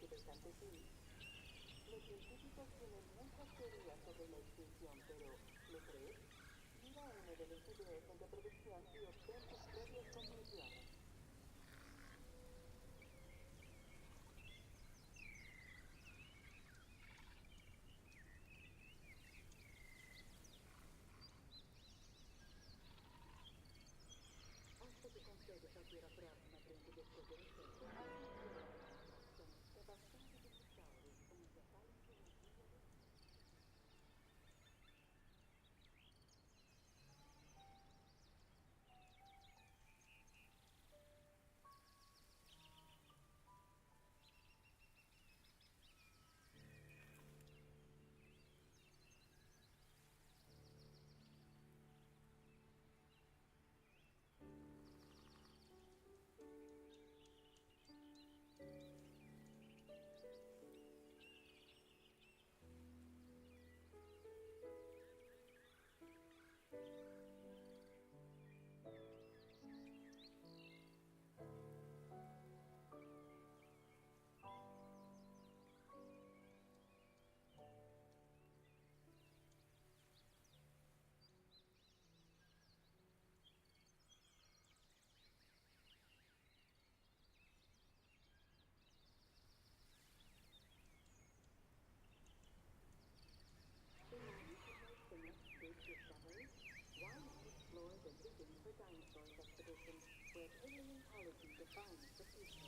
interesantes sí. Los científicos tienen muchas teorías sobre la extinción, pero ¿lo crees? Mira uno de los videos en reproducción y obtén tus propias conclusiones. Hasta que concedes a Tierra próxima frente después de esto, hay una reacción bastante de dinosaurios, como se salen de la vida de... Why not explore the digging for dinosaurs expedition, where paleontology defines the future?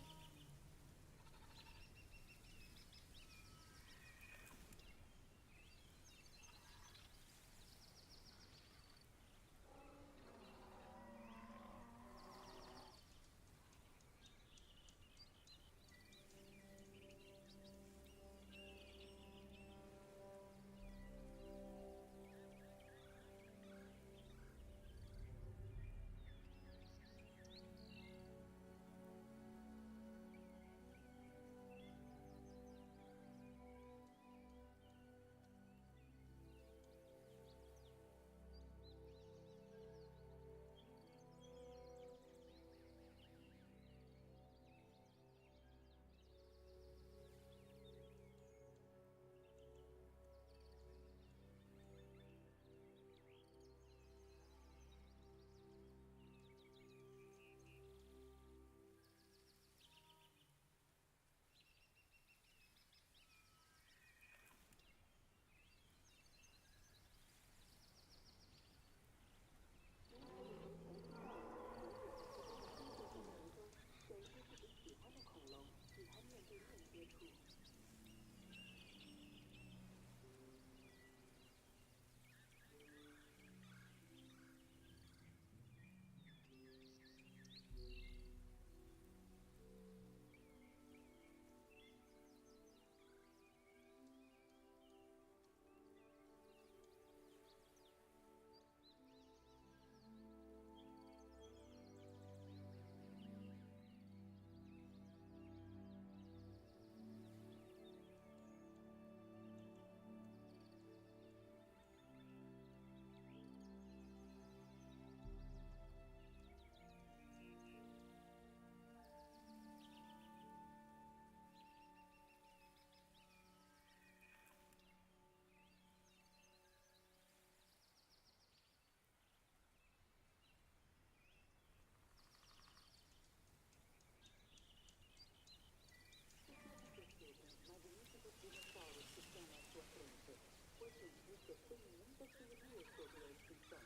Magníficos dinosaurios que están a sua frente. Pois existe sem muitas teorias sobre a extinção.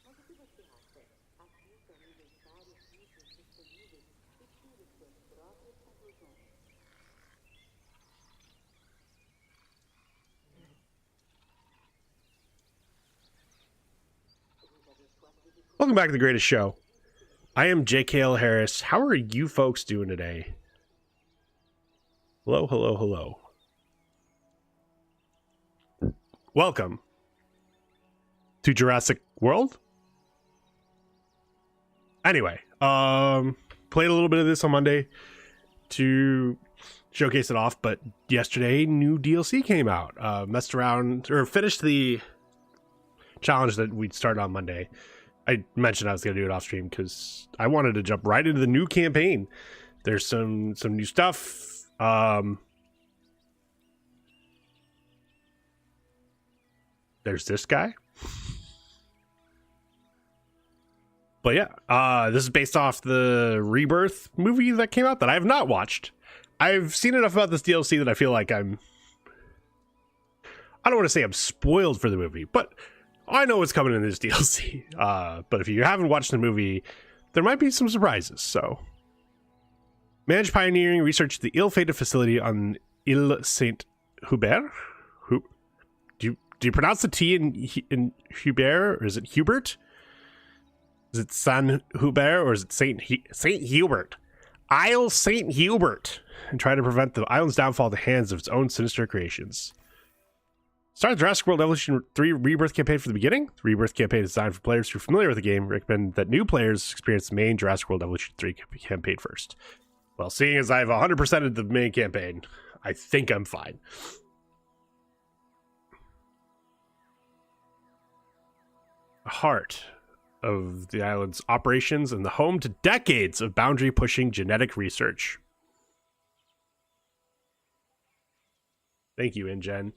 Mas o que você acha? Assista a um dos vários vídeos disponíveis e tire suas próprias conclusões. Welcome back to The Greatest Show. I am JKL Harris. How are you folks doing today? Hello, hello, hello. Welcome to Jurassic World. Anyway, played a little bit of this on Monday to showcase it off, but yesterday new DLC came out. Messed around or finished the challenge that we'd started on Monday. I mentioned I was gonna do it off stream because I wanted to jump right into the new campaign. There's some new stuff. there's this guy. But yeah, this is based off the Rebirth movie that came out that I have not watched. I've seen enough about this DLC that I feel like I don't want to say I'm spoiled for the movie, but I know what's coming in this DLC. But if you haven't watched the movie, there might be some surprises. So, manage pioneering research at the ill-fated facility on Ile Saint-Hubert. Do you pronounce the T in Hubert, or is it Hubert? Is it San Hubert, or is it Saint Hubert? Isle Saint Hubert, and try to prevent the island's downfall at the hands of its own sinister creations. Start the Jurassic World Evolution 3 Rebirth campaign from the beginning. The Rebirth campaign is designed for players who are familiar with the game. Recommend that new players experience the main Jurassic World Evolution 3 campaign first. Well, seeing as I've 100%ed the main campaign, I think I'm fine. The heart of the island's operations and the home to decades of boundary-pushing genetic research. Thank you, InGen.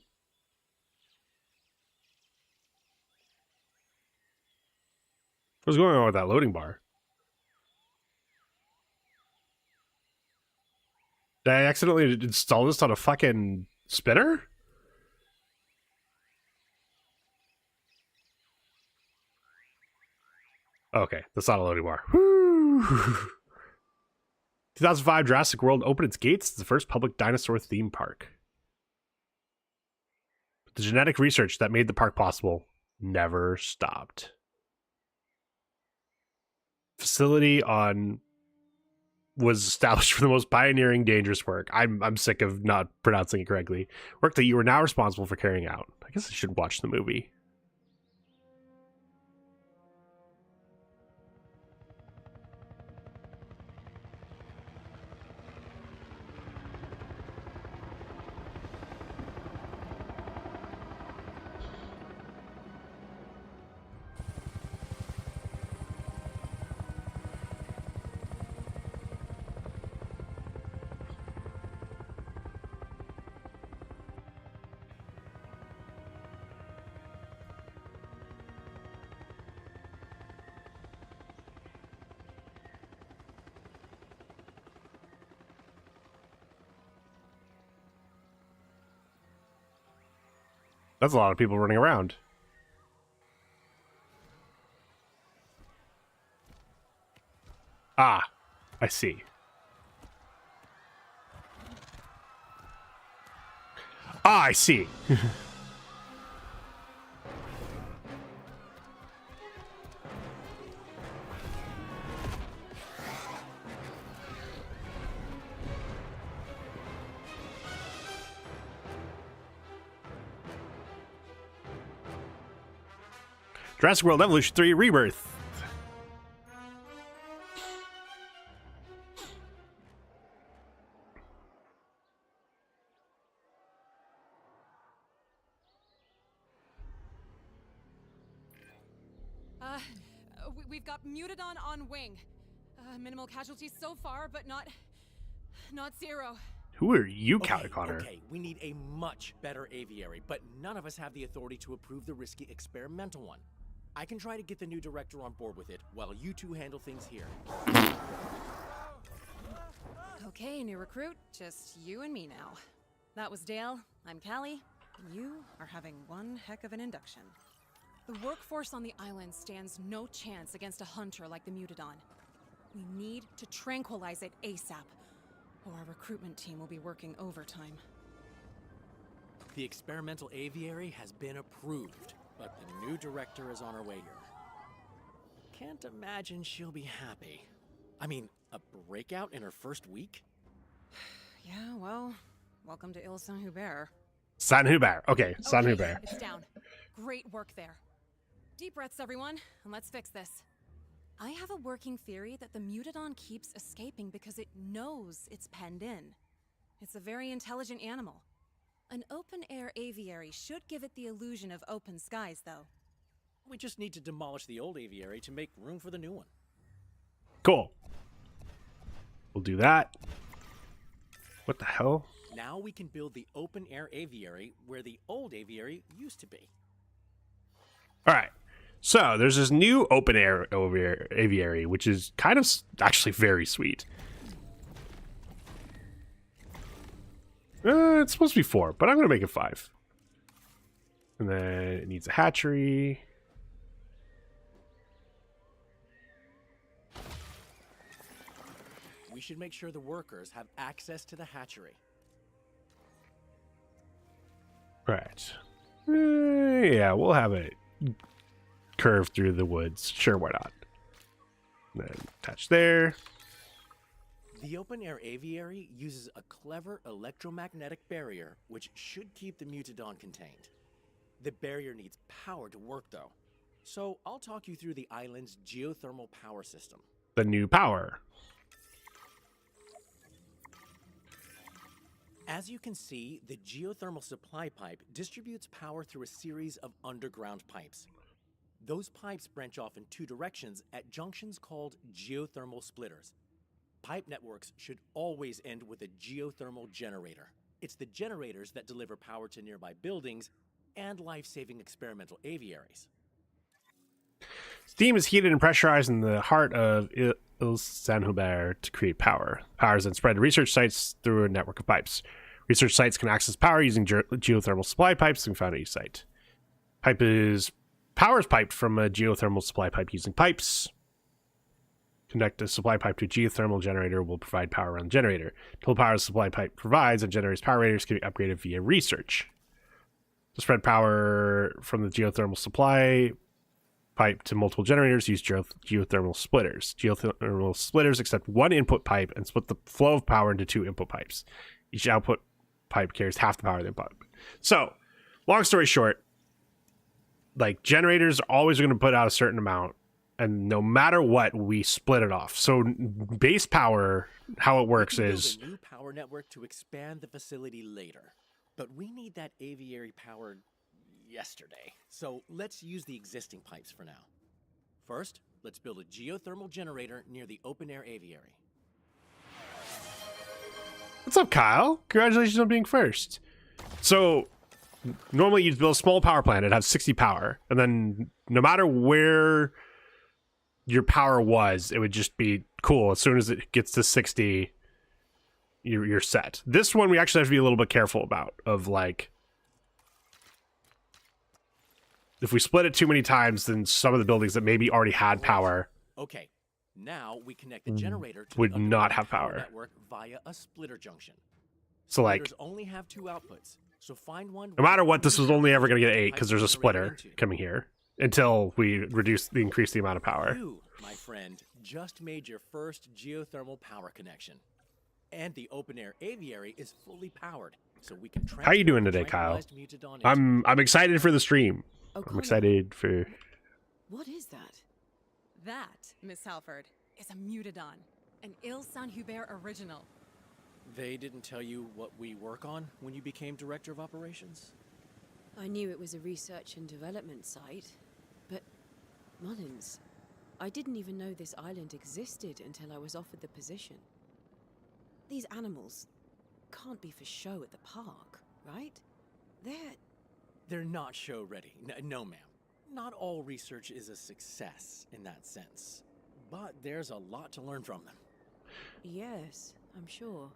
What's going on with that loading bar? Did I accidentally install this on a fucking spinner? Okay, that's not a loading bar. Woo! 2005 Jurassic World opened its gates as the first public dinosaur theme park. But the genetic research that made the park possible never stopped. Facility was established for the most pioneering, dangerous work. I'm sick of not pronouncing it correctly. Work that you are now responsible for carrying out. I guess I should watch the movie. That's a lot of people running around. Ah, I see. Ah, I see. Jurassic World Evolution 3 Rebirth. We've got Mutadon on wing. Minimal casualties so far, but not zero. Who are you, Connor? Okay, we need a much better aviary, but none of us have the authority to approve the risky experimental one. I can try to get the new director on board with it, while you two handle things here. Okay, new recruit, just you and me now. That was Dale, I'm Callie, and you are having one heck of an induction. The workforce on the island stands no chance against a hunter like the Mutadon. We need to tranquilize it ASAP, or our recruitment team will be working overtime. The experimental aviary has been approved, but the new director is on her way here. Can't imagine she'll be happy. I mean, a breakout in her first week? Yeah, well, welcome to Ile Saint-Hubert. Saint-Hubert. Okay, Saint-Hubert. It's down. Great work there. Deep breaths, everyone, and let's fix this. I have a working theory that the Mutadon keeps escaping because it knows it's penned in. It's a very intelligent animal. An open-air aviary should give it the illusion of open skies, though. We just need to demolish the old aviary to make room for the new one. Cool. We'll do that. What the hell? Now we can build the open-air aviary where the old aviary used to be. All right. So there's this new open air aviary, which is kind of actually very sweet. It's supposed to be 4, but I'm going to make it 5. And then it needs a hatchery. We should make sure the workers have access to the hatchery. Right. Yeah, we'll have it curve through the woods. Sure, why not? And then attach there. The open-air aviary uses a clever electromagnetic barrier which should keep the Mutadon contained. The barrier needs power to work, though. So I'll talk you through the island's geothermal power system. The new power. As you can see, the geothermal supply pipe distributes power through a series of underground pipes. Those pipes branch off in 2 directions at junctions called geothermal splitters. Pipe networks should always end with a geothermal generator. It's the generators that deliver power to nearby buildings and life-saving experimental aviaries. Steam is heated and pressurized in the heart of Saint-Hubert to create power. Power is then spread to research sites through a network of pipes. Research sites can access power using geothermal supply pipes that we found at each site. Power is piped from a geothermal supply pipe using pipes. Connect a supply pipe to a geothermal generator will provide power around the generator. Total power the supply pipe provides and generates power radiators can be upgraded via research. To spread power from the geothermal supply pipe to multiple generators, use geothermal splitters. Geothermal splitters accept 1 input pipe and split the flow of power into 2 input pipes. Each output pipe carries half the power of the input. So, long story short, like generators are always going to put out a certain amount, and no matter what, we split it off. So base power, how it works is build a new power network to expand the facility later, but we need that aviary powered yesterday. So let's use the existing pipes for now. First, let's build a geothermal generator near the open air aviary. What's up, Kyle? Congratulations on being first. So normally you'd build a small power plant, it'd have 60 power, and then no matter where your power was, it would just be cool. As soon as it gets to 60, you're set. This one we actually have to be a little bit careful about, of like, if we split it too many times, then some of the buildings that maybe already had power Okay, now we connect the generator to would the not have power power. network via a splitter junction. So like, Splitters only have 2 outputs, so find one. no matter what, this was only ever going to get 8 because there's a Pipe splitter generator into. coming here until we increase the amount of power. You, my friend, just made your first geothermal power connection. And the open-air aviary is fully powered, so we can How you doing transfer today, Kyle? tranquilized Mutadon into I'm excited for the stream. Oh, I'm Colin, excited for. What is that? That, Miss Halford, is a Mutadon, an Il Saint-Hubert original. They didn't tell you what we work on when you became director of operations? I knew it was a research and development site, but Mullins, I didn't even know this island existed until I was offered the position. These animals can't be for show at the park, right? They're not show ready. No, ma'am. Not all research is a success in that sense, but there's a lot to learn from them. Yes, I'm sure.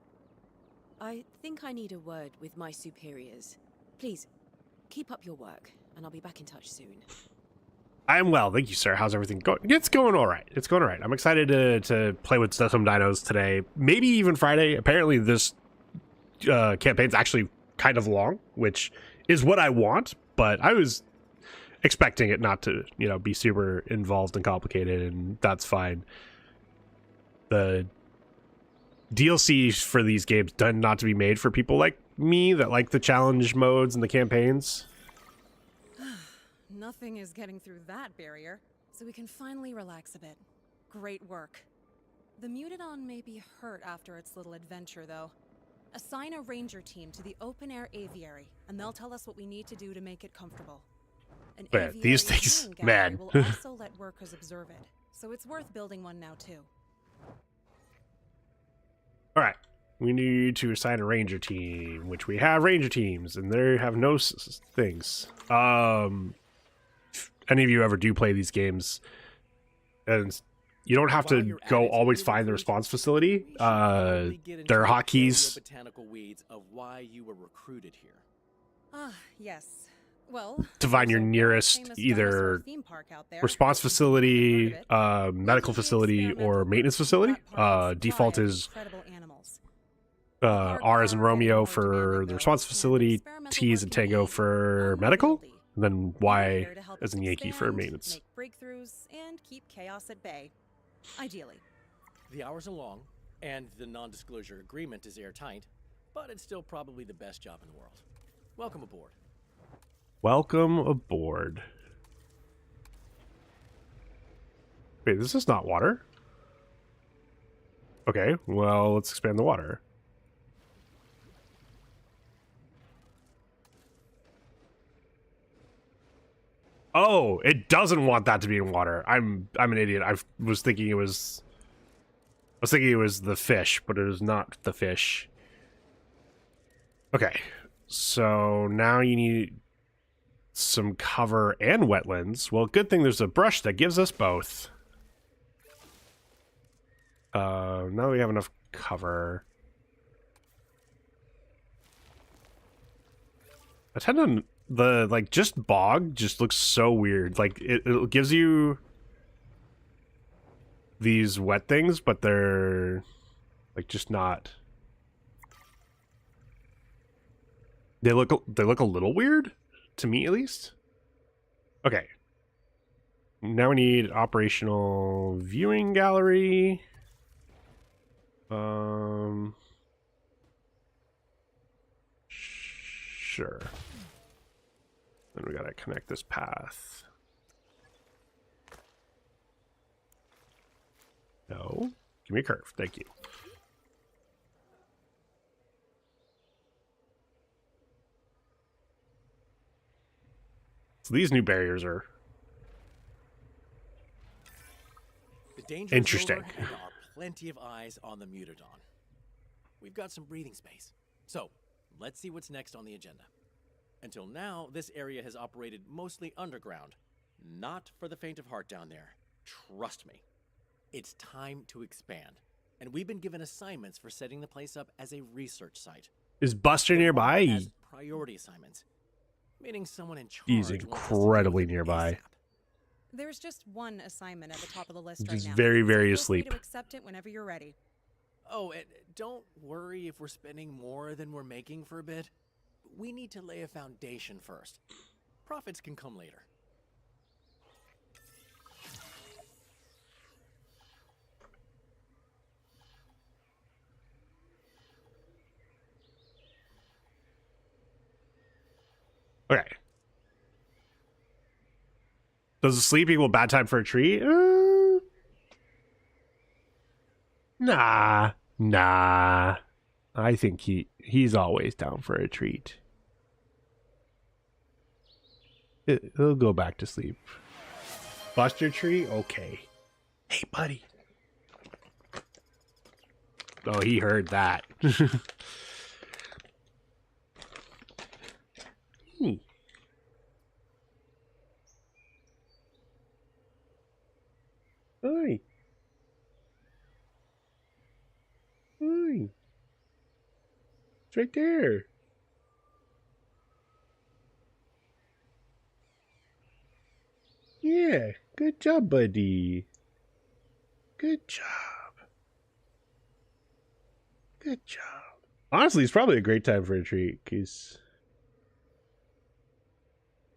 I think I need a word with my superiors. Please, keep up your work, and I'll be back in touch soon. I am well, thank you, sir. How's everything going? It's going all right. It's going all right. I'm excited to play with some dinos today. Maybe even Friday. Apparently, this campaign's actually kind of long, which is what I want. But I was expecting it not to, be super involved and complicated, and that's fine. The DLC for these games done not to be made for people like me that like the challenge modes and the campaigns. Nothing is getting through that barrier, so we can finally relax a bit. Great work. The Mutadon may be hurt after its little adventure, though. Assign a ranger team to the open-air aviary, and they'll tell us what we need to do to make it comfortable. An Man, these aviary things, viewing gallery man. will also let workers observe it, so it's worth building one now, too. All right. We need to assign a ranger team, which we have ranger teams, and they have no things. any of you ever do play these games, and you don't have to go always find the response facility. There are hotkeys. Botanical weeds of why you were recruited here. Ah, yes. Well, To find your there's a nearest famous either dinosaur theme park out there. response facility, Heard of it? medical facility, or maintenance facility. Default is R as in Romeo for the response facility, T as in Tango for medical, and then Y as in Yankee for maintenance. Make breakthroughs and keep chaos at bay. Ideally. The hours are long, and the non-disclosure agreement is airtight, but it's still probably the best job in the world. Welcome aboard. Welcome aboard. Wait, this is not water? Okay, well, let's expand the water. Oh, it doesn't want that to be in water. I'm an idiot. I was thinking it was the fish, but it is not the fish. Okay. So now you need some cover and wetlands. Well, good thing there's a brush that gives us both. Now we have enough cover. I tend to the like just bog just looks so weird. Like it gives you these wet things, but they're like just not. They look a little weird to me, at least. Okay. Now we need operational viewing gallery. Sure. Then we gotta connect this path. No. Give me a curve. Thank you. So these new barriers are interesting. There are plenty of eyes on the Mutodon. We've got some breathing space. So, let's see what's next on the agenda. Until now, this area has operated mostly underground. Not for the faint of heart down there. Trust me. It's time to expand. And we've been given assignments for setting the place up as a research site. Is Buster nearby? As priority assignments. Meaning someone in charge. He's incredibly nearby. There's just one assignment at the top of the list right now. He's very, very so asleep. Feel free to accept it whenever you're ready. Oh, and don't worry if we're spending more than we're making for a bit. We need to lay a foundation first. Profits can come later. Okay. Does sleep equal bad time for a tree? Nah. I think he's always down for a treat. He'll go back to sleep. Buster tree? Okay. Hey, buddy. Oh, he heard that. Hi. Hi. It's right there. Yeah, good job, buddy. Good job. Good job. Honestly, it's probably a great time for a treat, because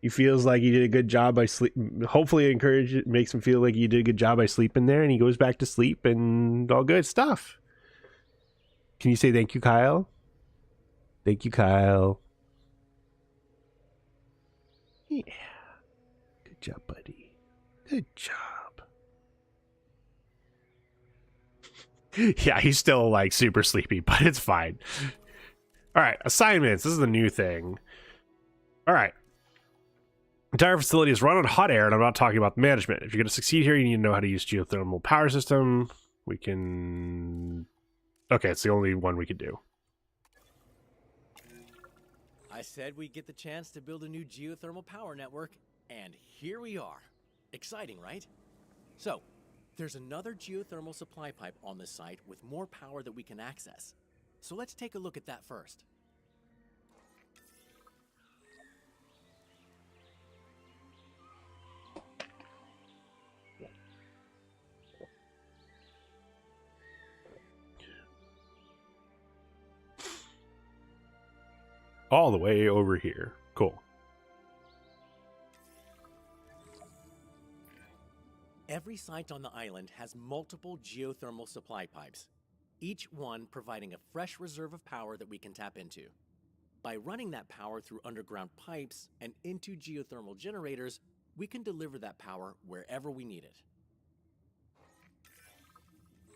he feels like he did a good job by sleep. Hopefully, it makes him feel like he did a good job by sleeping there, and he goes back to sleep and all good stuff. Can you say thank you, Kyle? Thank you, Kyle. Yeah. Good job, buddy. Good job. Yeah, he's still like super sleepy, but it's fine. All right, assignments. This is the new thing. All right. Entire facility is run on hot air, and I'm not talking about the management. If you're going to succeed here, you need to know how to use geothermal power system. We can... Okay, it's the only one we could do. I said we'd get the chance to build a new geothermal power network, And here we are. Exciting, right? So, there's another geothermal supply pipe on this site with more power that we can access. So let's take a look at that first. All the way over here. Cool. Every site on the island has multiple geothermal supply pipes, each one providing a fresh reserve of power that we can tap into. By running that power through underground pipes and into geothermal generators, we can deliver that power wherever we need it.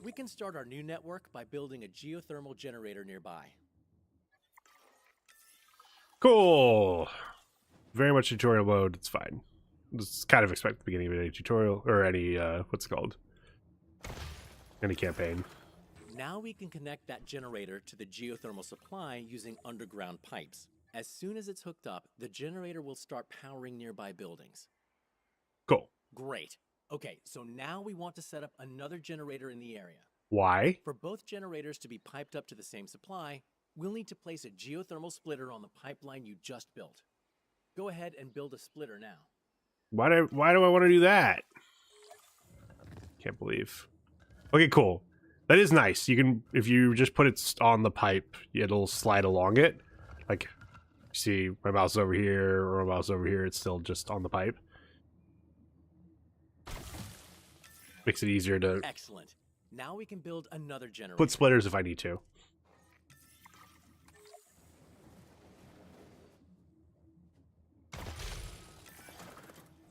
We can start our new network by building a geothermal generator nearby. Cool. Very much tutorial mode. It's fine. It's kind of expect at the beginning of any tutorial or any what's it called? Any campaign. Now we can connect that generator to the geothermal supply using underground pipes. As soon as it's hooked up, the generator will start powering nearby buildings. Cool. Great. Okay, so now we want to set up another generator in the area. Why? For both generators to be piped up to the same supply, we'll need to place a geothermal splitter on the pipeline you just built. Go ahead and build a splitter now. Why do I want to do that? Can't believe. Okay, cool. That is nice. You can, if you just put it on the pipe, it'll slide along it. Like, see my mouse over here or my mouse over here, it's still just on the pipe. Makes it easier to Excellent. Now we can build another generator. put splitters if I need to.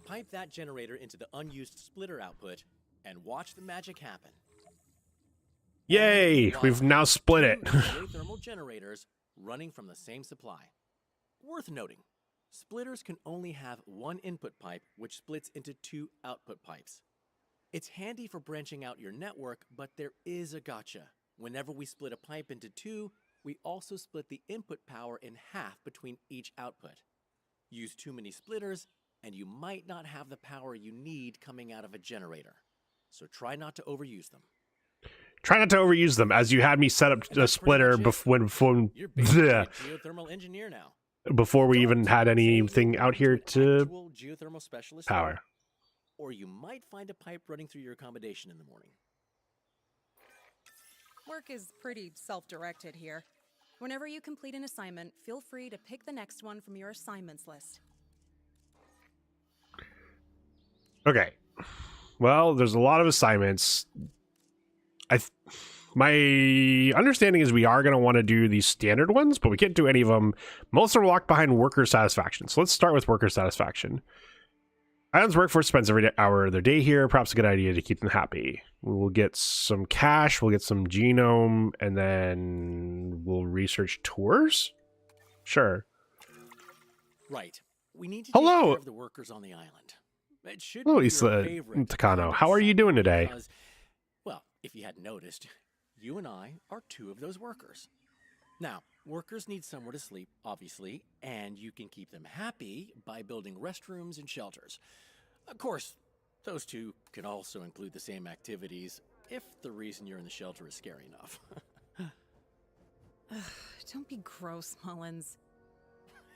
Pipe that generator into the unused splitter output and watch the magic happen. Yay! We've now split it. Two geothermal generators running from the same supply. Worth noting, splitters can only have one input pipe which splits into two output pipes. It's handy for branching out your network, but there is a gotcha. Whenever we split a pipe into two, we also split the input power in half between each output. Use too many splitters, and you might not have the power you need coming out of a generator. So try not to overuse them. Try not to overuse them, as you had me set up a splitter before You're basically a geothermal engineer now. before we even had anything out here to Actual geothermal specialist power. Or you might find a pipe running through your accommodation in the morning. Work is pretty self-directed here. Whenever you complete an assignment, feel free to pick the next one from your assignments list. Okay. Well, there's a lot of assignments. My understanding is we are going to want to do these standard ones, but we can't do any of them. Most are locked behind worker satisfaction. So let's start with worker satisfaction. Island's workforce spends every hour of their day here. Perhaps a good idea to keep them happy. We will get some cash, we'll get some genome, and then we'll research tours? Sure. Right. We need to Hello. take care of the workers on the island. It should Hello, be your Isla favorite Takano. kind of How are you doing assignment today? because, well, if you hadn't noticed, you and I are two of those workers. Now, workers need somewhere to sleep, obviously, and you can keep them happy by building restrooms and shelters. Of course, those two can also include the same activities if the reason you're in the shelter is scary enough. Don't be gross, Mullins.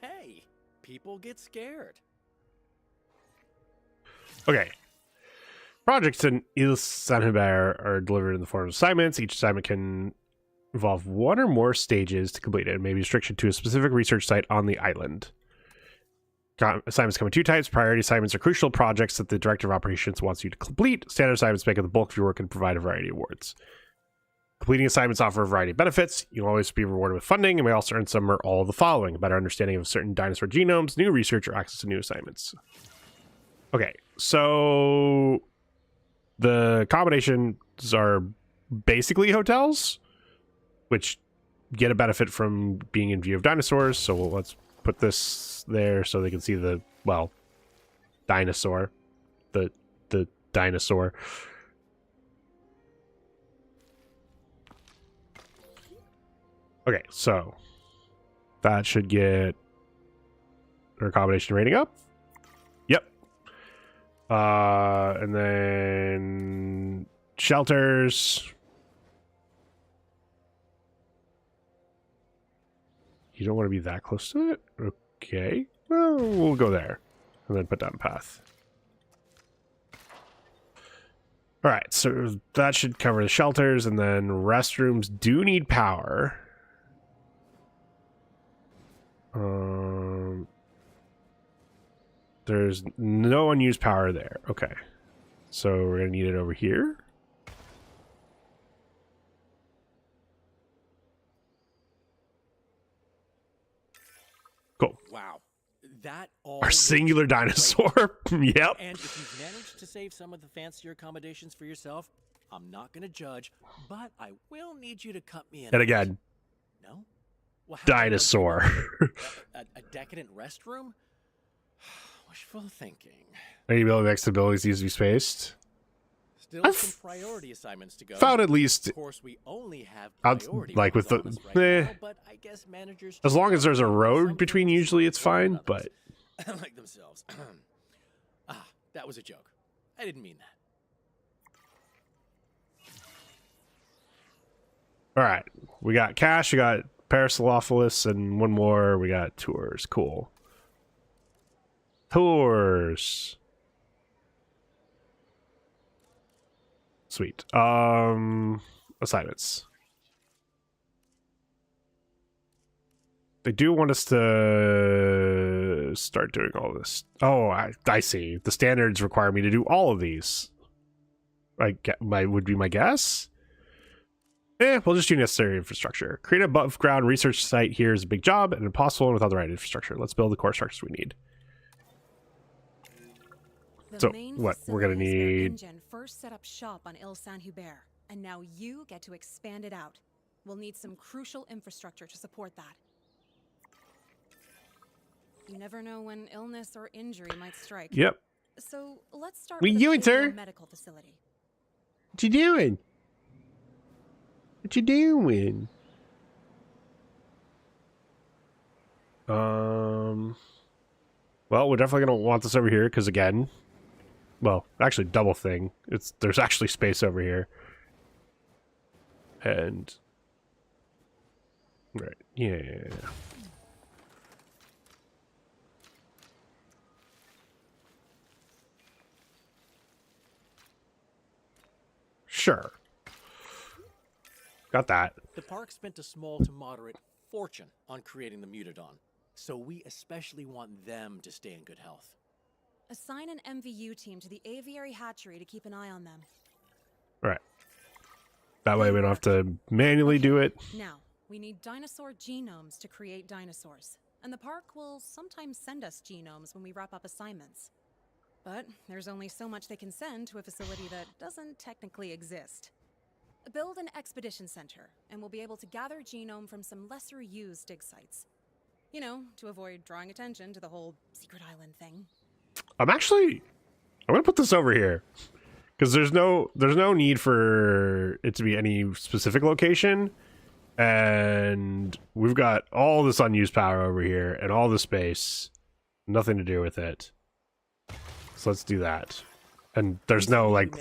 Hey, people get scared. Okay. Projects in Il San Hubert are delivered in the form of assignments. Each assignment can involve one or more stages to complete it and may be restricted to a specific research site on the island. Assignments come in two types. Priority assignments are crucial projects that the Director of Operations wants you to complete. Standard assignments make up the bulk of your work and provide a variety of awards. Completing assignments offer a variety of benefits. You'll always be rewarded with funding and may also earn some or all of the following: a better understanding of certain dinosaur genomes, new research, or access to new assignments. Okay, so the accommodations are basically hotels, which get a benefit from being in view of dinosaurs. So let's put this there so they can see the, well, dinosaur. The dinosaur. Okay, so that should get our accommodation rating up. Yep, And then shelters. You don't want to be that close to it? Okay. Well, we'll go there. And then put down path. Alright, so that should cover the shelters, and then restrooms do need power. There's no unused power there. Okay. So we're going to need it over here. Cool. Wow. That all Our singular dinosaur. Yep. And if you've managed to save some of the fancier accommodations for yourself, I'm not going to judge, but I will need you to cut me in. And again, no? Well, dinosaur. A decadent restroom? Wishful thinking. Any ability next abilities needs to be spaced. Still some priority assignments to go. Found at least. Of course, we only have Out, priority like with the ones on us right now, but I guess managers as long as there's a road between, usually it's fine. But like themselves. That was a joke. I didn't mean that. all right, we got cash. We got Paracelophilus, and one more. We got tours. Cool. Tours. Sweet. Assignments. They do want us to start doing all this. Oh, I see. The standards require me to do all of these. Would be my guess. We'll just do necessary infrastructure. Create an above ground research site here is a big job and impossible without the right infrastructure. Let's build the core structures we need. So, what we're gonna need? InGen first set up shop on Ile Saint-Hubert, and now you get to expand it out. We'll need some crucial infrastructure to support that. You never know when illness or injury might strike. Yep. So let's start What with you doing, a sir? medical facility. What you doing? What you doing? Well, we're definitely gonna want this over here because again. Well, actually, double thing. There's actually space over here. And right, yeah. Sure. Got that. The park spent a small to moderate fortune on creating the Mutodon, so we especially want them to stay in good health. Assign an MVU team to the aviary hatchery to keep an eye on them. Right. That way we don't have to manually do it. Now, we need dinosaur genomes to create dinosaurs. And the park will sometimes send us genomes when we wrap up assignments. But there's only so much they can send to a facility that doesn't technically exist. Build an expedition center, and we'll be able to gather genome from some lesser used dig sites. You know, to avoid drawing attention to the whole secret island thing. I'm gonna put this over here because there's no need for it to be any specific location, and we've got all this unused power over here and all the space, nothing to do with it. So let's do that. And there's no like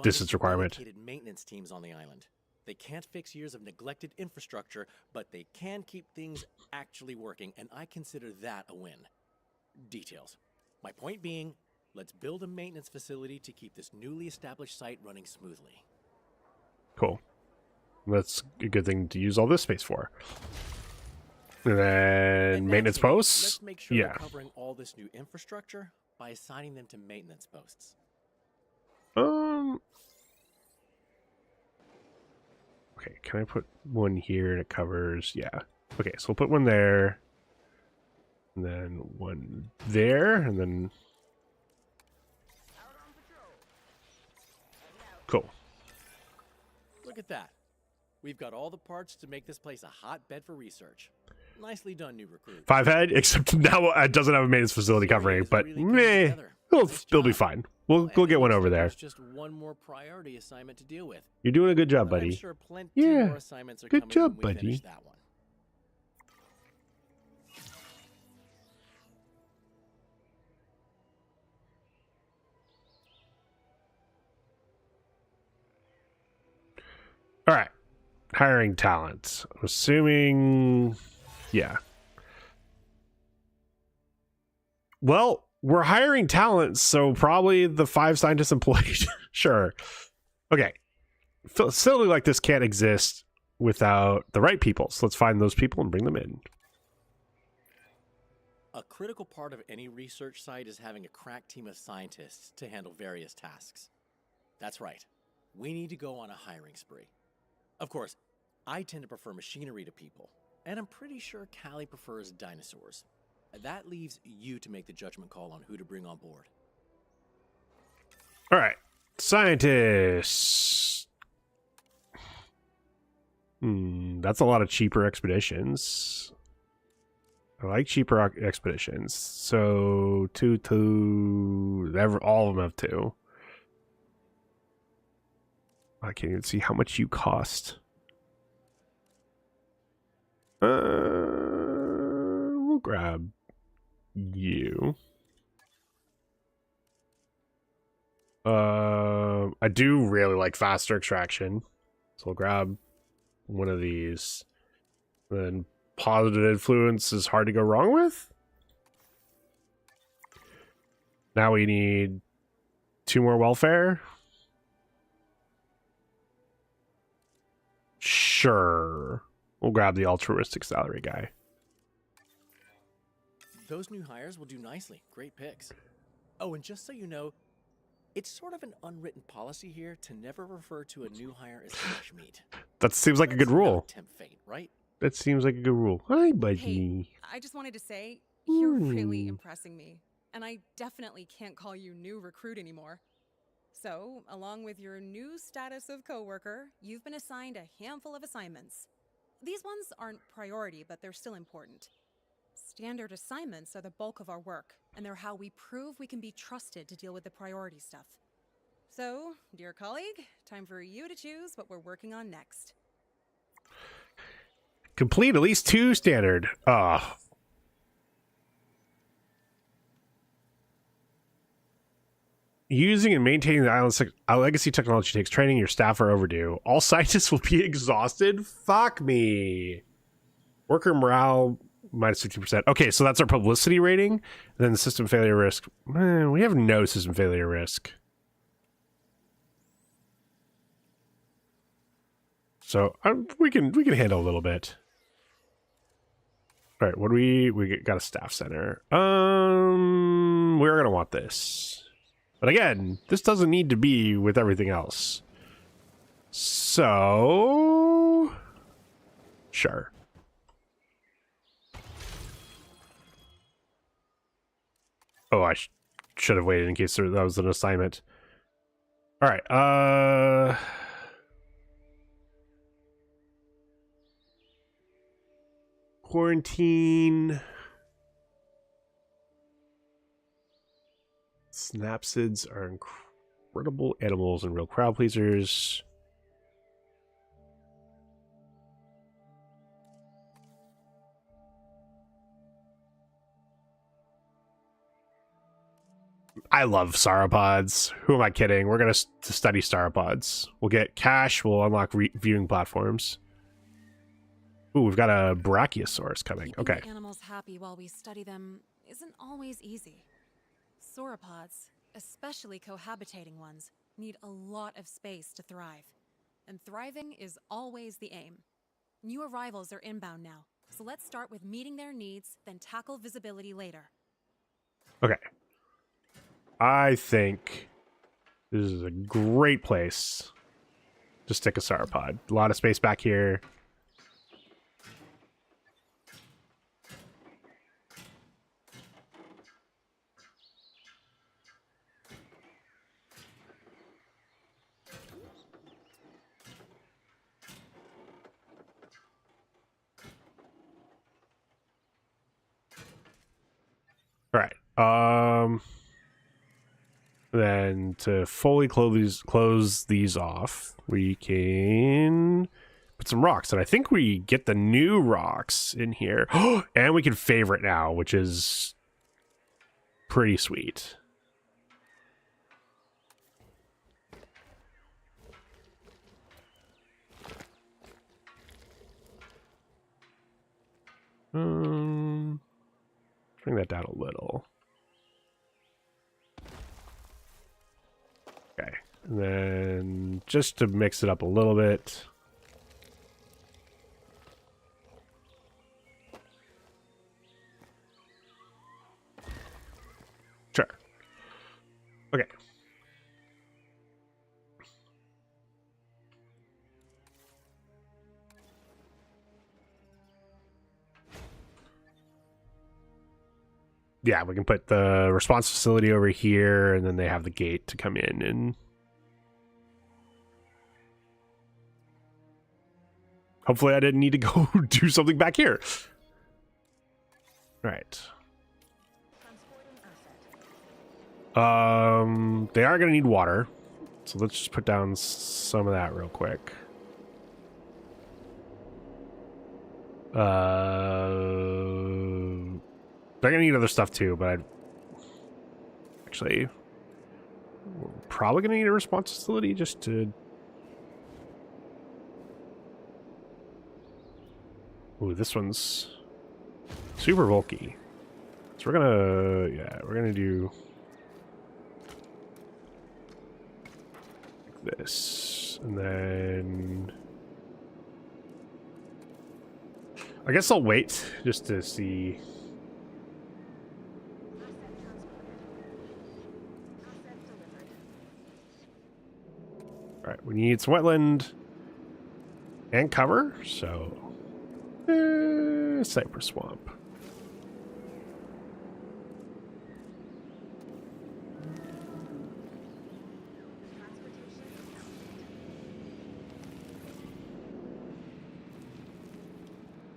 distance requirement. Maintenance teams on the island. They can't fix years of neglected infrastructure, but they can keep things actually working, and I consider that a win. Details. My point being, let's build a maintenance facility to keep this newly established site running smoothly. Cool. That's a good thing to use all this space for. And then maintenance posts. Let's make sure we're covering all this new infrastructure by assigning them to maintenance posts. Okay, can I put one here and it covers? Yeah. Okay, so we'll put one there. And then one there, and then... Cool. Look at that. We've got all the parts to make this place a hotbed for research. Nicely done, new recruit. 5 head, except now it doesn't have a maintenance facility covering, but meh, it'll be fine. We'll get one over there. There's just one more priority assignment to deal with. You're doing a good job, buddy. I'm sure plenty more assignments are good coming job, when we buddy. finish that one. All right. Hiring talent. I'm assuming... Yeah. Well, we're hiring talent, so probably the 5 scientists employed. Sure. Okay. Facility like this can't exist without the right people. So let's find those people and bring them in. A critical part of any research site is having a crack team of scientists to handle various tasks. That's right. We need to go on a hiring spree. Of course, I tend to prefer machinery to people, and I'm pretty sure Callie prefers dinosaurs. That leaves you to make the judgment call on who to bring on board. All right. Scientists. That's a lot of cheaper expeditions. I like cheaper expeditions. So, all of them have 2. I can't even see how much you cost. We'll grab you. I do really like faster extraction, so we'll grab one of these. Then positive influence is hard to go wrong with. Now we need 2 more welfare. Sure. We'll grab the altruistic salary guy. Those new hires will do nicely. Great picks. Oh, and just so you know, it's sort of an unwritten policy here to never refer to a new hire as fresh meat. That seems like a good rule. Tempt fate, right? That seems like a good rule. Hi, buddy. Hey, I just wanted to say, you're really impressing me. And I definitely can't call you new recruit anymore. So, along with your new status of coworker, you've been assigned a handful of assignments. These ones aren't priority, but they're still important. Standard assignments are the bulk of our work, and they're how we prove we can be trusted to deal with the priority stuff. So, dear colleague, time for you to choose what we're working on next. Complete at least 2 standard. Using and maintaining the island's legacy technology takes training. Your staff are overdue. All scientists will be exhausted. Fuck me. Worker morale minus 50%. Okay, so that's our publicity rating. And then the system failure risk. We have no system failure risk. So we can handle a little bit. All right, what do we got? A staff center. We're gonna want this. But again, this doesn't need to be with everything else. So, sure. Oh, I should have waited in case that was an assignment. All right. Quarantine. Snapsids are incredible animals and real crowd pleasers. I love sauropods. Who am I kidding? We're going to study sauropods. We'll get cash. We'll unlock viewing platforms. Ooh, we've got a brachiosaurus coming. Keeping Okay. the animals happy while we study them isn't always easy. Sauropods, especially cohabitating ones, need a lot of space to thrive. And thriving is always the aim. New arrivals are inbound now, so let's start with meeting their needs, then tackle visibility later. Okay. I think this is a great place to stick a sauropod. A lot of space back here. All right. Then to fully close these off, we can put some rocks. And I think we get the new rocks in here. And we can favorite now, which is pretty sweet. Bring that down a little. Okay, and then just to mix it up a little bit. Sure. Okay. Yeah, we can put the response facility over here, and then they have the gate to come in. And hopefully I didn't need to go do something back here. All right. They are going to need water. So let's just put down some of that real quick. They're going to need other stuff too, but actually, we're probably going to need a response facility just to... Ooh, this one's super bulky. So we're going to... Yeah, we're going to do... like this. And then... I guess I'll wait just to see... Alright, we need some wetland and cover, so cypress swamp.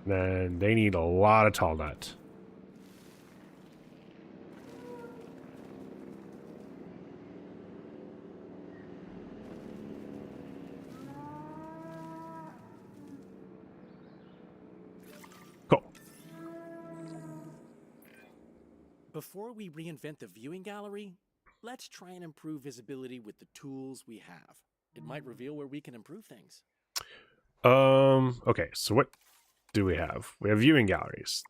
Then they need a lot of tall nut. Before we reinvent the viewing gallery, let's try and improve visibility with the tools we have. It might reveal where we can improve things. Okay, so what do we have? We have viewing galleries.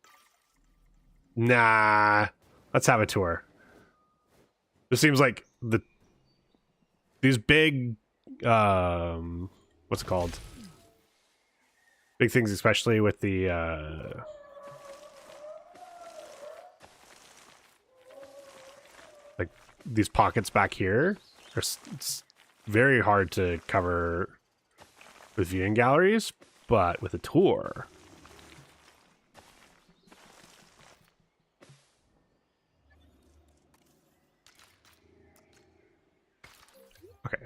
Nah, let's have a tour. This seems like these big, what's it called? Big things, especially with the, like these pockets back here. It's very hard to cover with viewing galleries, but with a tour. Okay.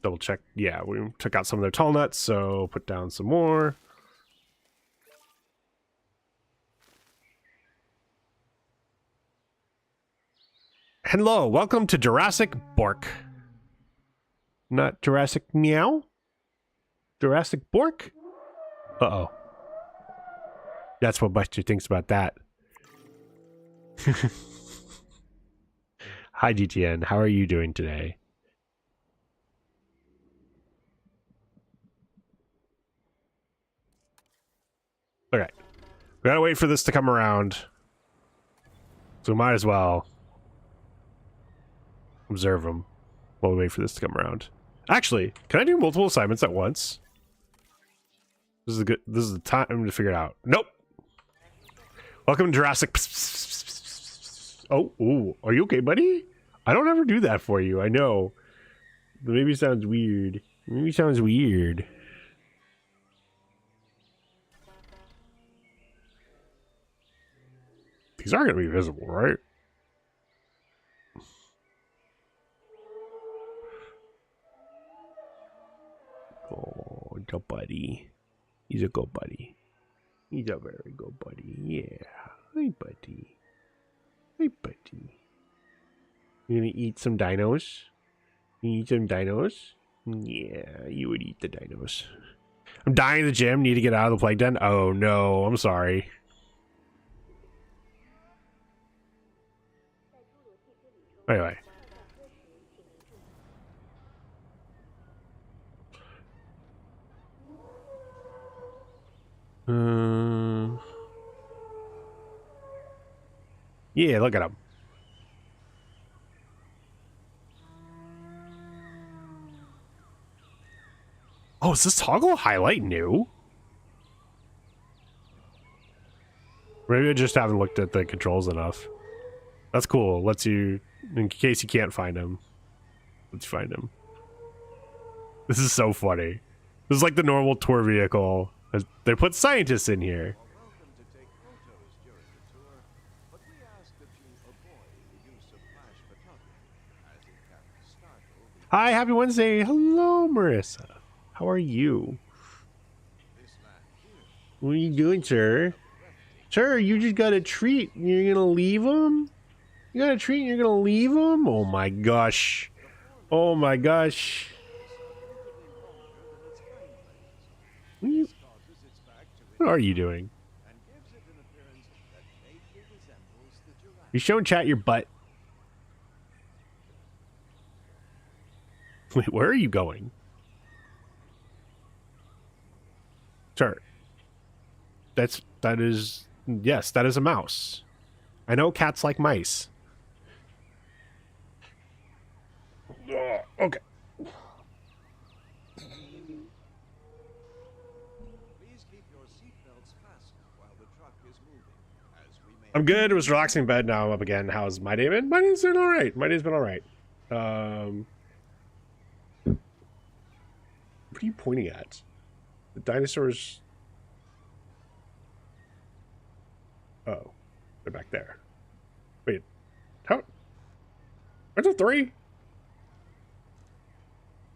Double check. Yeah, we took out some of their tall nuts, so put down some more. Hello, welcome to Jurassic Bork. Not Jurassic Meow? Jurassic Bork? Uh-oh. That's what Buster thinks about that. Hi, GTN. How are you doing today? Okay. We gotta wait for this to come around. So we might as well observe them while we wait for this to come around. Actually, can I do multiple assignments at once? This is the time to figure it out. Nope. Welcome to Jurassic. Oh, ooh, are you okay, buddy? I don't ever do that for you. I know. But maybe it sounds weird. Maybe it sounds weird. These are going to be visible, right? Oh, good buddy. He's a good buddy. He's a very good buddy. Yeah. Hey, buddy. Hey, buddy. You gonna eat some dinos? You eat some dinos? Yeah, you would eat the dinos. I'm dying at the gym. Need to get out of the plague den. Oh, no. I'm sorry. Anyway. Yeah, look at him. Oh, is this toggle highlight new? Maybe I just haven't looked at the controls enough. That's cool. Lets you, in case you can't find him, let's find him. This is so funny. This is like the normal tour vehicle. They put scientists in here. Hi, happy Wednesday. Hello, Marissa. How are you? What are you doing, sir? Sir, you just got a treat. You're gonna leave him? You got a treat and you're gonna leave him? Oh my gosh. Oh my gosh. What are you doing? You showing chat your butt. Wait, where are you going? Sir. That is yes, that is a mouse. I know cats like mice. Okay. I'm good. It was relaxing in bed. Now I'm up again. How's my day been? My day's been all right. My day's been all right. What are you pointing at? The dinosaurs. Oh, they're back there. Wait, how? Where's the three?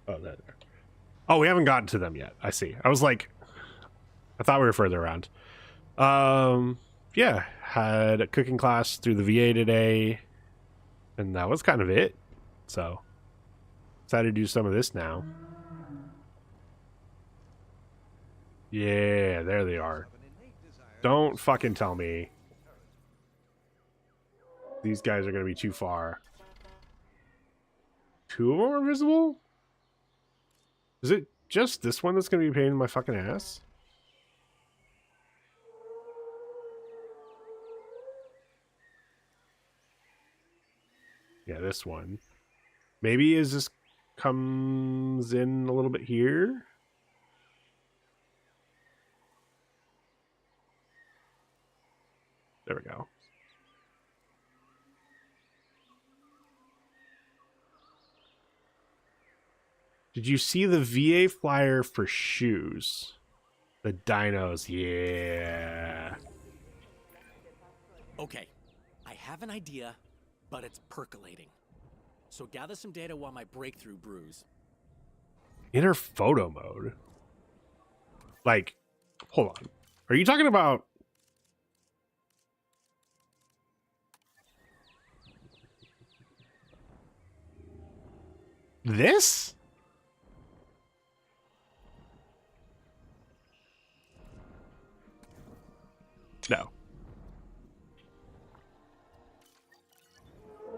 Oh, there. Oh, we haven't gotten to them yet. I see. I was like, I thought we were further around. Yeah, had a cooking class through the VA today, and that was kind of it. So, decided to do some of this now. Yeah, there they are. Don't fucking tell me these guys are going to be too far. Two of them are visible? Is it just this one that's going to be a pain in my fucking ass? Yeah, this one. Maybe as this comes in a little bit here. There we go. Did you see the VA flyer for shoes? The dinos, yeah. Okay, I have an idea, but it's percolating. So gather some data while my breakthrough brews. Inner photo mode? Like, hold on. Are you talking about... this? No.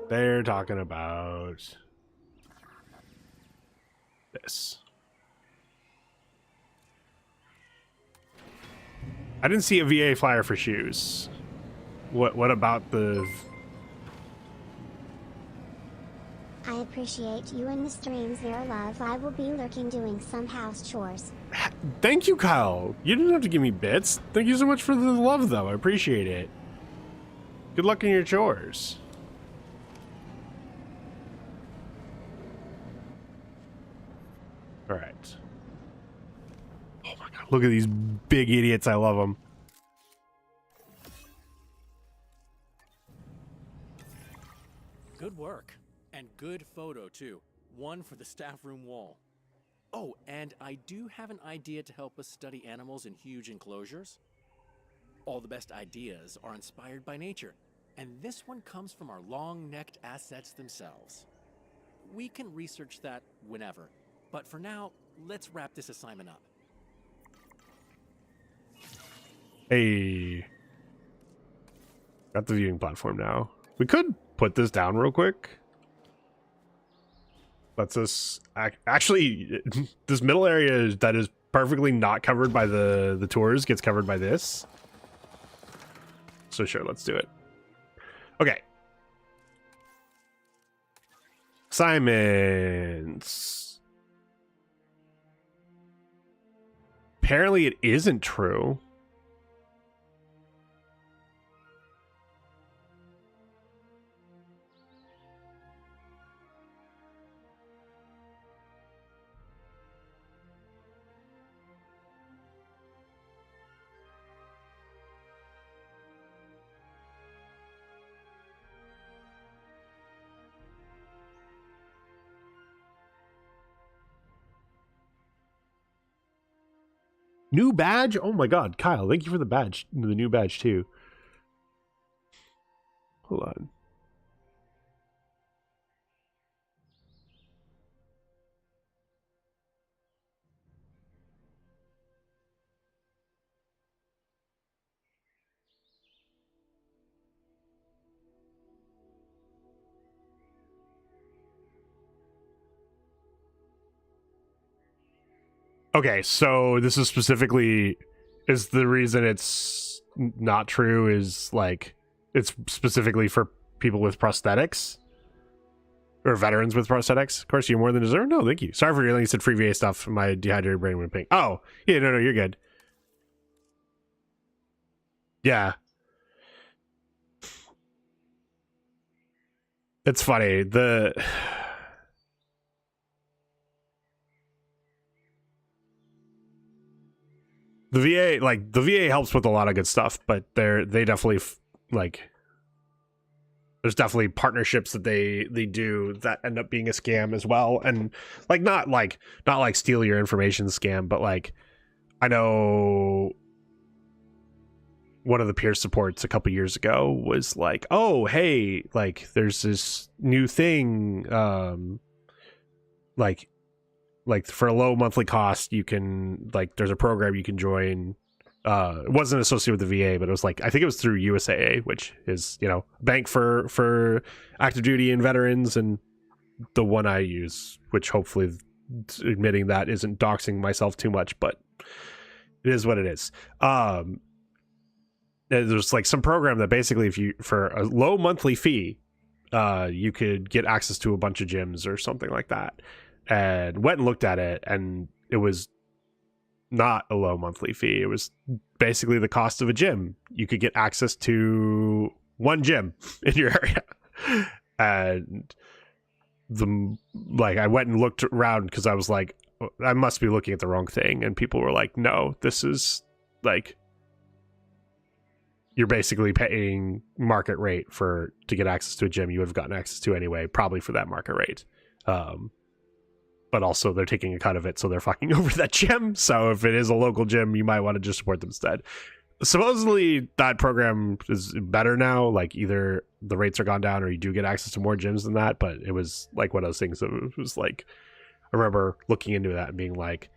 They're talking about this. I didn't see a VA flyer for shoes. What about the... I appreciate you and the streams, their love. I will be lurking doing some house chores. Thank you, Kyle. You didn't have to give me bits. Thank you so much for the love, though. I appreciate it. Good luck in your chores. All right. Oh my god, look at these big idiots. I love them. Good work. And good photo, too. One for the staff room wall. Oh, and I do have an idea to help us study animals in huge enclosures. All the best ideas are inspired by nature, and this one comes from our long-necked assets themselves. We can research that whenever, but for now, let's wrap this assignment up. Hey. Got the viewing platform now. We could put this down real quick. Lets us actually this middle area that is perfectly not covered by the tours gets covered by this. So sure, let's do it. Okay. Simons. Apparently it isn't true. New badge? Oh my god, Kyle, thank you for the badge. The new badge too. Hold on. Okay, so this is specifically is the reason it's not true is like it's specifically for people with prosthetics or veterans with prosthetics. Of course, you're more than deserved. No, thank you. Sorry for your said free VA stuff. My dehydrated brain went pink. Oh, yeah, no, you're good. Yeah. It's funny. The VA, like the VA helps with a lot of good stuff, but they definitely like there's definitely partnerships that they do that end up being a scam as well, and like not like steal your information scam, but like I know one of the peer supports a couple years ago was like, oh hey, like there's this new thing, like for a low monthly cost you can like there's a program you can join. It wasn't associated with the VA, but it was like I think it was through USAA, which is, you know, bank for active duty and veterans, and the one I use, which hopefully admitting that isn't doxing myself too much, but it is what it is. There's like some program that basically if you for a low monthly fee you could get access to a bunch of gyms or something like that, and went and looked at it, and it was not a low monthly fee. It was basically the cost of a gym. You could get access to one gym in your area. And I went and looked around because I was like, I must be looking at the wrong thing. And people were like, no, this is like, you're basically paying market rate to get access to a gym you would have gotten access to anyway, probably for that market rate. But also they're taking a cut of it, so they're fucking over that gym. So if it is a local gym, you might want to just support them instead. Supposedly that program is better now, like either the rates are gone down or you do get access to more gyms than that, but it was like one of those things that was like, I remember looking into that and being like,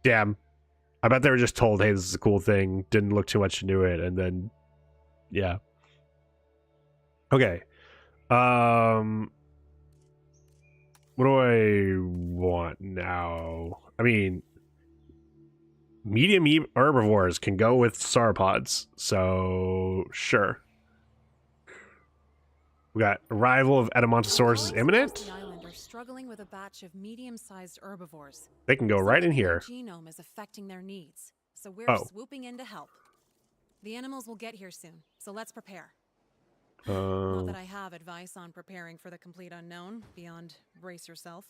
damn, I bet they were just told, hey, this is a cool thing, didn't look too much into it, and then yeah. Okay. What do I want now? I mean, medium herbivores can go with sauropods, so sure. We got arrival of Edmontosaurus is imminent. The island are struggling with a batch of medium-sized herbivores. They can go right in here. Their genome is affecting their needs, so we're swooping in to help. The animals will get here soon, so let's prepare. Not that I have advice on preparing for the complete unknown, beyond brace yourself.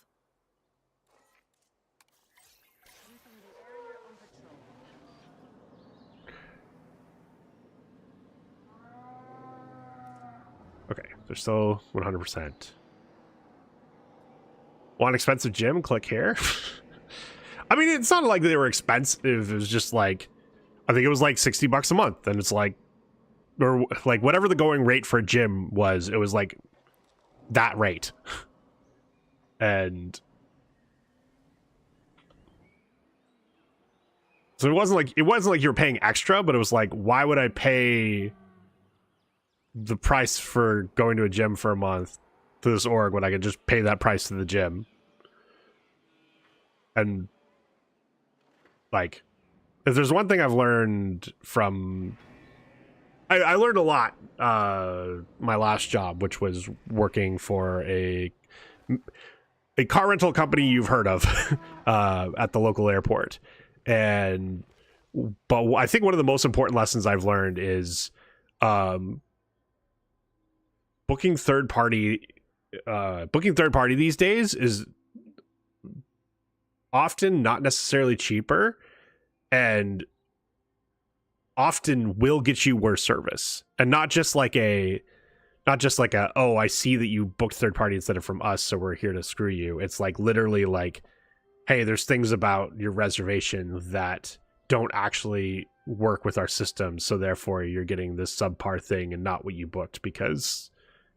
Okay, they're still 100%. Want an expensive gym? Click here. I mean, it's not like they were expensive. It was just like, I think it was like $60 a month, and it's like, or like whatever the going rate for a gym was, it was like that rate. And so it wasn't like you were paying extra, but it was like, why would I pay the price for going to a gym for a month to this org when I could just pay that price to the gym? And like, if there's one thing I've learned from I learned a lot my last job, which was working for a car rental company you've heard of at the local airport. But I think one of the most important lessons I've learned is booking third party these days is often not necessarily cheaper, and often will get you worse service. And not just like a oh, I see that you booked third party instead of from us, so we're here to screw you. It's like literally like, hey, there's things about your reservation that don't actually work with our system, so therefore you're getting this subpar thing and not what you booked because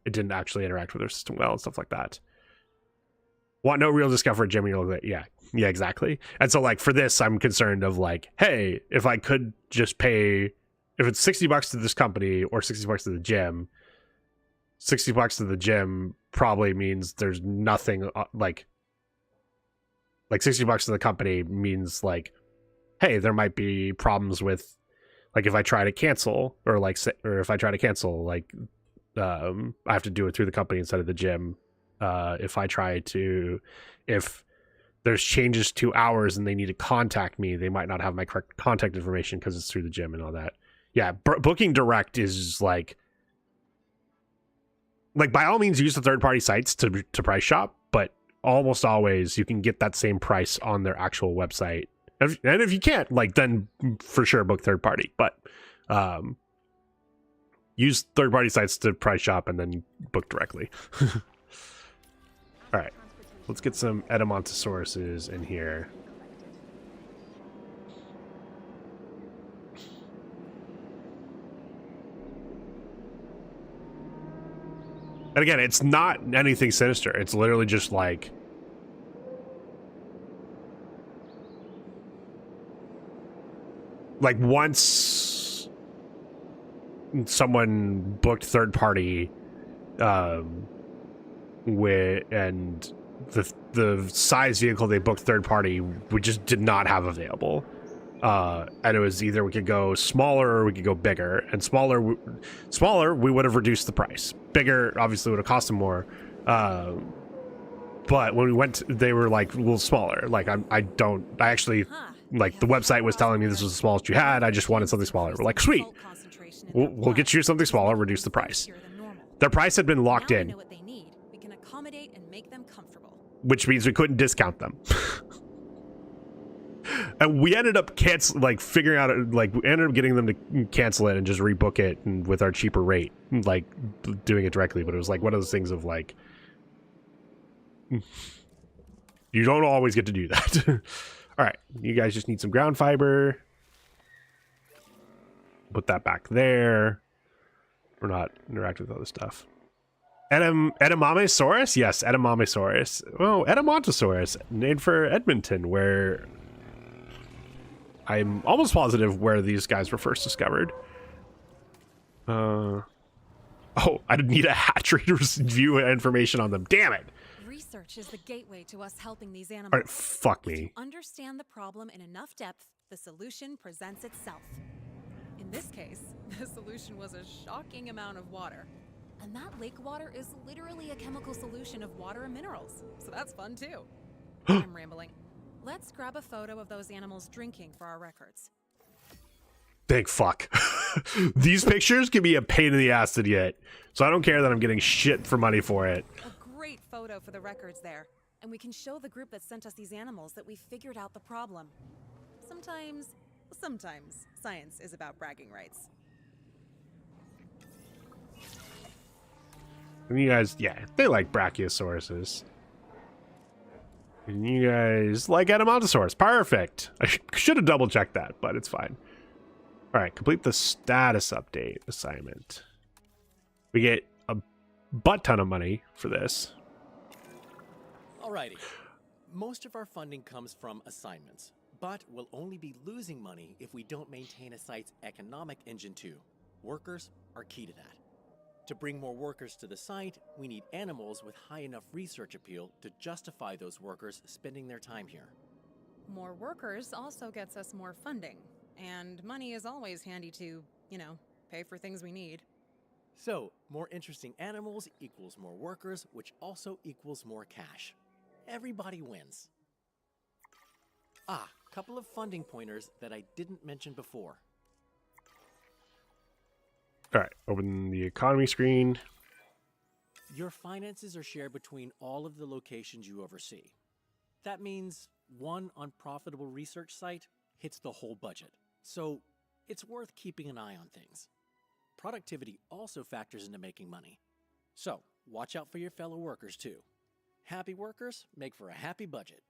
it didn't actually interact with our system well and stuff like that. Want no real discomfort, Jimmy? You're like, yeah, exactly. And so like for this, I'm concerned of like, hey, if I could just pay, if it's $60 to this company or $60 to the gym, $60 to the gym probably means there's nothing like $60 to the company means like, hey, there might be problems with like if I try to cancel or if I try to cancel, like I have to do it through the company instead of the gym. If there's changes to hours and they need to contact me, they might not have my correct contact information because it's through the gym and all that. Yeah, booking direct is like by all means use the third-party sites to price shop, but almost always you can get that same price on their actual website. And if you can't, like, then for sure book third-party. But use third-party sites to price shop and then book directly. All right, let's get some Edemontosauruses in here. And again, it's not anything sinister. It's literally just like once someone booked third party and the size vehicle they booked third party we just did not have available, and it was either we could go smaller or we could go bigger, and smaller we would have reduced the price. Bigger obviously would have cost them more, but when we went they were like a little smaller. Like I actually like the website was telling me this was the smallest you had. I just wanted something smaller. We're like, sweet, we'll get you something smaller, reduce the price. Their price had been locked in, which means we couldn't discount them. And we ended up figuring out, like, we ended up getting them to cancel it and just rebook it and with our cheaper rate, like doing it directly. But it was like one of those things of like, you don't always get to do that. All right, you guys just need some ground fiber. Put that back there. We're not interacting with other stuff. Edemontosauruses? Yes, Edemontosauruses. Oh, Edemontosaurus, named for Edmonton, where I'm almost positive where these guys were first discovered. Oh, I didn't need a hatchery to view information on them. Damn it! Research is the gateway to us helping these animals. All right, fuck me. If you understand the problem in enough depth, the solution presents itself. In this case, the solution was a shocking amount of water. And that lake water is literally a chemical solution of water and minerals. So that's fun too. I'm rambling. Let's grab a photo of those animals drinking for our records. Thank fuck. These pictures can be a pain in the ass to get. So I don't care that I'm getting shit for money for it. A great photo for the records there. And we can show the group that sent us these animals that we figured out the problem. Sometimes science is about bragging rights. And you guys, yeah, they like Brachiosauruses. And you guys like Edemontosaurus. Perfect. I should have double checked that, but it's fine. All right, complete the status update assignment. We get a butt ton of money for this. Alrighty. Most of our funding comes from assignments, but we'll only be losing money if we don't maintain a site's economic engine too. Workers are key to that. To bring more workers to the site, we need animals with high enough research appeal to justify those workers spending their time here. More workers also gets us more funding, and money is always handy to, pay for things we need. So, more interesting animals equals more workers, which also equals more cash. Everybody wins. Couple of funding pointers that I didn't mention before. All right, open the economy screen. Your finances are shared between all of the locations you oversee. That means one unprofitable research site hits the whole budget, so it's worth keeping an eye on things. Productivity also factors into making money, so watch out for your fellow workers too. Happy workers make for a happy budget.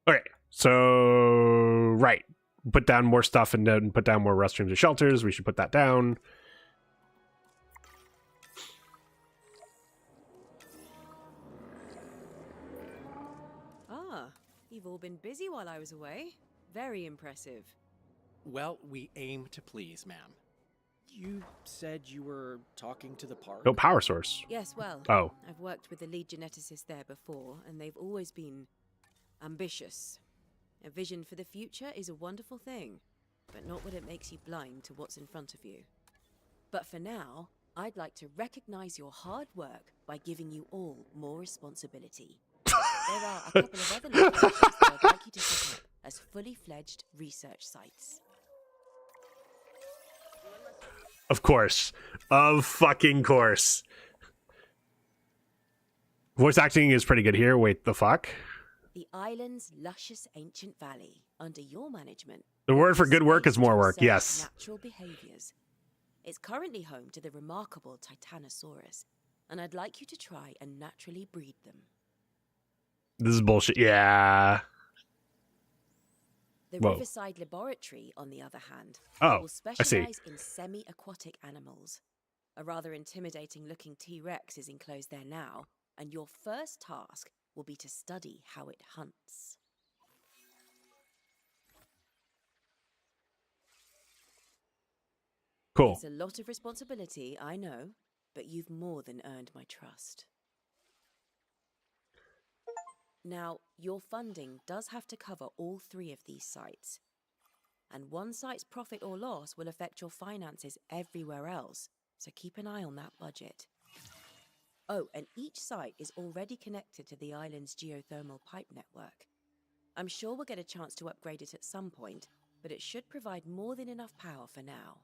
Okay, so right, put down more stuff and then put down more restrooms and shelters. We should put that down. You've all been busy while I was away. Very impressive. Well, we aim to please, ma'am. You said you were talking to the park? No power source. Yes, well, Oh. I've worked with the lead geneticist there before, and they've always been ambitious. A vision for the future is a wonderful thing, but not when it makes you blind to what's in front of you. But for now, I'd like to recognize your hard work by giving you all more responsibility. There are a couple of other locations that I'd like you to set up as fully fledged research sites. Of course. Of fucking course. Voice acting is pretty good here. Wait, the fuck? The island's luscious ancient valley, under your management. The word for good work is more work, observe yes. Natural behaviors. It's currently home to the remarkable Titanosaurus, and I'd like you to try and naturally breed them. This is bullshit. Yeah. The Whoa. Riverside Laboratory, on the other hand, Oh, will I see. specialize in semi-aquatic animals. A rather intimidating-looking T-Rex is enclosed there now, and your first task will be to study how it hunts. Cool. It's a lot of responsibility, I know, but you've more than earned my trust. Now, your funding does have to cover all 3 of these sites. And one site's profit or loss will affect your finances everywhere else, so keep an eye on that budget. Oh, and each site is already connected to the island's geothermal pipe network. I'm sure we'll get a chance to upgrade it at some point, but it should provide more than enough power for now.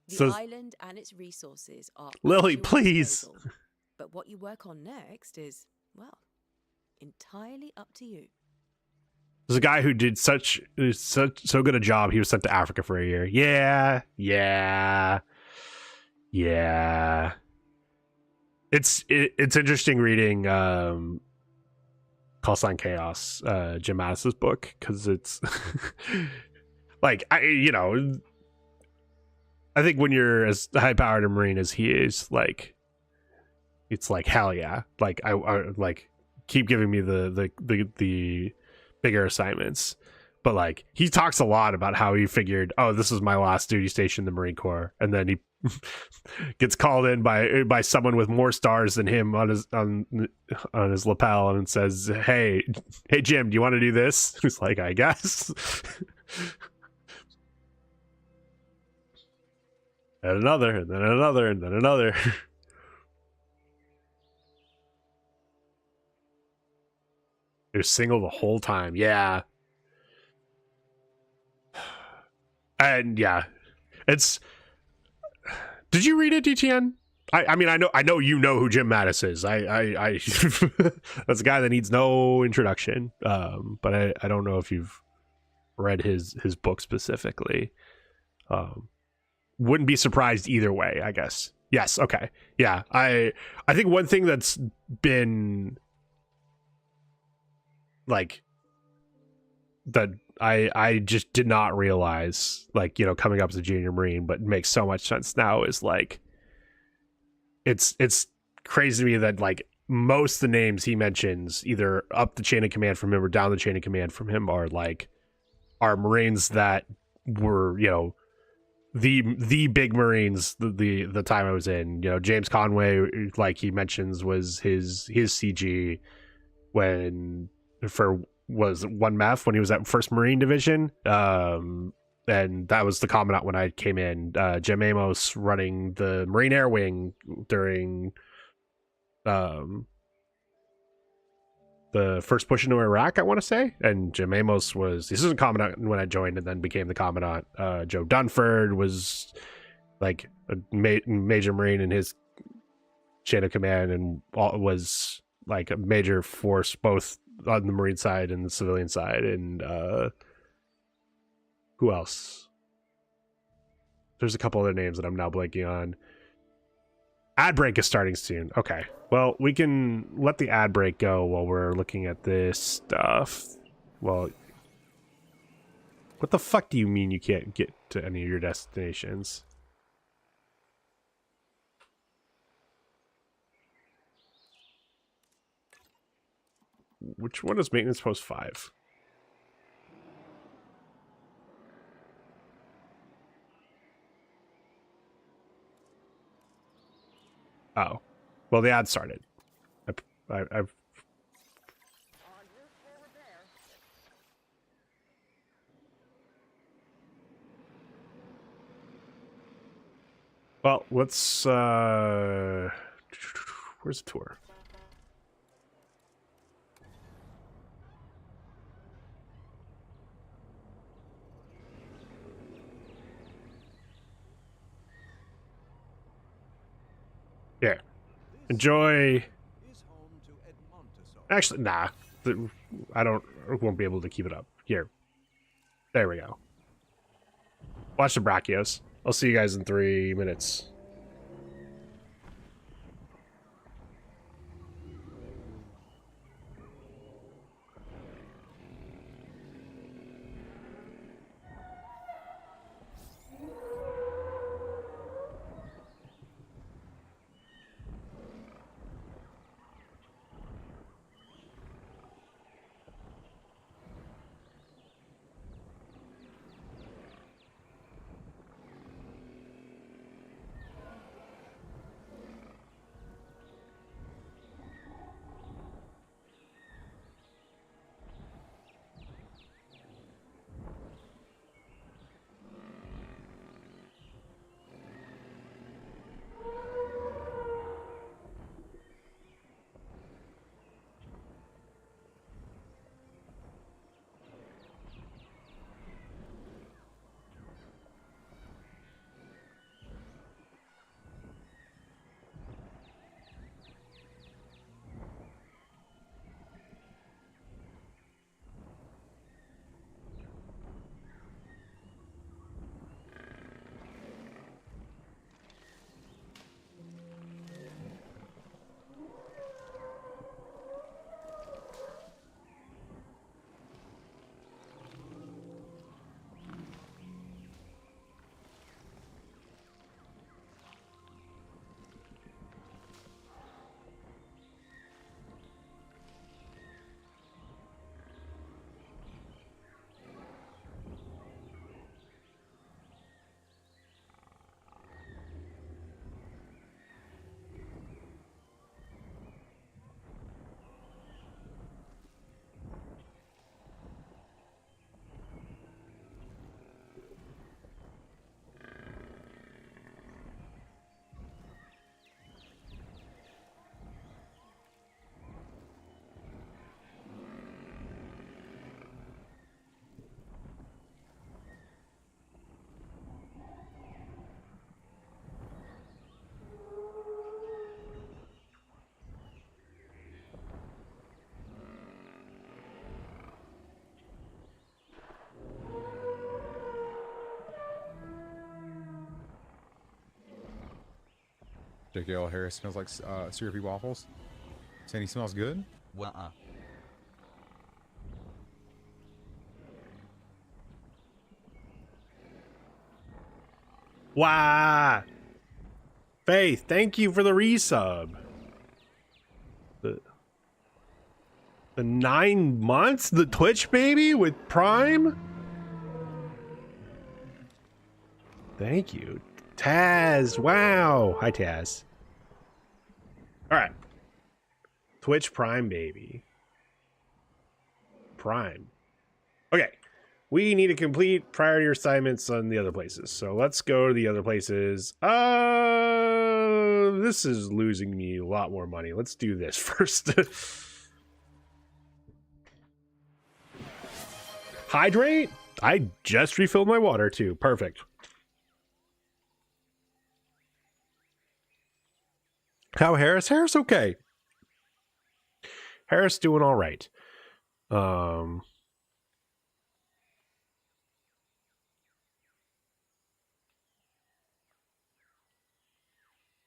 The So- island and its resources are Lily, at your please. disposal. But what you work on next is, well, entirely up to you. There's a guy who did so good a job. He was sent to Africa for a year. Yeah. It's interesting reading Call Sign Chaos, Jim Mattis's book, because it's like I think when you're as high powered a Marine as he is, like it's like hell yeah. Like I like keep giving me the bigger assignments. But like he talks a lot about how he figured, oh, this is my last duty station in the Marine Corps, and then he gets called in by someone with more stars than him on his lapel, and says, hey Jim, do you want to do this? He's like, I guess. And another, and then another, and then another. It was single the whole time. Yeah. And yeah, it's. Did you read it, DTN? I mean, I know you know who Jim Mattis is. I that's a guy that needs no introduction. But I don't know if you've read his book specifically. Wouldn't be surprised either way, I guess. Yes. Okay. Yeah. I think one thing that's been like that I just did not realize, like, coming up as a junior Marine, but makes so much sense now, is like it's crazy to me that like most of the names he mentions, either up the chain of command from him or down the chain of command from him, are Marines that were, the big Marines the time I was in. James Conway, like he mentions, was his CG was 1 MEF when he was at 1st Marine Division. And and that was the commandant when I came in. Jim Amos running the Marine Air Wing during the first push into Iraq, I want to say. And Jim Amos was the assistant commandant when I joined, and then became the commandant. Joe Dunford was like a major Marine in his chain of command, and was like a major force both on the Marine side and the civilian side. And who else? There's a couple other names that I'm now blanking on. Ad break is starting soon. Okay, well, we can let the ad break go while we're looking at this stuff. Well, what the fuck do you mean you can't get to any of your destinations? Which one is maintenance post 5? Oh, well, the ad started. I've well, let's where's the tour? Yeah. Enjoy. Actually, nah. I won't be able to keep it up. Here. There we go. Watch the Brachios. I'll see you guys in 3 minutes. J.K.L. Harris smells like syrupy waffles. Saying he smells good? Well, Wow. Faith, thank you for the resub. The 9 months? The Twitch baby with Prime? Thank you. Taz, wow. Hi, Taz. All right. Twitch Prime baby. Prime. Okay. We need to complete priority assignments on the other places. So let's go to the other places. This is losing me a lot more money. Let's do this first. Hydrate? I just refilled my water too. Perfect. How Harris? Harris okay. Harris doing all right.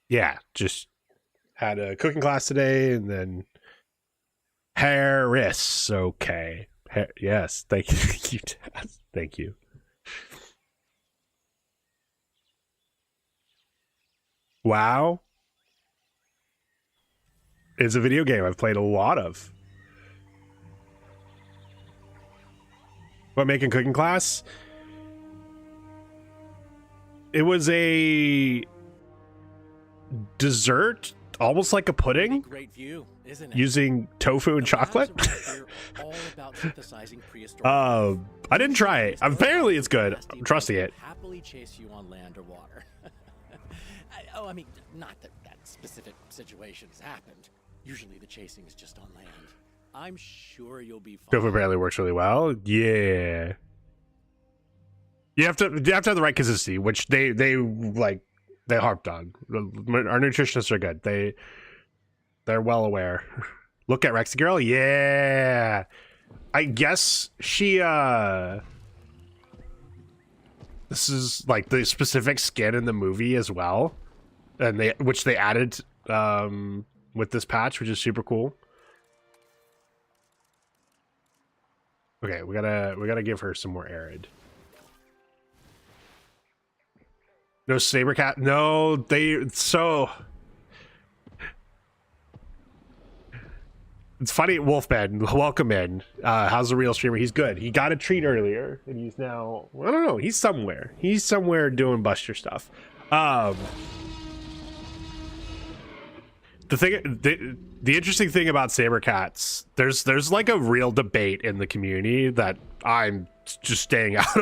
Yeah, just had a cooking class today, and then Harris okay. Yes, thank you, thank you, Taz. Thank you. WoW is a video game I've played a lot of. What, making cooking class? It was a dessert, almost like a pudding. Great view, isn't it? Using tofu and chocolate. All about synthesizing prehistoric I didn't try it. Apparently it's good. I'm trusting it. Happily chase you on land or water. I mean, not that that specific situation has happened. Usually the chasing is just on land. I'm sure you'll be fine. Tofu apparently works really well. Yeah. You have to have the right consistency, which they harped on. Our nutritionists are good. They're well aware. Look at Rexy Girl. Yeah. I guess she this is like the specific skin in the movie as well. And which they added with this patch, which is super cool. Okay, we gotta give her some more arid. No saber cat. No, it's funny. Wolfman, welcome in. How's the real streamer? He's good. He got a treat earlier, and he's now, I don't know. He's somewhere. He's somewhere doing Buster stuff. The interesting thing about saber cats, there's like a real debate in the community that I'm just staying out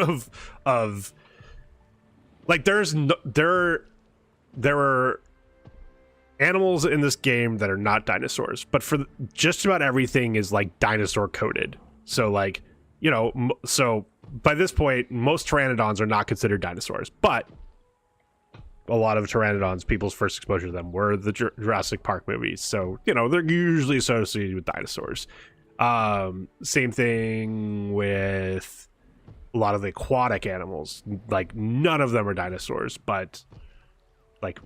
of. Like there are animals in this game that are not dinosaurs, but for just about everything is like dinosaur coded. So like, you know, so by this point, most pteranodons are not considered dinosaurs, but a lot of pteranodons, people's first exposure to them were the Jurassic Park movies. So, you know, they're usually associated with dinosaurs. Same thing with a lot of the aquatic animals. Like none of them are dinosaurs, but like,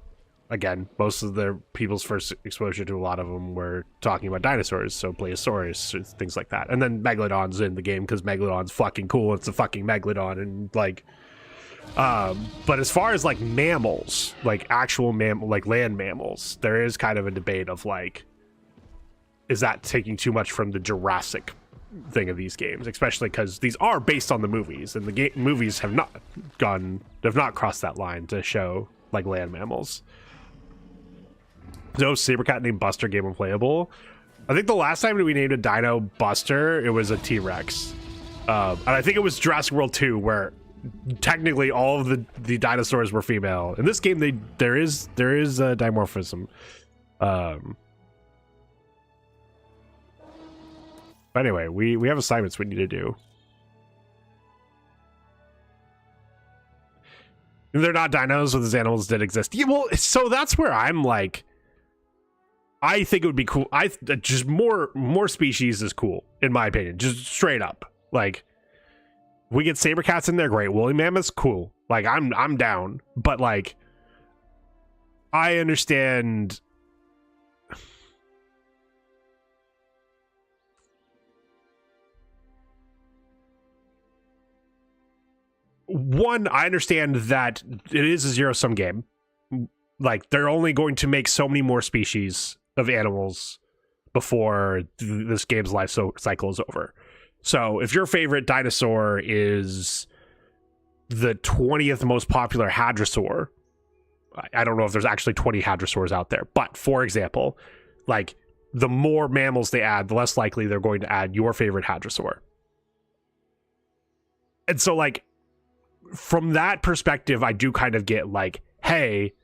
again, most of the people's first exposure to a lot of them were talking about dinosaurs, so plesiosaurs, things like that. And then Megalodon's in the game because Megalodon's fucking cool. It's a fucking Megalodon, and like, but as far as like mammals, like actual like land mammals, there is kind of a debate of like, is that taking too much from the Jurassic thing of these games, especially because these are based on the movies, and the movies have not crossed that line to show like land mammals. No saber cat named Buster game unplayable. I think the last time we named a dino Buster, it was a T-Rex, and I think it was Jurassic World 2 where technically all of the dinosaurs were female. In this game, there is a dimorphism. But anyway, we have assignments we need to do. They're not dinos, so these animals did exist. Yeah, well, so that's where I'm like, I think it would be cool. Just more species is cool, in my opinion. Just straight up. Like, we get saber cats in there, great. Woolly mammoths, cool. Like, I'm down. But like, I understand. One, I understand that it is a zero-sum game. Like, they're only going to make so many more species of animals before this game's life cycle is over. So if your favorite dinosaur is the 20th most popular hadrosaur, I don't know if there's actually 20 hadrosaurs out there, but for example, like, the more mammals they add, the less likely they're going to add your favorite hadrosaur. And so, like, from that perspective, I do kind of get like, hey,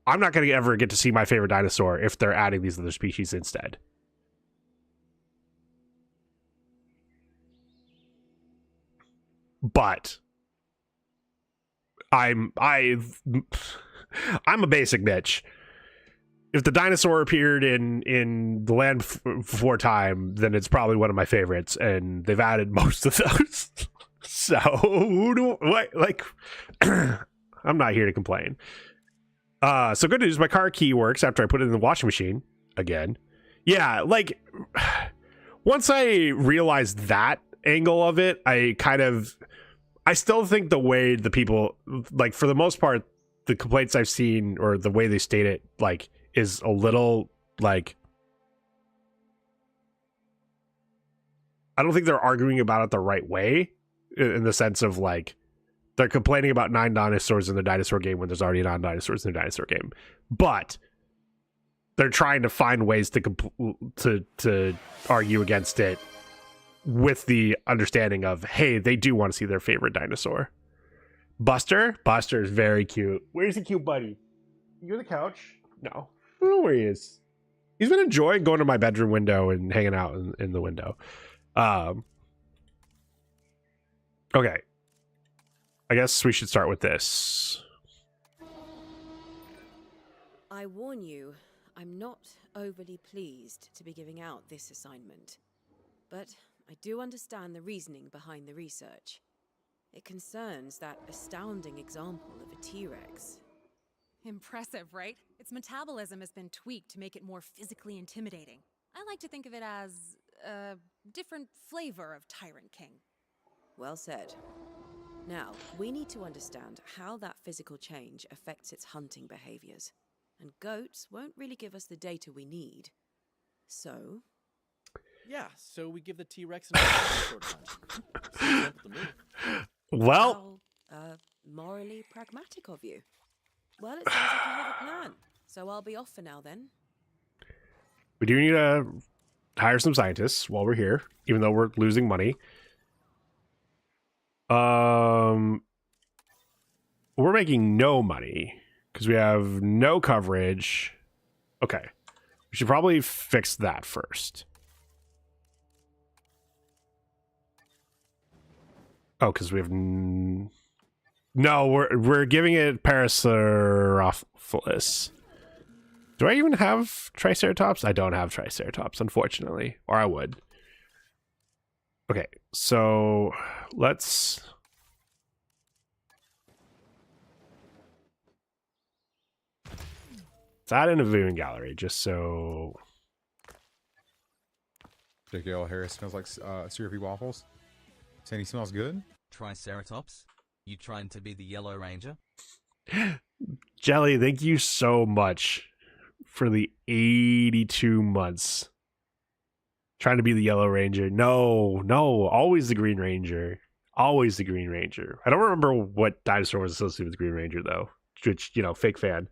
I'm not going to ever get to see my favorite dinosaur if they're adding these other species instead. But I'm a basic bitch. If the dinosaur appeared in the land before time, then it's probably one of my favorites, and they've added most of those. So, I'm not here to complain. So good news, my car key works after I put it in the washing machine again. Yeah, like, once I realized that angle of it, I still think the way the people, like, for the most part, the complaints I've seen, or the way they state it, like, is a little, like, I don't think they're arguing about it the right way, in the sense of, like, they're complaining about 9 dinosaurs in the dinosaur game when there's already 9 dinosaurs in the dinosaur game. But they're trying to find ways to argue against it with the understanding of, hey, they do want to see their favorite dinosaur. Buster is very cute. Where's the cute buddy? You on the couch? No. I don't know where he is. He's been enjoying going to my bedroom window and hanging out in the window. Okay. I guess we should start with this. I warn you, I'm not overly pleased to be giving out this assignment. But I do understand the reasoning behind the research. It concerns that astounding example of a T-Rex. Impressive, right? Its metabolism has been tweaked to make it more physically intimidating. I like to think of it as a different flavor of Tyrant King. Well said. Now, we need to understand how that physical change affects its hunting behaviors. And goats won't really give us the data we need. So... Yeah, so we give the T-Rex an sort of hunch. Seems simple to me. Well, morally pragmatic of you. Well, it sounds like you have a plan. So I'll be off for now then. we do need to hire some scientists while we're here, even though we're losing money. We're making no money because we have no coverage. Okay. We should probably fix that first. Oh, because we have no, we're giving it Parasaurolophus. Do I even have Triceratops? I don't have Triceratops, unfortunately, or I would. Okay, so let's add in a viewing gallery just so. J.K.L. Harris smells like syrupy waffles. Saying he smells good. Triceratops? You trying to be the Yellow Ranger? Jelly, thank you so much for the 82 months. Trying to be the Yellow Ranger. No, always the Green Ranger. Always the Green Ranger. I don't remember what dinosaur was associated with the Green Ranger, though. Which, you know, fake fan.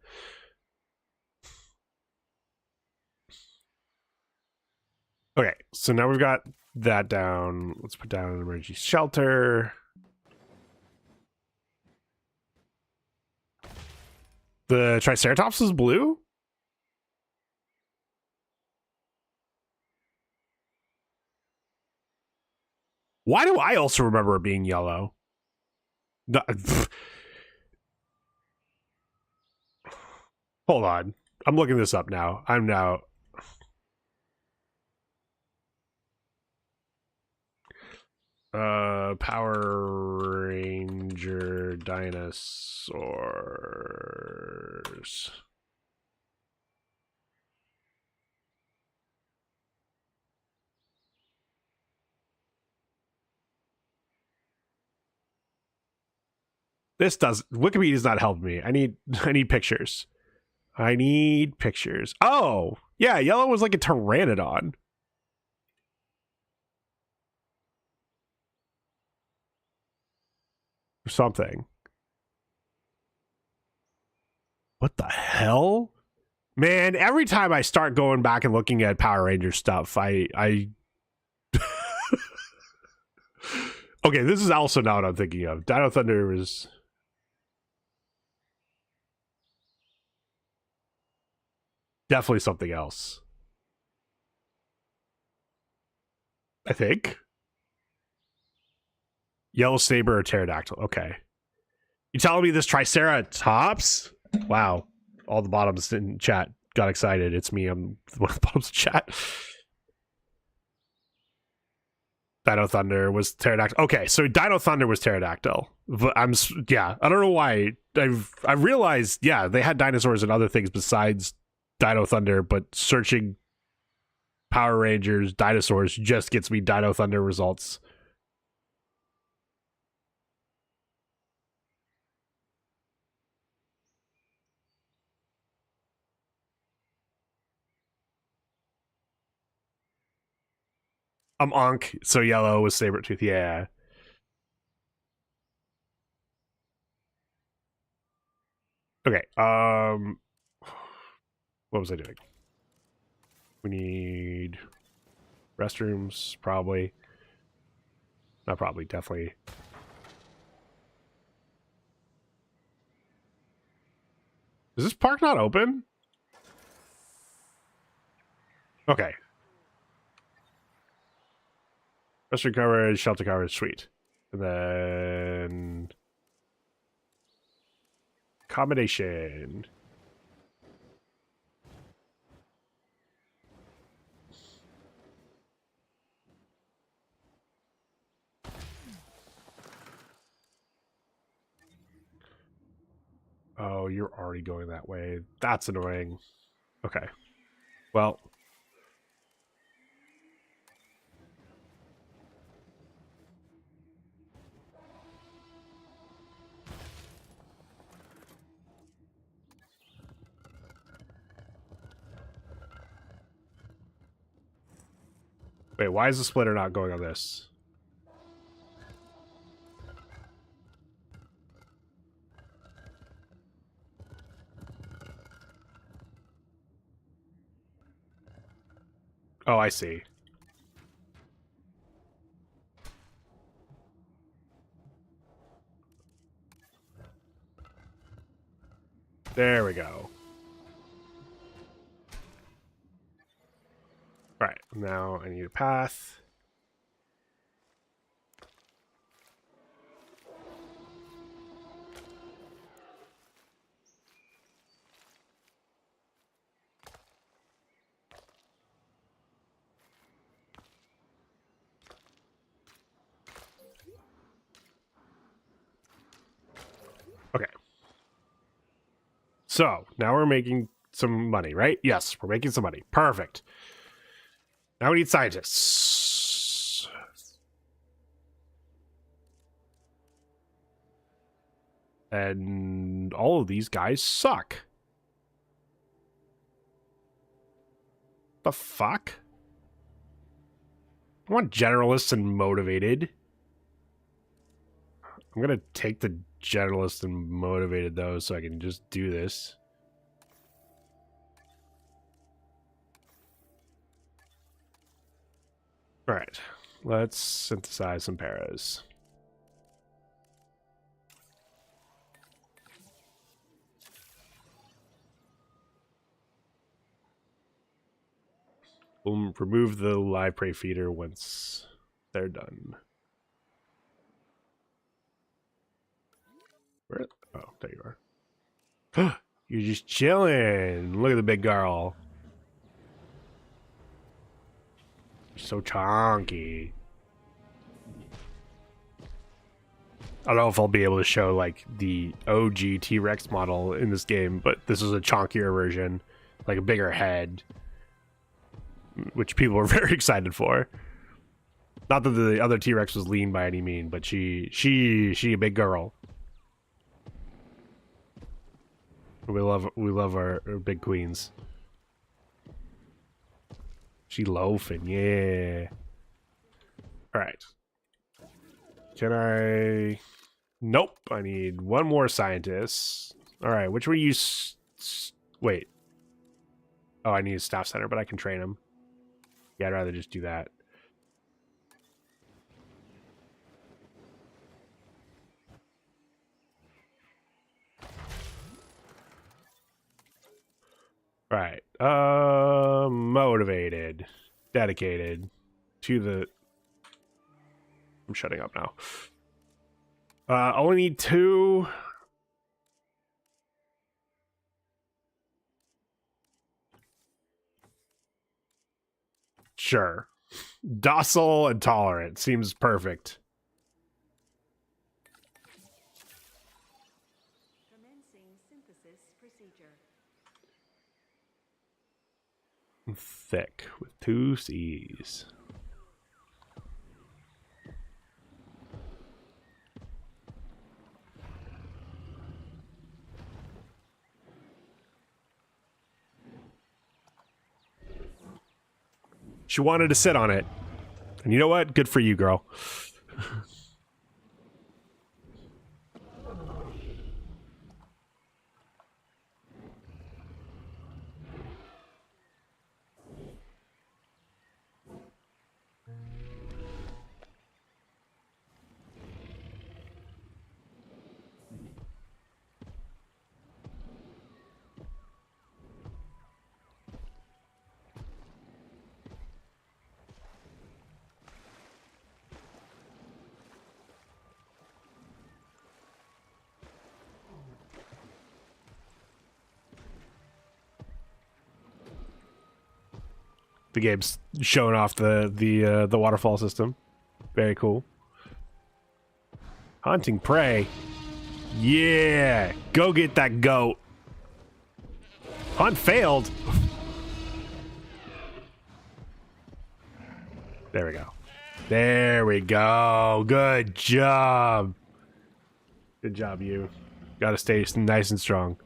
Okay, so now we've got that down. Let's put down an emergency shelter. The Triceratops is blue? Why do I also remember it being yellow? Hold on. I'm looking this up now. I'm now... Power Ranger dinosaurs. Wikipedia does not help me. I need pictures. I need pictures. Oh, yeah, yellow was like a pteranodon. Or something. What the hell? Man, every time I start going back and looking at Power Ranger stuff, I Okay, this is also not what I'm thinking of. Dino Thunder was definitely something else. I think. Yellow Saber or Pterodactyl. Okay. You telling me this Triceratops? Wow. All the bottoms in chat got excited. It's me. I'm one of the bottoms of chat. Dino Thunder was Pterodactyl. Okay, so Dino Thunder was Pterodactyl. But I don't know why. I realized, yeah, they had dinosaurs and other things besides Dino Thunder, but searching Power Rangers dinosaurs just gets me Dino Thunder results. I'm Ankh, so yellow was Sabretooth, yeah. Okay, what was I doing? We need restrooms, probably. Not probably, definitely. Is this park not open? Okay. Restroom coverage, shelter coverage, sweet. And then accommodation. Oh, you're already going that way. That's annoying. Okay. Well. Wait, why is the splitter not going on this? Oh, I see. There we go. Right, now I need a path. Okay. So, now we're making some money, right? Yes, we're making some money. Perfect. Now we need scientists. And all of these guys suck. The fuck? I want generalists and motivated. I'm gonna take the generalist and motivated though, so I can just do this. Alright, let's synthesize some paras. We'll remove the live prey feeder once they're done. Where? Oh, there you are. You're just chilling. Look at the big girl. So chunky. I don't know if I'll be able to show like the OG T-Rex model in this game, but this is a chunkier version, like a bigger head, which people are very excited for. Not that the other T-Rex was lean by any mean, but she a big girl. We love our big queens. She loafing, yeah. All right. Can I? Nope. I need one more scientist. All right. Which one you? Wait. Oh, I need a staff center, but I can train him. Yeah, I'd rather just do that. Right. Motivated. Dedicated. To the... I'm shutting up now. Only need 2. Sure. Docile and tolerant. Seems perfect. Commencing synthesis procedure. Thick with 2 C's. She wanted to sit on it. And you know what? Good for you, girl. The game's showing off the waterfall system. Very cool. Hunting prey. Yeah, go get that goat. Hunt failed. There we go. There we go. Good job. Good job, you. Gotta stay nice and strong.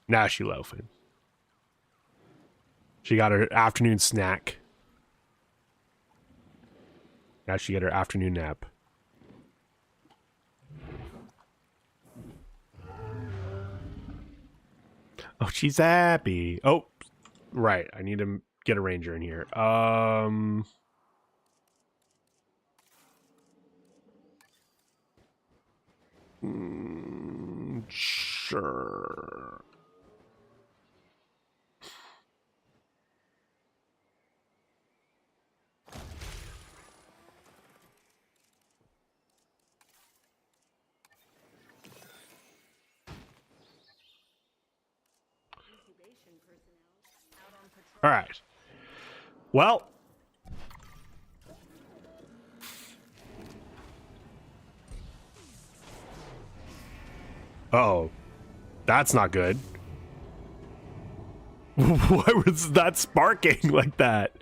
Now she loafing. She got her afternoon snack. Now she get her afternoon nap. Oh, she's happy. Oh, right. I need to get a ranger in here. Sure. All right. Well. Uh-oh. That's not good. Why was that sparking like that?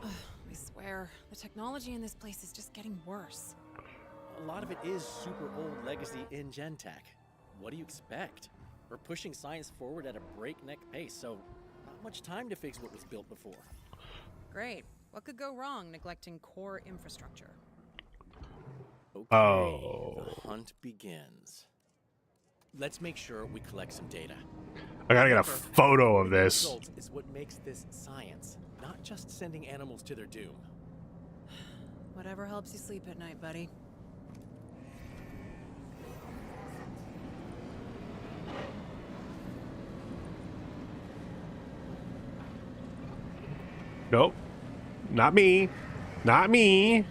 I swear, the technology in this place is just getting worse. A lot of it is super old legacy in Gen-Tech. What do you expect? We're pushing science forward at a breakneck pace, so not much time to fix what was built before. Great. What could go wrong neglecting core infrastructure? Okay, Oh. the hunt begins. Let's make sure we collect some data. I gotta get a photo of this. Results is what makes this science, not just sending animals to their doom. Whatever helps you sleep at night, buddy. Nope. Not me. Not me.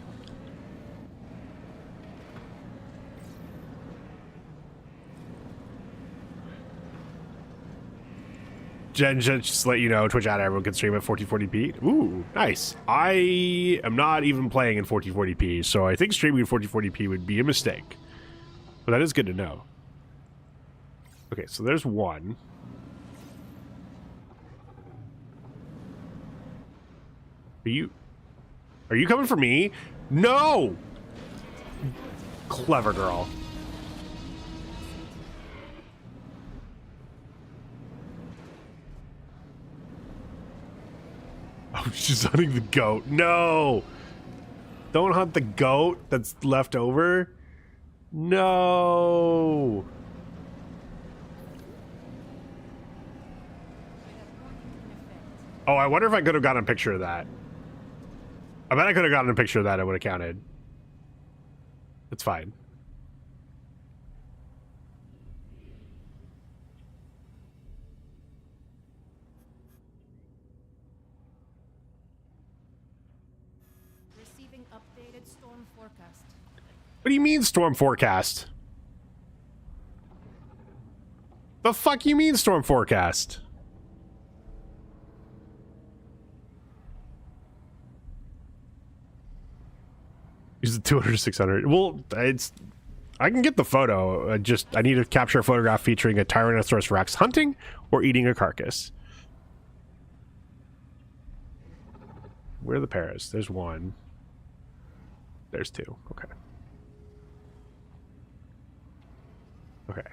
Jen, just to let you know, Twitch ad everyone can stream at 1440p. Ooh, nice. I am not even playing in 1440p, so I think streaming in 1440p would be a mistake. But that is good to know. Okay, so there's one. Are you coming for me? No! Clever girl. Oh, she's hunting the goat. No! Don't hunt the goat that's left over. No! Oh, I wonder if I could have gotten a picture of that. I bet I could have gotten a picture of that. It would have counted. It's fine. Receiving updated storm forecast. What do you mean storm forecast? The fuck you mean storm forecast? Use the 200 to 600. Well, I can get the photo. I need to capture a photograph featuring a Tyrannosaurus Rex hunting or eating a carcass. Where are the paras? There's one. There's two. Okay. Okay.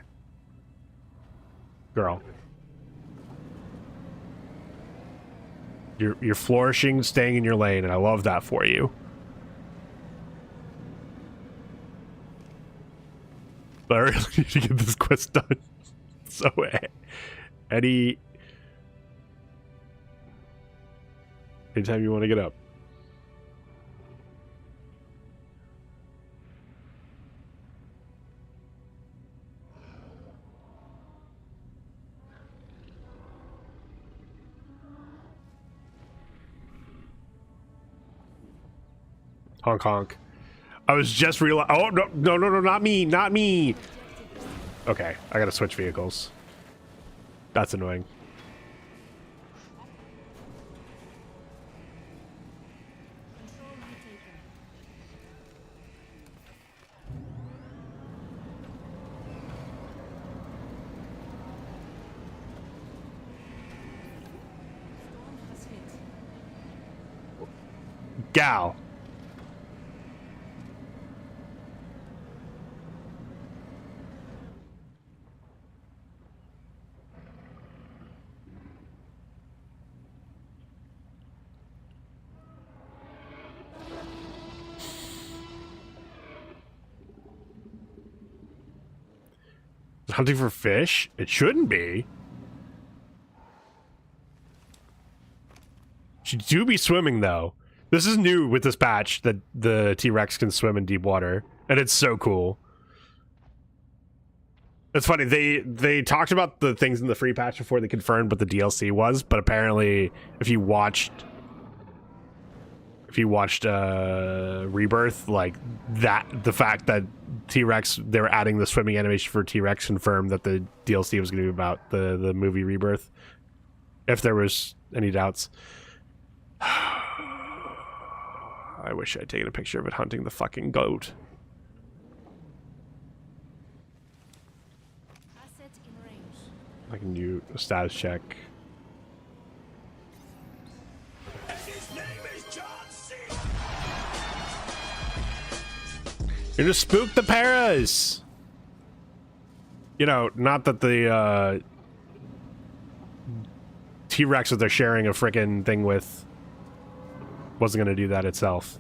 Girl. You're flourishing, staying in your lane, and I love that for you. But I really need to get this quest done. So, anytime you want to get up. Honk honk. I was just realizing. Oh, no, not me, not me. Okay, I gotta switch vehicles. That's annoying. Gal. Hunting for fish? It shouldn't be. Should do be swimming though. This is new with this patch that the T-Rex can swim in deep water, and it's so cool. It's funny, they talked about the things in the free patch before they confirmed what the DLC was, but apparently if you watched Rebirth, like that, the fact that T-Rex, they were adding the swimming animation for T-Rex confirmed that the DLC was going to be about the movie Rebirth, if there was any doubts. I wish I'd taken a picture of it hunting the fucking goat. Asset in range. I can do a status check. You're just spook the paras. You know, not that the T-Rex that they're sharing a freaking thing with wasn't gonna do that itself.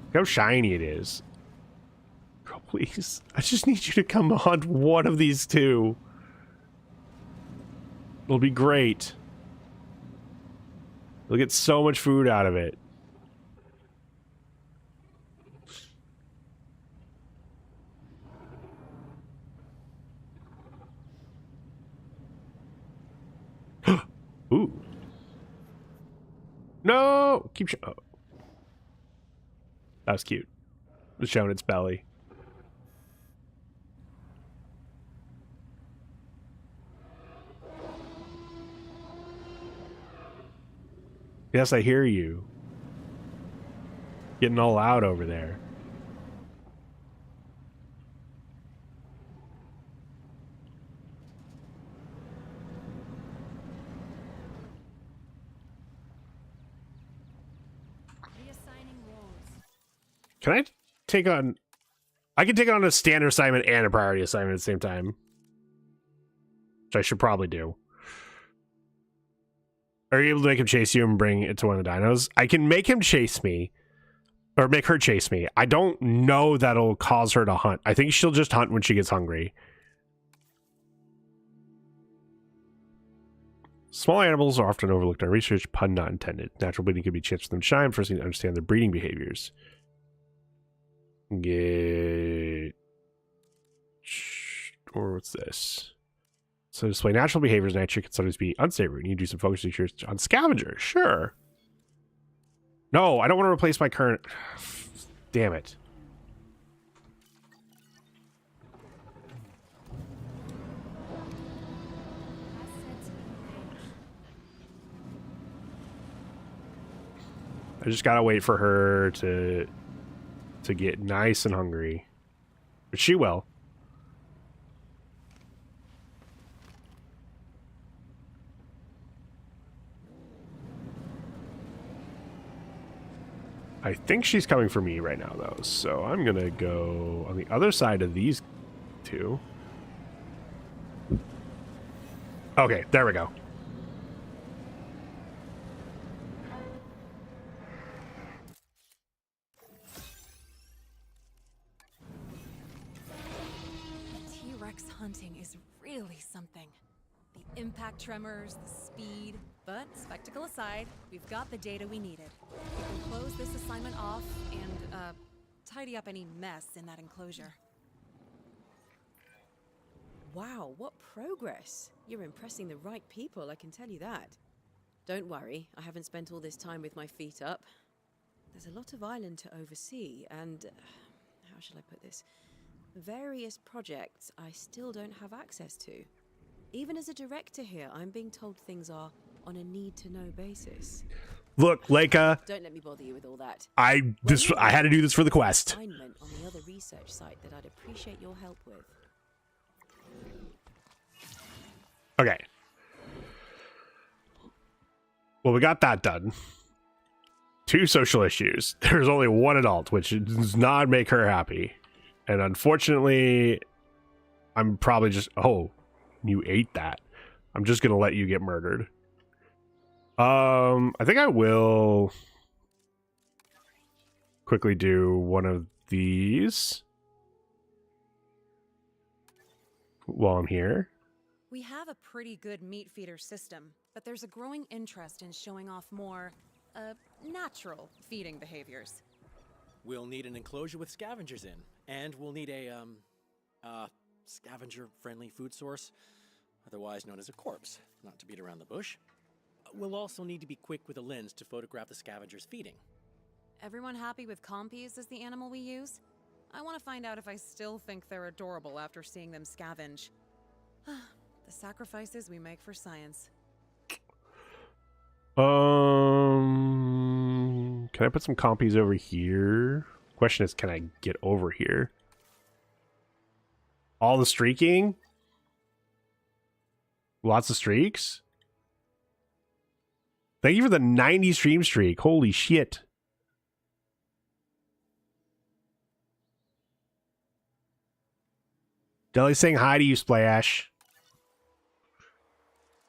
Look how shiny it is. Girl, please. I just need you to come hunt one of these two. It'll be great. You'll get so much food out of it. Ooh. No! Keep oh. That was cute. It was showing its belly. Yes, I hear you. Getting all out over there. Can I take on... I can take on a standard assignment and a priority assignment at the same time. Which I should probably do. Are you able to make him chase you and bring it to one of the dinos? I can make him chase me. Or make her chase me. I don't know that'll cause her to hunt. I think she'll just hunt when she gets hungry. Small animals are often overlooked in our research, pun not intended. Natural breeding could be a chance for them to shine. First, need to understand their breeding behaviors. Or what's this? So display natural behaviors nature can sometimes be unstable. You need to do some focus research on scavengers. Sure. No, I don't want to replace my current. Damn it. I just gotta wait for her to get nice and hungry. But she will. I think she's coming for me right now, though. So I'm gonna go on the other side of these two. Okay, there we go. T-Rex hunting is really something. The impact tremors, the speed. But, spectacle aside, we've got the data we needed. We can close this assignment off and, tidy up any mess in that enclosure. Wow, what progress! You're impressing the right people, I can tell you that. Don't worry, I haven't spent all this time with my feet up. There's a lot of island to oversee, and how shall I put this? Various projects I still don't have access to. Even as a director here, I'm being told things are on a need-to-know basis. Look, Leica. Don't let me bother you with all that. I had to do this for the quest. Assignment on the other research site that I'd appreciate your help with. Okay. Well, we got that done. 2 social issues. There's only 1 adult, which does not make her happy. And unfortunately, I'm probably just... Oh, you ate that. I'm just going to let you get murdered. I think I will quickly do one of these while I'm here. We have a pretty good meat feeder system, but there's a growing interest in showing off more, natural feeding behaviors. We'll need an enclosure with scavengers in, and we'll need a, scavenger-friendly food source, otherwise known as a corpse, not to beat around the bush. We'll also need to be quick with a lens to photograph the scavengers feeding. Everyone happy with compies as the animal we use? I want to find out if I still think they're adorable after seeing them scavenge. The sacrifices we make for science. Can I put some compies over here? Question is, can I get over here? All the streaking? Lots of streaks? Thank you for the 90 stream streak. Holy shit. Deli's saying hi to you, Splash.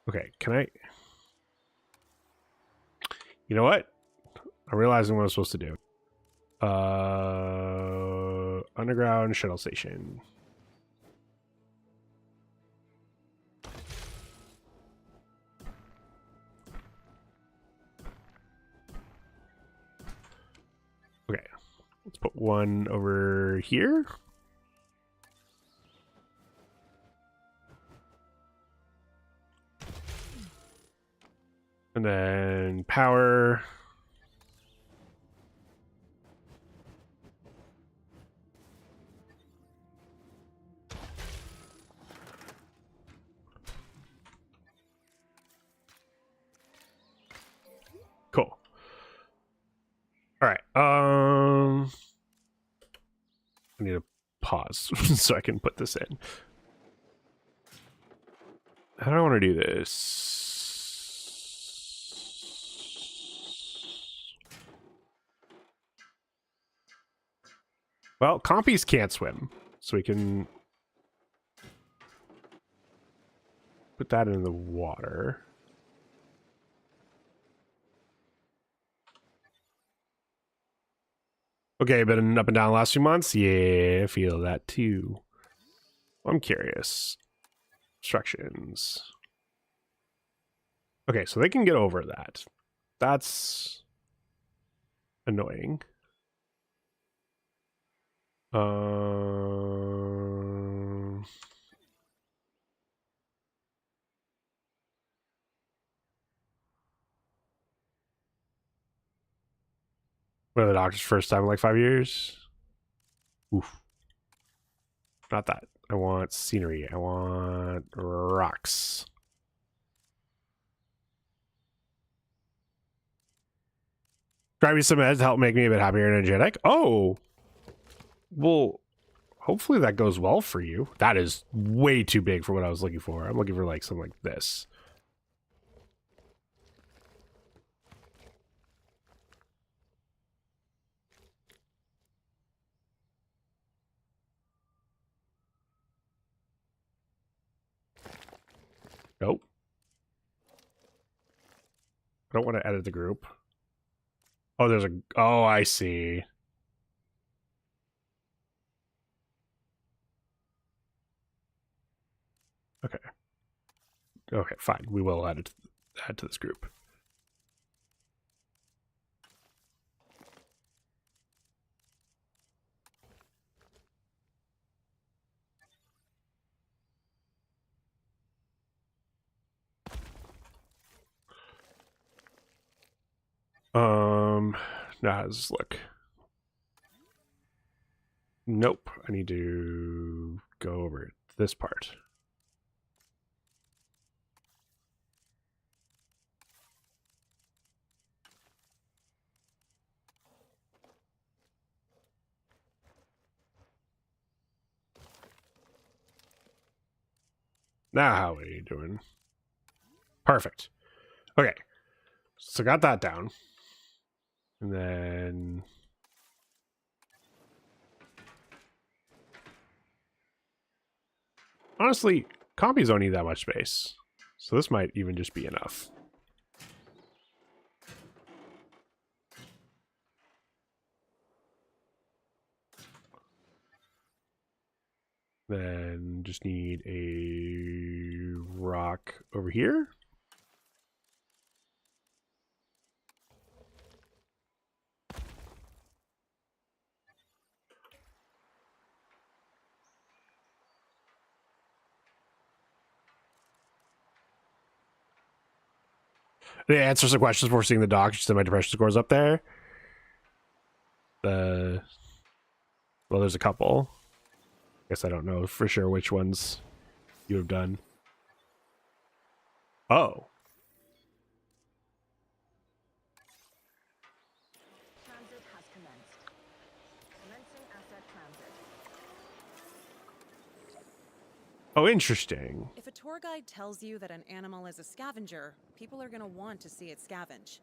Okay, can I... You know what? I'm realizing what I'm supposed to do. Underground shuttle station. Okay, let's put one over here. And then power. Cool. All right. I need to pause so I can put this in. How do I want to do this? Well, compies can't swim, so we can put that in the water. Okay, been up and down the last few months? Yeah, I feel that too. I'm curious. Instructions. Okay, so they can get over that. That's annoying. One of the doctor's first time in like 5 years. Oof. Not that. I want scenery. I want rocks. Try me some meds to help make me a bit happier and energetic. Oh! Well, hopefully that goes well for you. That is way too big for what I was looking for. I'm looking for like something like this. Nope. I don't want to edit the group. Oh, there's a... Oh, I see. Okay. Okay, fine. We will add to this group. Now how does this look? Nope. I need to go over this part. Now how are you doing? Perfect. Okay. So got that down. And then... Honestly, compies don't need that much space. So this might even just be enough. Then just need a rock over here. To answer some questions before seeing the doc, just my depression scores up there. Well, there's a couple. Guess I don't know for sure which ones you have done. Oh. Transit has commenced. Commencing asset transit. Oh, interesting. If a tour guide tells you that an animal is a scavenger, people are going to want to see it scavenge.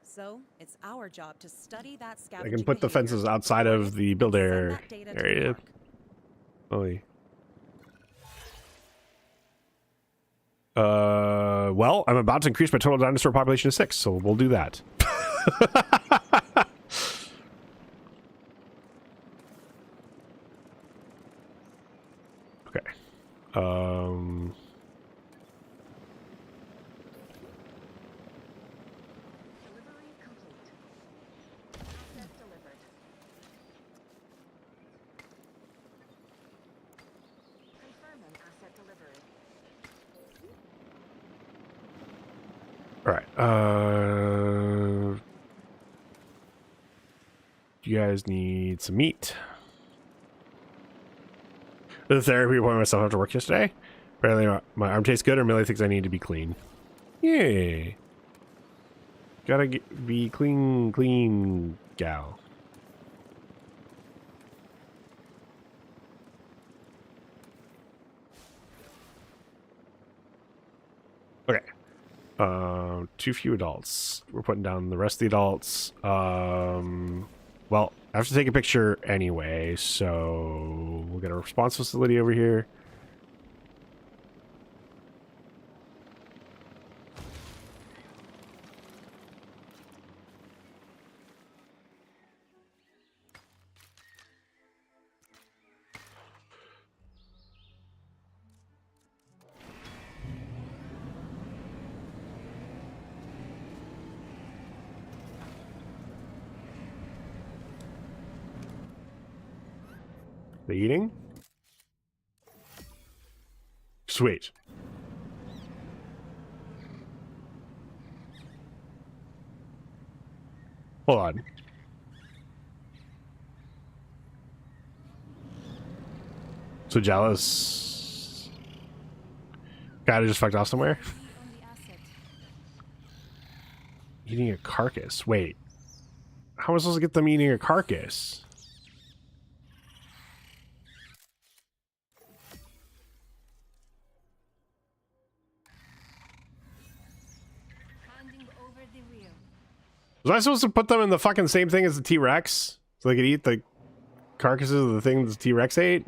So, it's our job to study that scavenging I can put the behavior, fences outside of the build send area. that data to the park. Holy. Well, I'm about to increase my total dinosaur population to 6, so we'll do that. Okay. Delivery complete. Asset delivered. Confirming asset delivery. All right. You guys need some meat. The therapy appointment myself after work yesterday. Apparently my arm tastes good, or Millie thinks I need to be clean. Yay. Gotta be clean, gal. Okay. Too few adults. We're putting down the rest of the adults. Well, I have to take a picture anyway, so we'll get a response facility over here. They eating? Sweet. Hold on. So jealous. Guy just fucked off somewhere. Eating a carcass. Wait. How am I supposed to get them eating a carcass? Was I supposed to put them in the fucking same thing as the T-Rex? So they could eat the carcasses of the thing the T-Rex ate?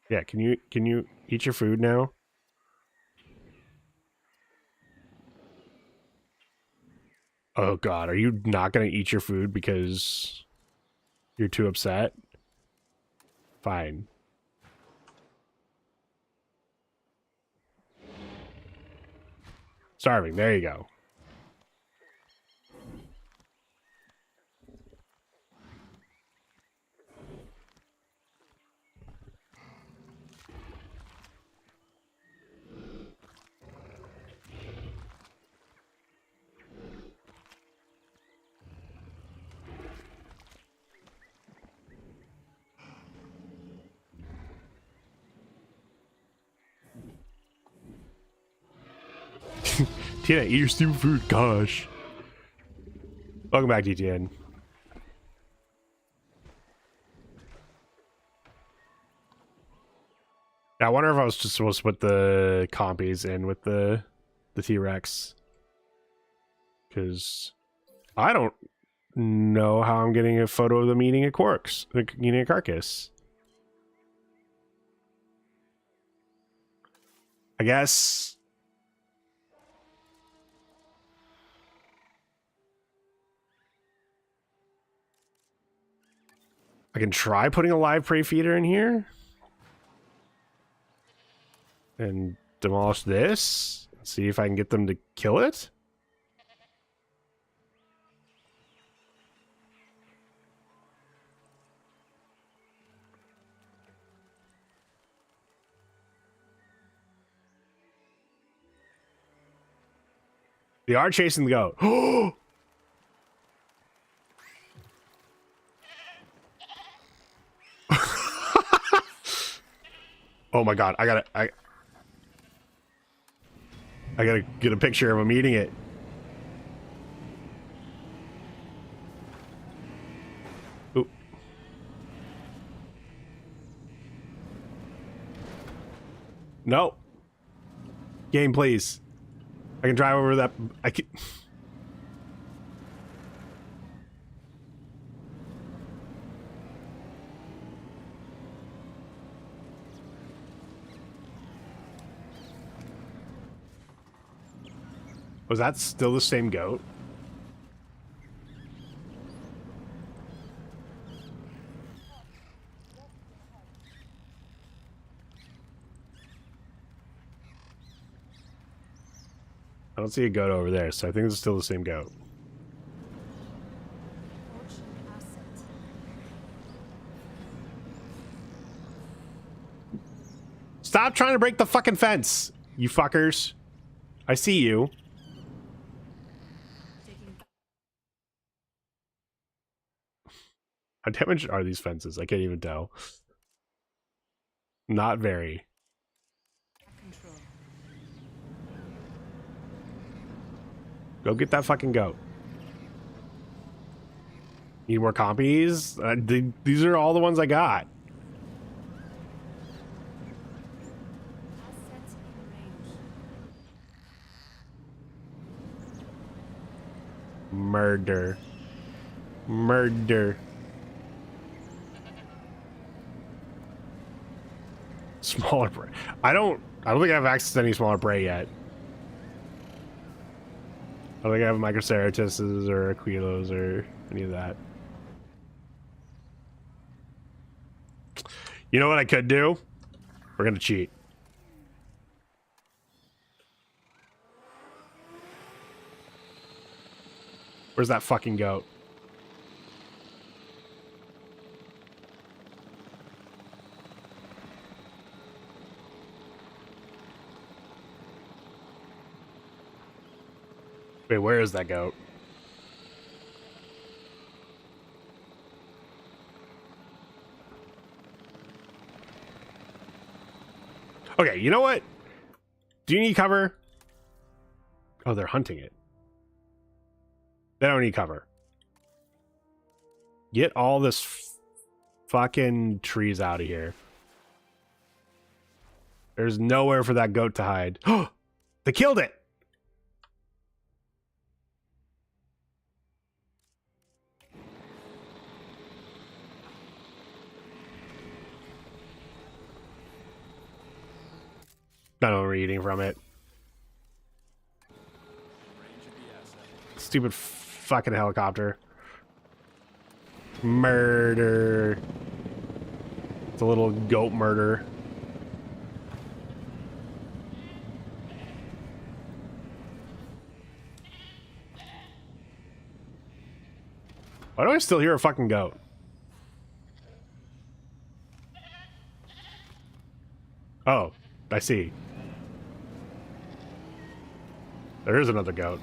Yeah, can you eat your food now? Oh god, are you not gonna eat your food because you're too upset? Fine. Starving, there you go. Tina, eat your stupid food, gosh. Welcome back, DTN. I wonder if I was just supposed to put the compies in with the T-Rex. Because I don't know how I'm getting a photo of them eating a corpse, eating a carcass. I guess... I can try putting a live prey feeder in here. And demolish this. See if I can get them to kill it. They are chasing the goat. Oh my god, I gotta get a picture of him eating it. Ooh. No. Game, please. I can drive over that. I can. Was that still the same goat? I don't see a goat over there, so I think it's still the same goat. Stop trying to break the fucking fence, you fuckers. I see you. How damaged are these fences? I can't even tell. Not very. Go get that fucking goat. Need more copies? These are all the ones I got. Murder. Murder. Smaller prey. I don't think I have access to any smaller prey yet. I don't think I have Microceratuses or Aquilos or any of that. You know what I could do? We're gonna cheat. Where's that fucking goat? Wait, where is that goat? Okay, you know what? Do you need cover? Oh, they're hunting it. They don't need cover. Get all this fucking trees out of here. There's nowhere for that goat to hide. Oh, they killed it. I don't know what we're eating from it. Stupid fucking helicopter. Murder. It's a little goat murder. Why do I still hear a fucking goat? Oh, I see. There is another goat.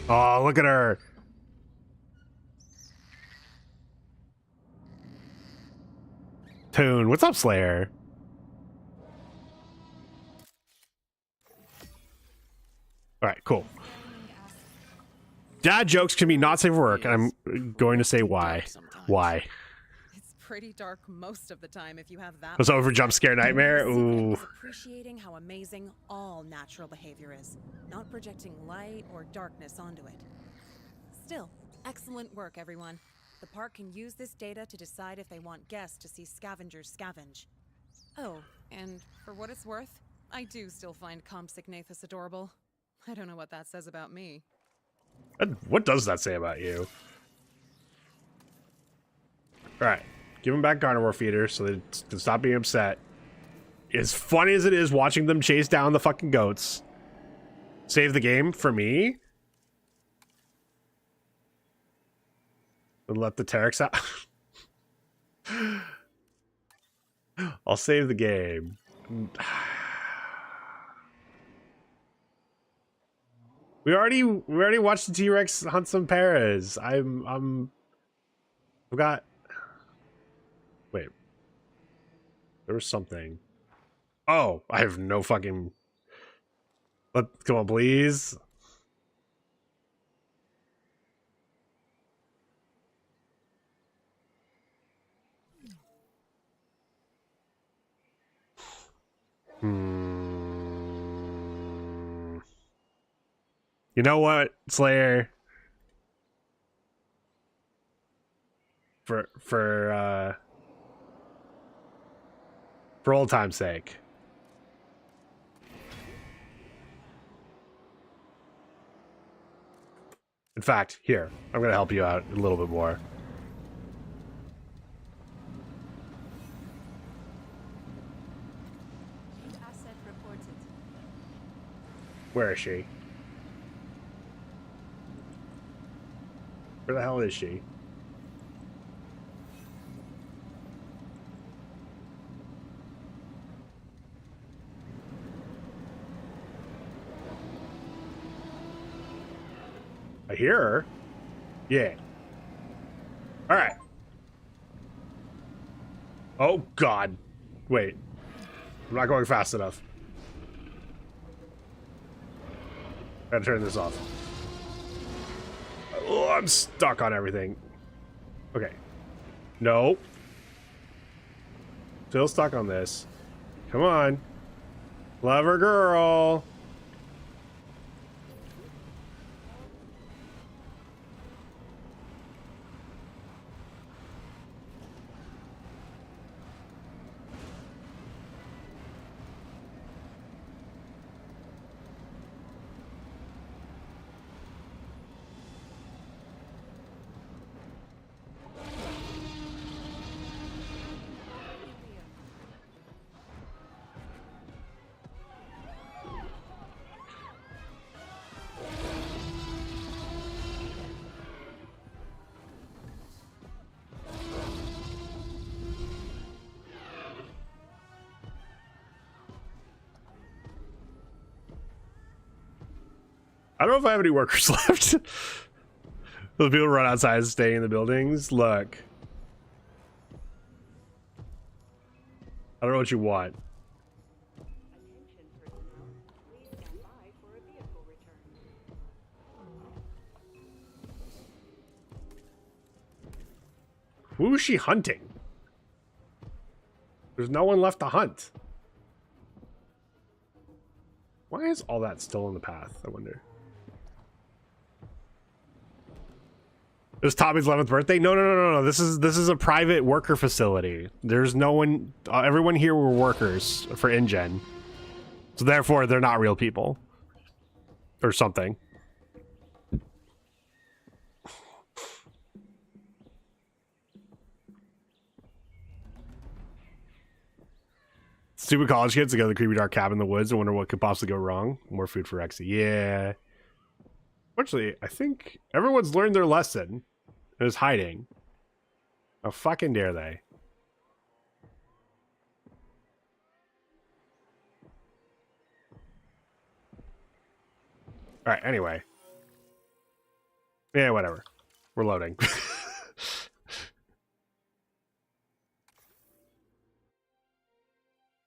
Oh, look at her. Toon, what's up, Slayer? All right, cool. Dad jokes can be not safe for work, and I'm going to say why. Why? It's pretty dark most of the time if you have that. Was over jump scare nightmare? Ooh. Appreciating how amazing all natural behavior is, not projecting light or darkness onto it. Still, excellent work, everyone. The park can use this data to decide if they want guests to see scavengers scavenge. Oh, and for what it's worth, I do still find Compsognathus adorable. I don't know what that says about me. What does that say about you? Alright. Give them back carnivore feeders so they can stop being upset. As funny as it is watching them chase down the fucking goats. Save the game for me. And let the Terex out. I'll save the game. We already watched the T-Rex hunt some paras. I've got. Wait. There was something. Oh, I have no fucking. Come on, please. You know what, Slayer? For old time's sake. In fact, here, I'm gonna help you out a little bit more. Asset reported. Where is she? Where the hell is she? I hear her. Yeah. All right. Oh, God. Wait. I'm not going fast enough. Gotta turn this off. Oh, I'm stuck on everything. Okay. No. Still stuck on this. Come on. Clever girl. I don't know if I have any workers left. Those people run outside and stay in the buildings. Look. I don't know what you want. Attention personnel. Please stand by for a vehicle return. Who is she hunting? There's no one left to hunt. Why is all that still in the path, I wonder? It was Tommy's 11th birthday? No. This is a private worker facility. There's no one... everyone here were workers for InGen. So therefore, they're not real people. Or something. Stupid college kids to go to the creepy dark cabin in the woods and wonder what could possibly go wrong. More food for Rexy. Yeah. Fortunately, I think everyone's learned their lesson. It was hiding. How fucking dare they? Alright, anyway. Yeah, whatever. We're loading.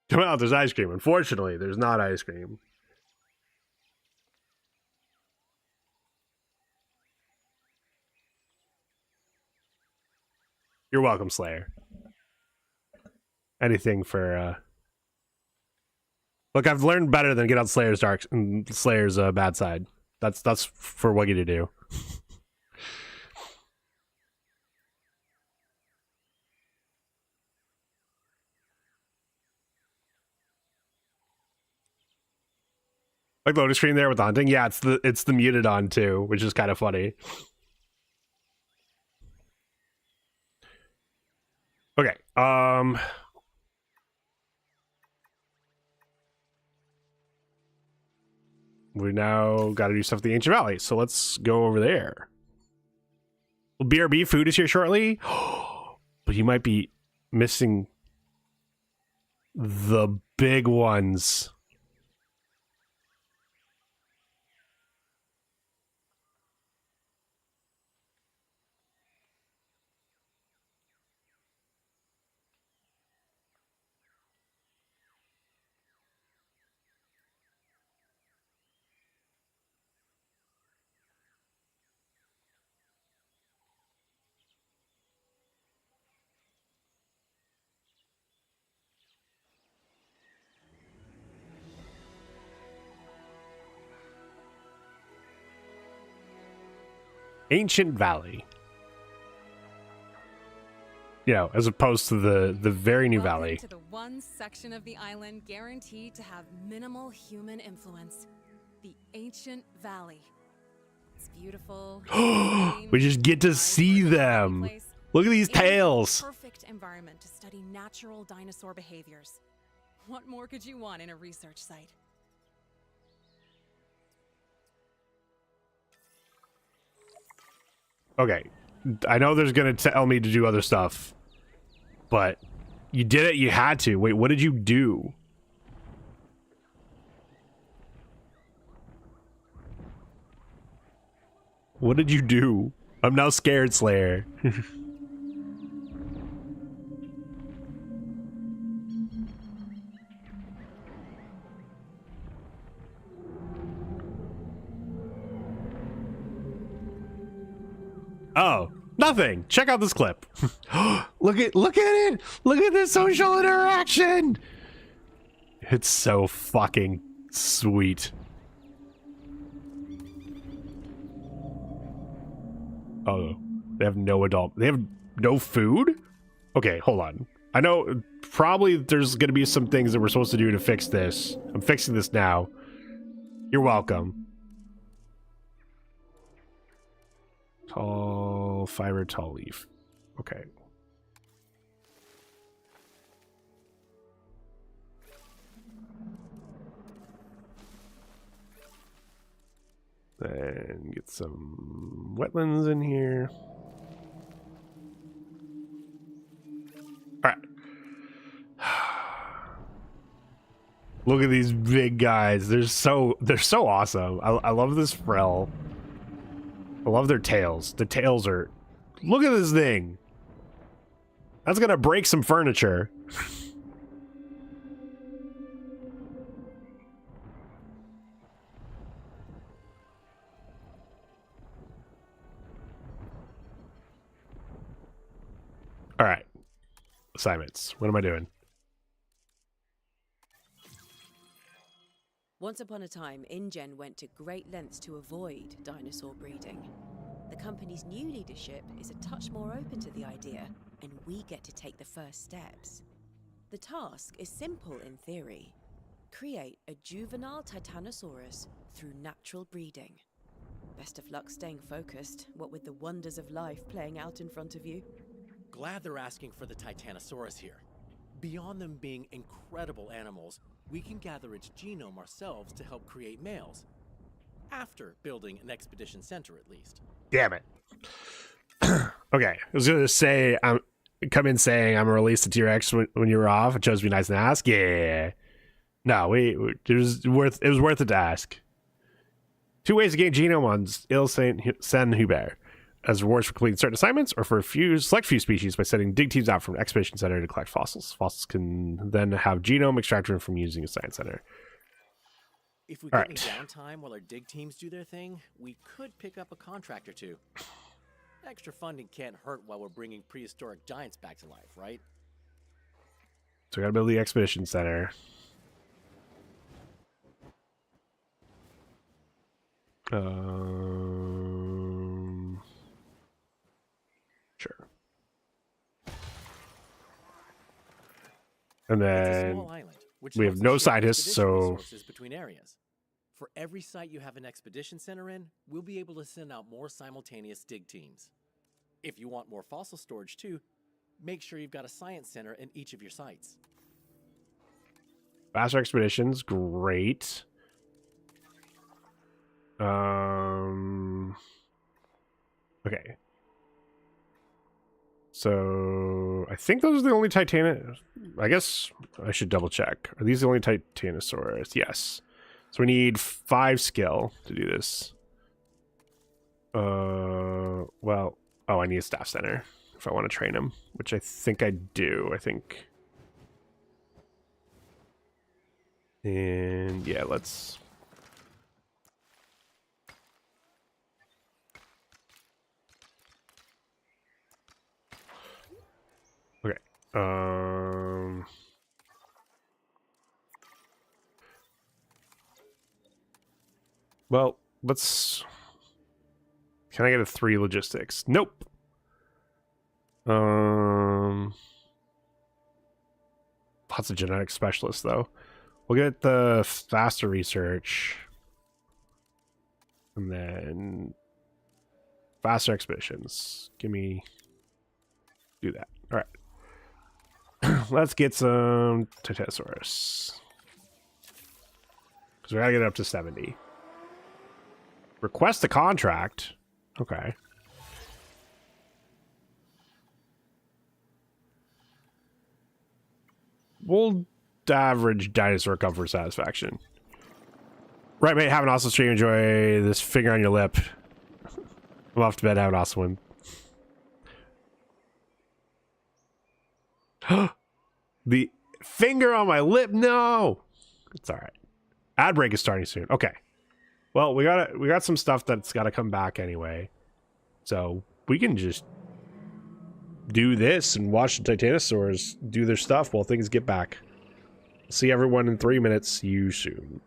Come out, there's ice cream. Unfortunately, there's not ice cream. You're welcome, Slayer. Anything for Look, I've learned better than get on Slayer's bad side. That's for Wuggy to do. Like the loading screen there with the hunting. Yeah, it's the muted on too, which is kind of funny. Okay. We now got to do stuff at the Ancient Valley, so let's go over there. Well, BRB food is here shortly, but you might be missing the big ones. Ancient Valley. You know, as opposed to the very new Welcome valley. to the one section of the island guaranteed to have minimal human influence. The Ancient Valley. It's beautiful. We just get to see them. Look at these tails. Perfect environment to study natural dinosaur behaviors. What more could you want in a research site? Okay, I know there's gonna tell me to do other stuff, but you did it, you had to. Wait, what did you do? What did you do? I'm now scared, Slayer. Oh, nothing. Check out this clip. Look at it. Look at this social interaction. It's so fucking sweet. Oh, they have no food? Okay, hold on. I know probably there's going to be some things that we're supposed to do to fix this. I'm fixing this now. You're welcome. Tall fiber, tall leaf. Okay. Then get some wetlands in here. All right. Look at these big guys. They're so awesome. I love this frill. I love their tails. The tails are... Look at this thing. That's gonna break some furniture. All right. Assignments. What am I doing? Once upon a time, InGen went to great lengths to avoid dinosaur breeding. The company's new leadership is a touch more open to the idea, and we get to take the first steps. The task is simple in theory. Create a juvenile Titanosaurus through natural breeding. Best of luck staying focused, what with the wonders of life playing out in front of you. Glad they're asking for the Titanosaurus here. Beyond them being incredible animals, we can gather its genome ourselves to help create males. After building an expedition center, at least. Damn it. Okay, I was gonna say, come in saying I'm gonna release the T-Rex when you were off. It chose to be nice and ask. Yeah. No, it was worth it to ask. 2 ways to gain genome on Il Saint Hubert. As rewards for completing certain assignments, or for select few species by sending dig teams out from an expedition center to collect fossils. Fossils can then have genome extracted from using a science center. If we get any downtime while our dig teams do their thing, we could pick up a contract or two. Extra funding can't hurt while we're bringing prehistoric giants back to life, right? So we gotta build the expedition center. Sure. And then Island, we have no scientists, so between areas. For every site you have an expedition center in, we'll be able to send out more simultaneous dig teams. If you want more fossil storage too, make sure you've got a science center in each of your sites. faster expeditions, great. Okay. So I think those are the only Titanosaurs. I guess I should double check. Are these the only Titanosaurs? Yes. So we need 5 skill to do this. Well, oh, I need a staff center if I want to train him, which I think I do. I think. And yeah, let's. Okay. Well, let's. Can I get a 3 logistics? Nope. Lots of genetic specialists though. We'll get the faster research, and then faster expeditions. Give me. Do that. All right. Let's get some Titanosaurus. Because we gotta get it up to 70. Request a contract. Okay. We'll average dinosaur comfort satisfaction. Right, mate. Have an awesome stream. Enjoy this finger on your lip. I'm off to bed. Have an awesome one. The finger on my lip. No, it's all right. Ad break is starting soon. Okay. Well, we got some stuff that's got to come back anyway, so we can just do this and watch the Titanosaurs do their stuff while things get back. See everyone in 3 minutes. See you soon.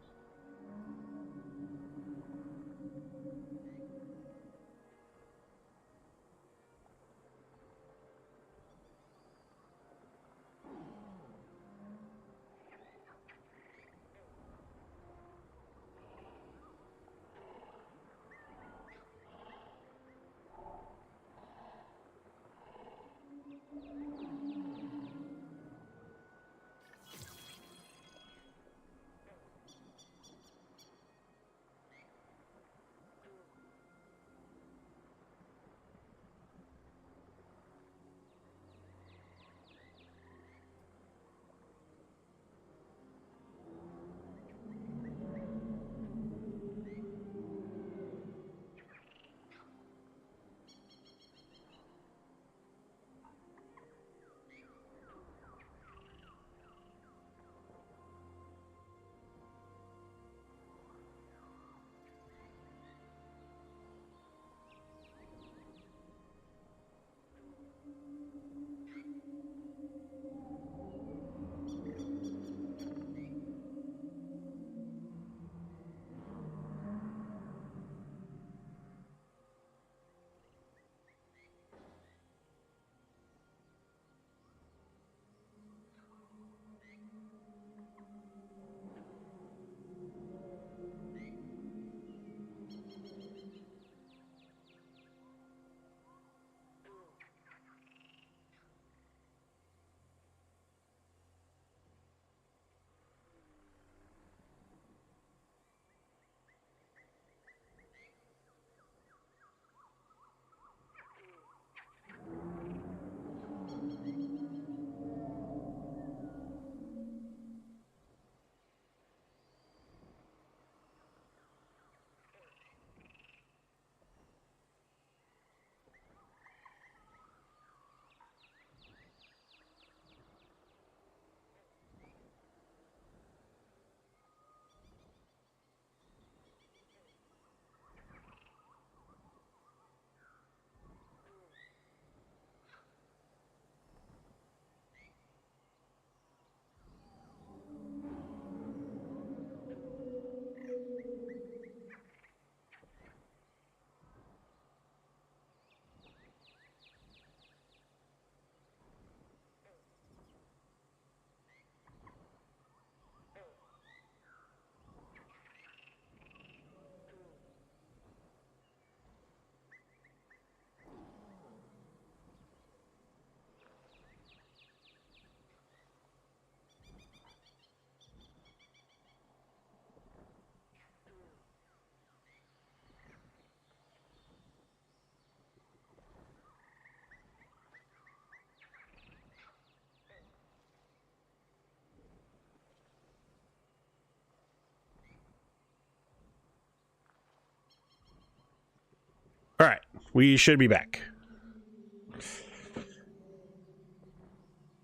we should be back.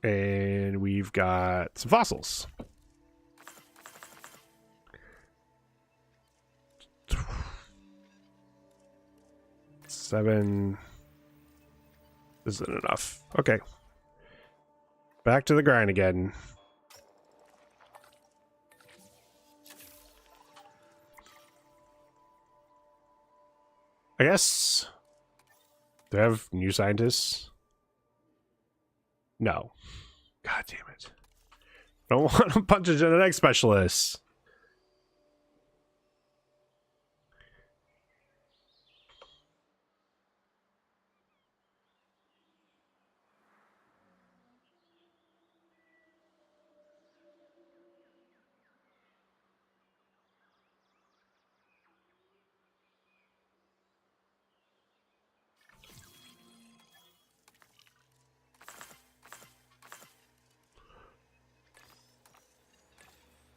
And we've got some fossils. Seven isn't enough. Okay. Back to the grind again. I guess. Do I have new scientists? No. God damn it. I don't want a bunch of genetic specialists.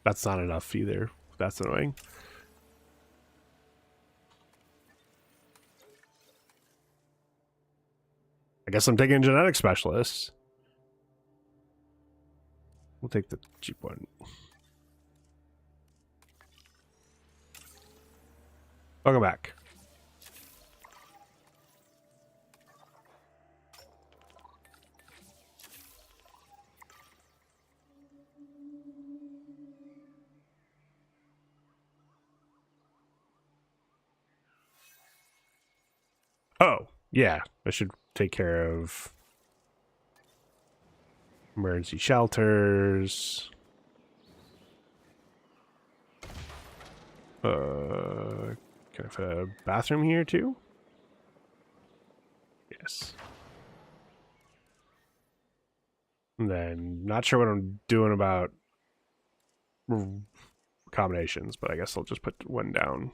That's not enough either. That's annoying. I guess I'm taking a genetic specialist. We'll take the cheap one. Welcome back. Oh, yeah. I should take care of emergency shelters. Can I fit a bathroom here too? Yes. And then, not sure what I'm doing about accommodations, but I guess I'll just put one down.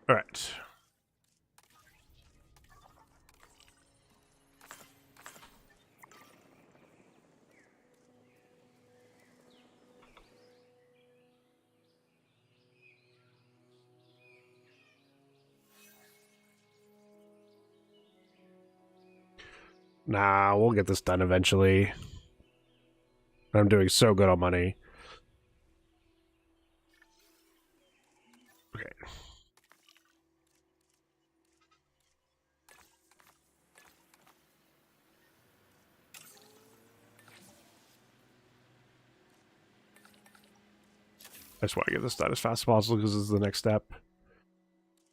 All right. Nah, we'll get this done eventually. I'm doing so good on money. Okay. I just want to get this done as fast as possible because this is the next step.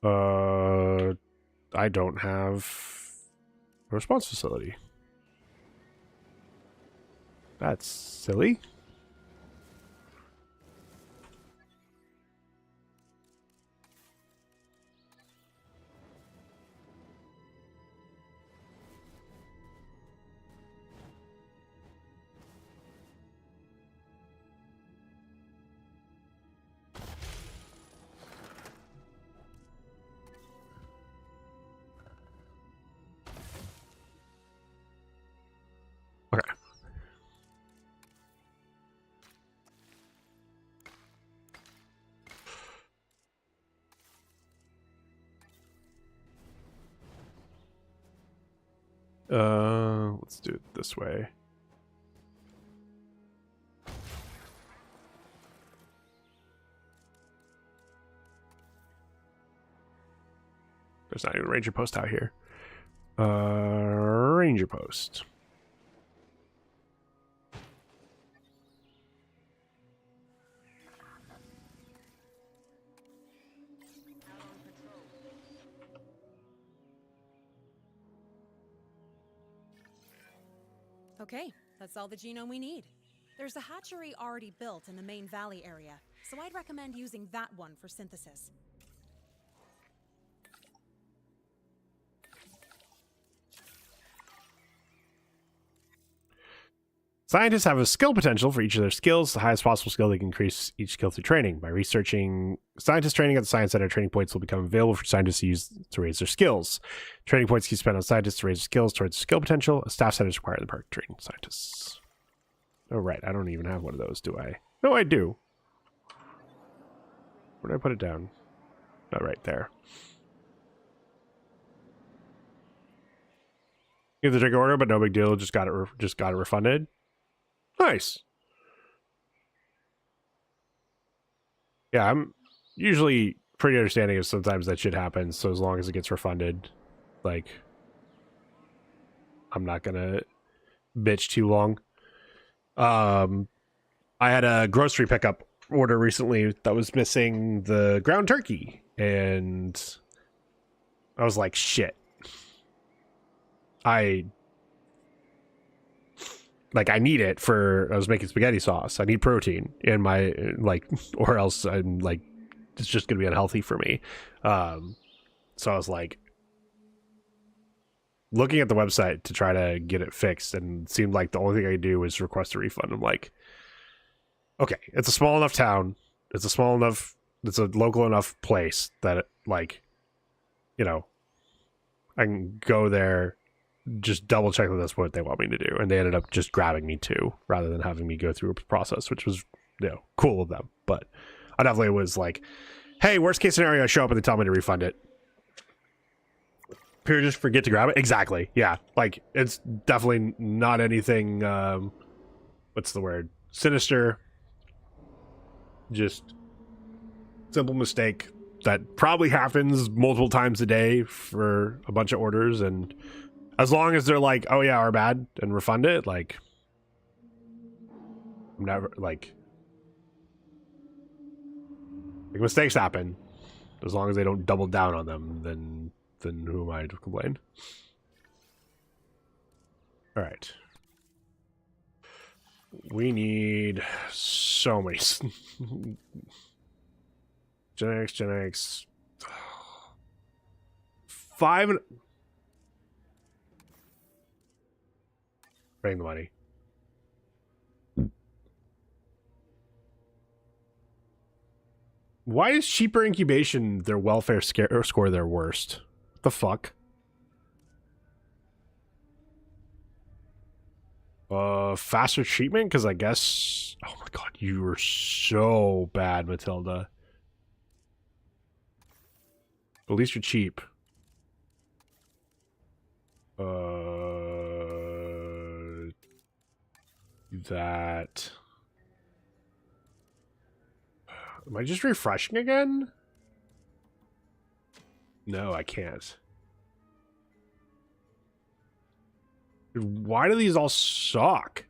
I don't have a response facility. That's silly. Okay. Let's do it this way. There's not even a ranger post out here. Ranger post. Okay, that's all the genome we need. There's a hatchery already built in the main valley area, so I'd recommend using that one for synthesis. Scientists have a skill potential for each of their skills. The highest possible skill, they can increase each skill through training. By researching scientist training at the Science Center, training points will become available for scientists to use to raise their skills. Training points can be spent on scientists to raise their skills towards skill potential. A staff center is required in the park to train scientists. Oh, right. I don't even have one of those, do I? No, I do. Where did I put it down? Oh, right there. Get the drink order, but no big deal. Just got it refunded. Nice. Yeah, I'm usually pretty understanding of sometimes that shit happens. So as long as it gets refunded, like, I'm not gonna bitch too long. I had a grocery pickup order recently that was missing the ground turkey, and I was like, shit. I need it for, I was making spaghetti sauce. I need protein in my, like, or else I'm like, it's just going to be unhealthy for me. So I was like, looking at the website to try to get it fixed, and it seemed like the only thing I could do was request a refund. I'm like, okay, it's a small enough town. It's a local enough place that it, like, you know, I can go there, just double check that that's what they want me to do. And they ended up just grabbing me too, rather than having me go through a process, which was, you know, cool of them. But I definitely was like, hey, worst case scenario, I show up and they tell me to refund it. People just forget to grab it. Exactly. Yeah. Like, it's definitely not anything, what's the word? Sinister. Just simple mistake that probably happens multiple times a day for a bunch of orders, and as long as they're like, oh yeah, our bad, and refund it, like, I'm never, like mistakes happen. As long as they don't double down on them, then who am I to complain? All right. We need so many genetics. 5 and bring the money. Why is cheaper incubation their welfare score their worst? What the fuck? Faster treatment? Because I guess... Oh my god, you were so bad, Matilda. At least you're cheap. That... Am I just refreshing again? No, I can't. Why do these all suck?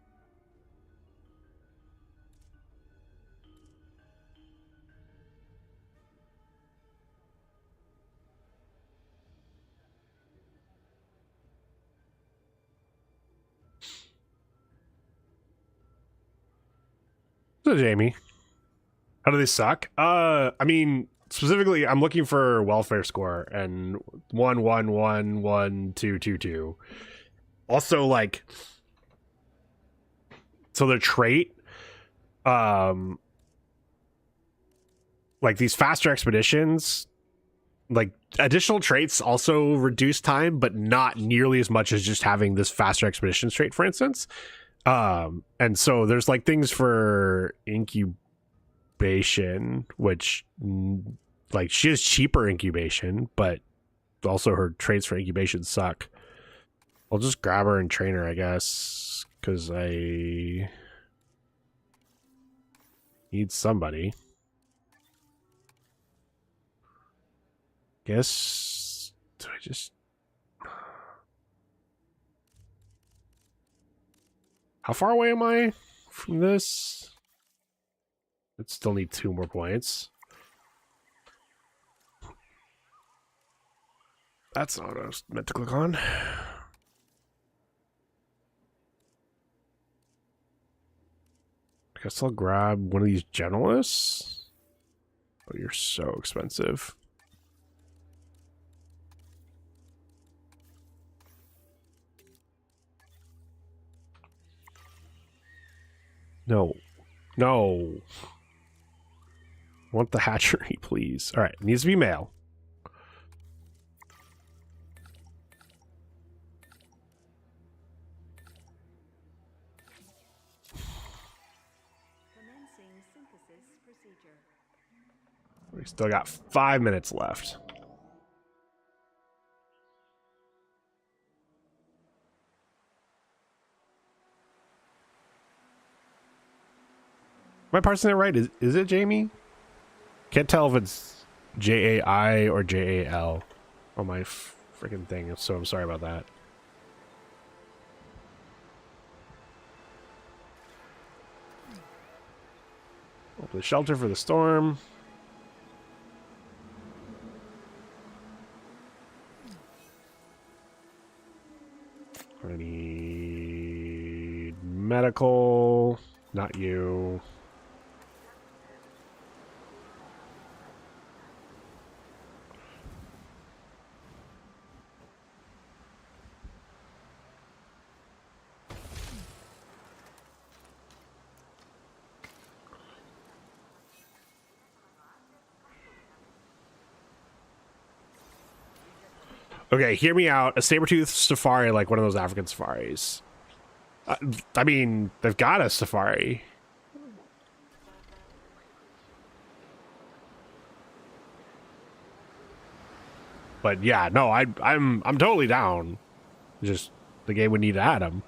So, Jamie, how do they suck? I mean, specifically, I'm looking for welfare score and 1111222. Also, like, so their trait, like these faster expeditions, like additional traits also reduce time, but not nearly as much as just having this faster expeditions trait, for instance. And so there's like things for incubation, which, like, she has cheaper incubation, but also her traits for incubation suck. I'll just grab her and train her, I guess, because I need somebody. Guess, do I just... How far away am I from this? I still need 2 more points. That's not what I was meant to click on. I guess I'll grab one of these generalists. Oh, you're so expensive. No. No. I want the hatchery, please. All right, it needs to be male. Commencing synthesis procedure. We still got 5 minutes left. Am I parsing it right? Is it Jamie? Can't tell if it's J-A-I or J-A-L on my freaking thing, so I'm sorry about that. Open the shelter for the storm. I need medical. Not you. Okay, hear me out. A saber-tooth safari, like one of those African safaris. I mean, they've got a safari. But yeah, no, I'm totally down. Just the game would need to add them.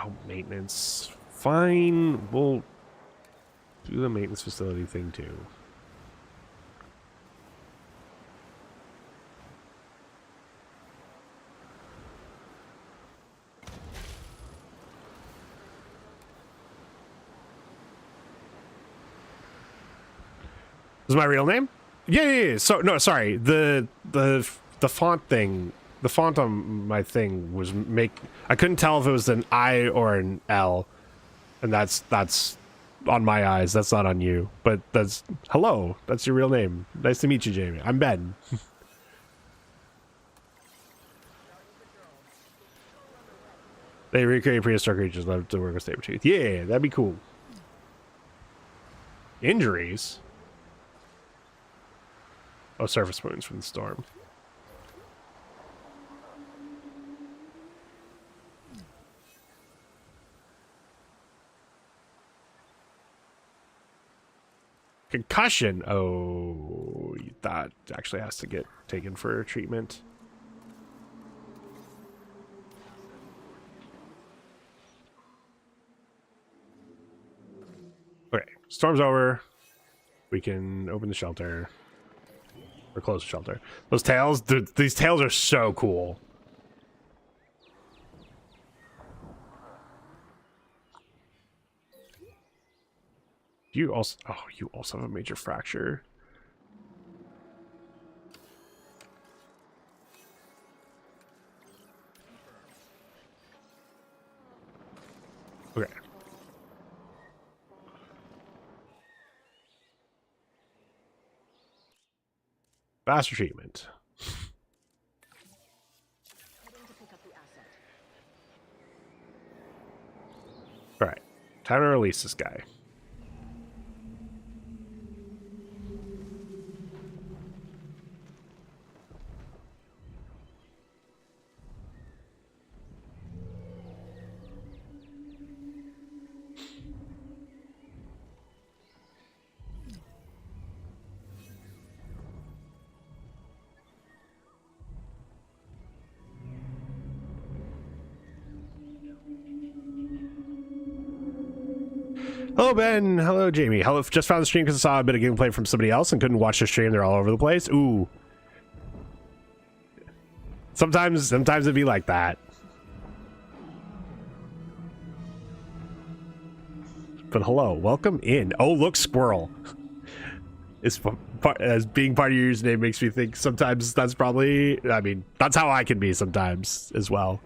Oh, maintenance. Fine, we'll do the maintenance facility thing too. Is my real name? Yeah. So no, sorry. The font thing, the font on my thing was I couldn't tell if it was an I or an L, and that's on my eyes. That's not on you. But that's hello. That's your real name. Nice to meet you, Jamie. I'm Ben. They recreate prehistoric creatures. Love to work with saber-tooth. Yeah, that'd be cool. Injuries. Oh, surface wounds from the storm. Concussion. Oh, that actually has to get taken for treatment. Okay, storm's over. We can open the shelter. Or close the shelter. Those tails, these tails are so cool. You also have a major fracture. Okay. Faster treatment. All right, time to release this guy. Hello, Ben. Hello, Jamie. Hello. Just found the stream because I saw a bit of gameplay from somebody else and couldn't watch the stream. They're all over the place. Ooh. Sometimes it'd be like that. But hello, welcome in. Oh, look, squirrel. As being part of your username makes me think sometimes that's probably. I mean, that's how I can be sometimes as well.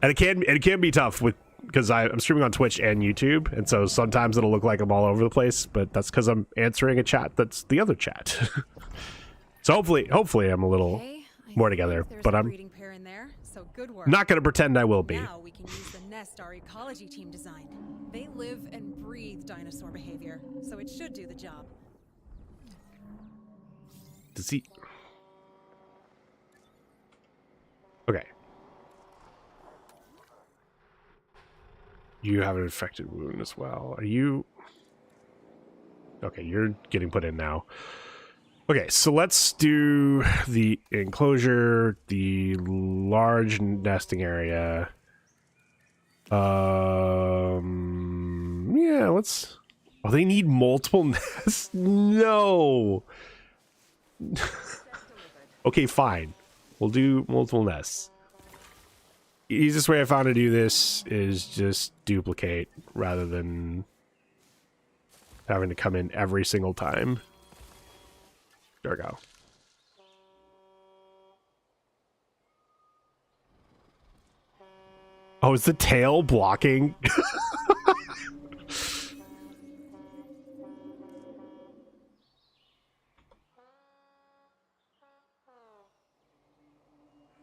And it can be tough with. Because I'm streaming on Twitch and YouTube, and so sometimes it'll look like I'm all over the place, but that's because I'm answering a chat that's the other chat. So hopefully I'm a little more together. But I'm. Breeding pair in there. So good work. Not gonna pretend I will be. Now we can use the nest our ecology team designed. They live and breathe dinosaur behavior, so it should do the job. Does he? Okay. You have an infected wound as well. Are you? Okay, you're getting put in now. Okay, so let's do the enclosure, the large nesting area. Yeah, let's... Oh, they need multiple nests? No! Okay, fine. We'll do multiple nests. Easiest way I found to do this is just duplicate rather than having to come in every single time. There we go. Oh, is the tail blocking?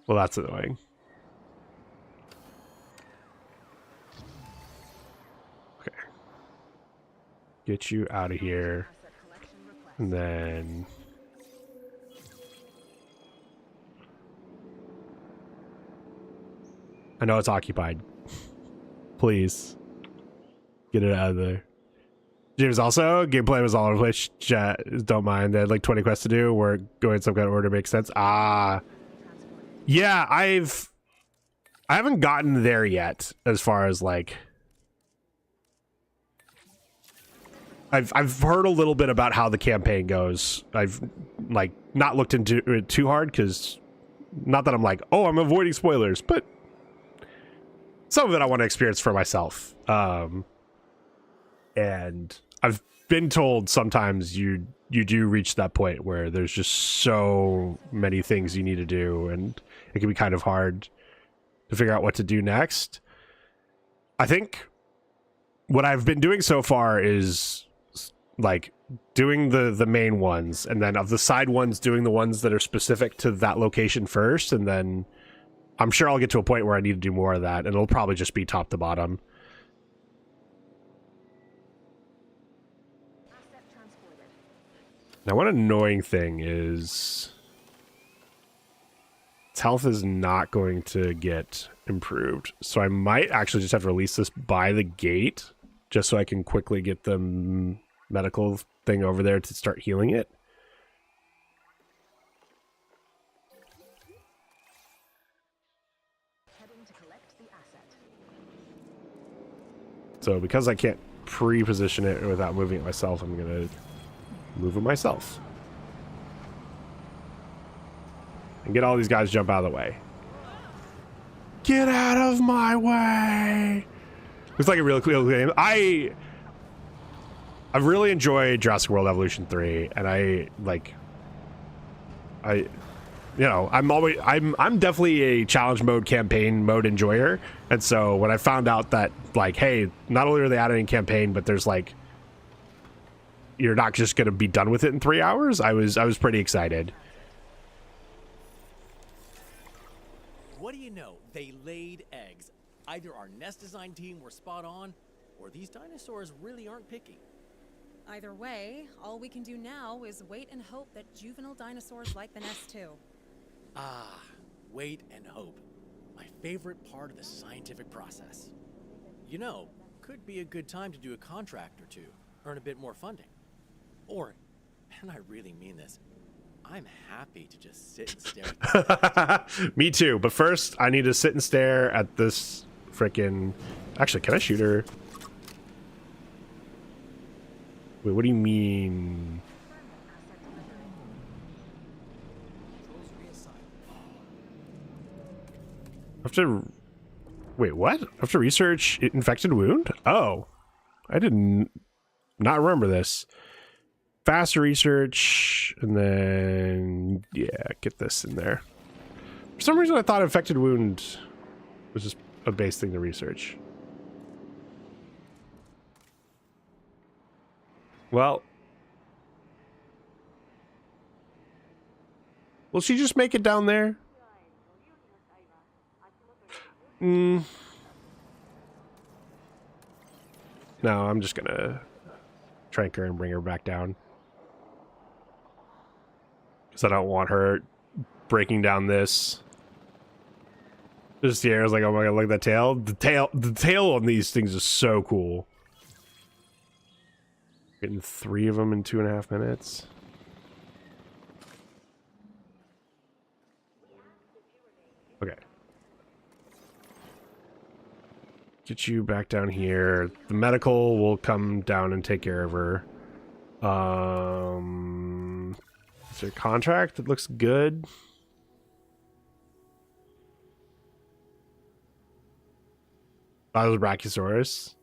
Well, that's annoying. Okay. Get you out of here. And then... I know it's occupied. Please. Get it out of there. James, also, gameplay was all over the place. Chat, don't mind. They had like 20 quests to do. We're going in some kind of order makes sense. Ah. Yeah, I haven't gotten there yet as far as like... I've heard a little bit about how the campaign goes. I've like not looked into it too hard because not that I'm like, oh, I'm avoiding spoilers, but some of it I want to experience for myself. And I've been told sometimes you do reach that point where there's just so many things you need to do, and it can be kind of hard to figure out what to do next. I think what I've been doing so far is like doing the main ones, and then of the side ones doing the ones that are specific to that location first, and then I'm sure I'll get to a point where I need to do more of that, and it'll probably just be top to bottom. Now, one annoying thing is its health is not going to get improved, so I might actually just have to release this by the gate just so I can quickly get the medical thing over there to start healing it. So because I can't pre-position it without moving it myself, I'm gonna move it myself and get all these guys to jump out of the way. Get out of my way! Looks like a really cool game. I've really enjoyed Jurassic World Evolution 3, and you know, I'm definitely a challenge mode, campaign mode enjoyer, and so when I found out that like, hey, not only are they adding campaign, but there's like, you're not just gonna be done with it in 3 hours, I was pretty excited. What do you know? They laid eggs. Either our nest design team were spot on, or these dinosaurs really aren't picky. Either way, all we can do now is wait and hope that juvenile dinosaurs like the nest too. Ah, wait and hope. My favorite part of the scientific process. You know, could be a good time to do a contract or two, earn a bit more funding. Or, and I really mean this, I'm happy to just sit and stare at this. Me too, but first I need to sit and stare at this frickin'... Actually, can I shoot her? Wait, what do you mean? I have to... Wait, what? I have to research infected wound? Oh. I didn't... not remember this. Faster research, and then... yeah, get this in there. For some reason I thought infected wound was just a base thing to research. Well... will she just make it down there? No, I'm just gonna trank her and bring her back down. Because I don't want her breaking down this. Just here, I was like, oh my god, look at that tail. The tail on these things is so cool. Getting 3 of them in 2.5 minutes. Okay. Get you back down here. The medical will come down and take care of her. Is there a contract that looks good? That was Brachiosaurus.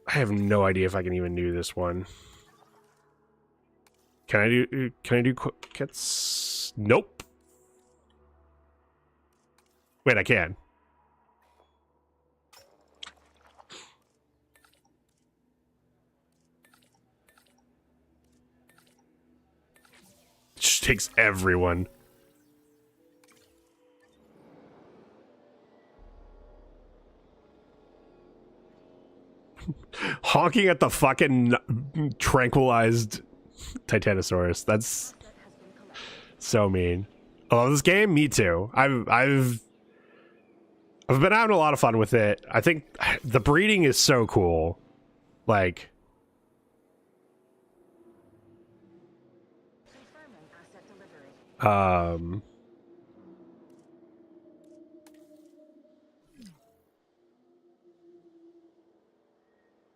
I have no idea if I can even do this one. Can I do kits? Nope. Wait, I can. It just takes everyone. Honking at the fucking tranquilized Titanosaurus. That's so mean. I love this game. Me too. I've been having a lot of fun with it. I think the breeding is so cool. Like,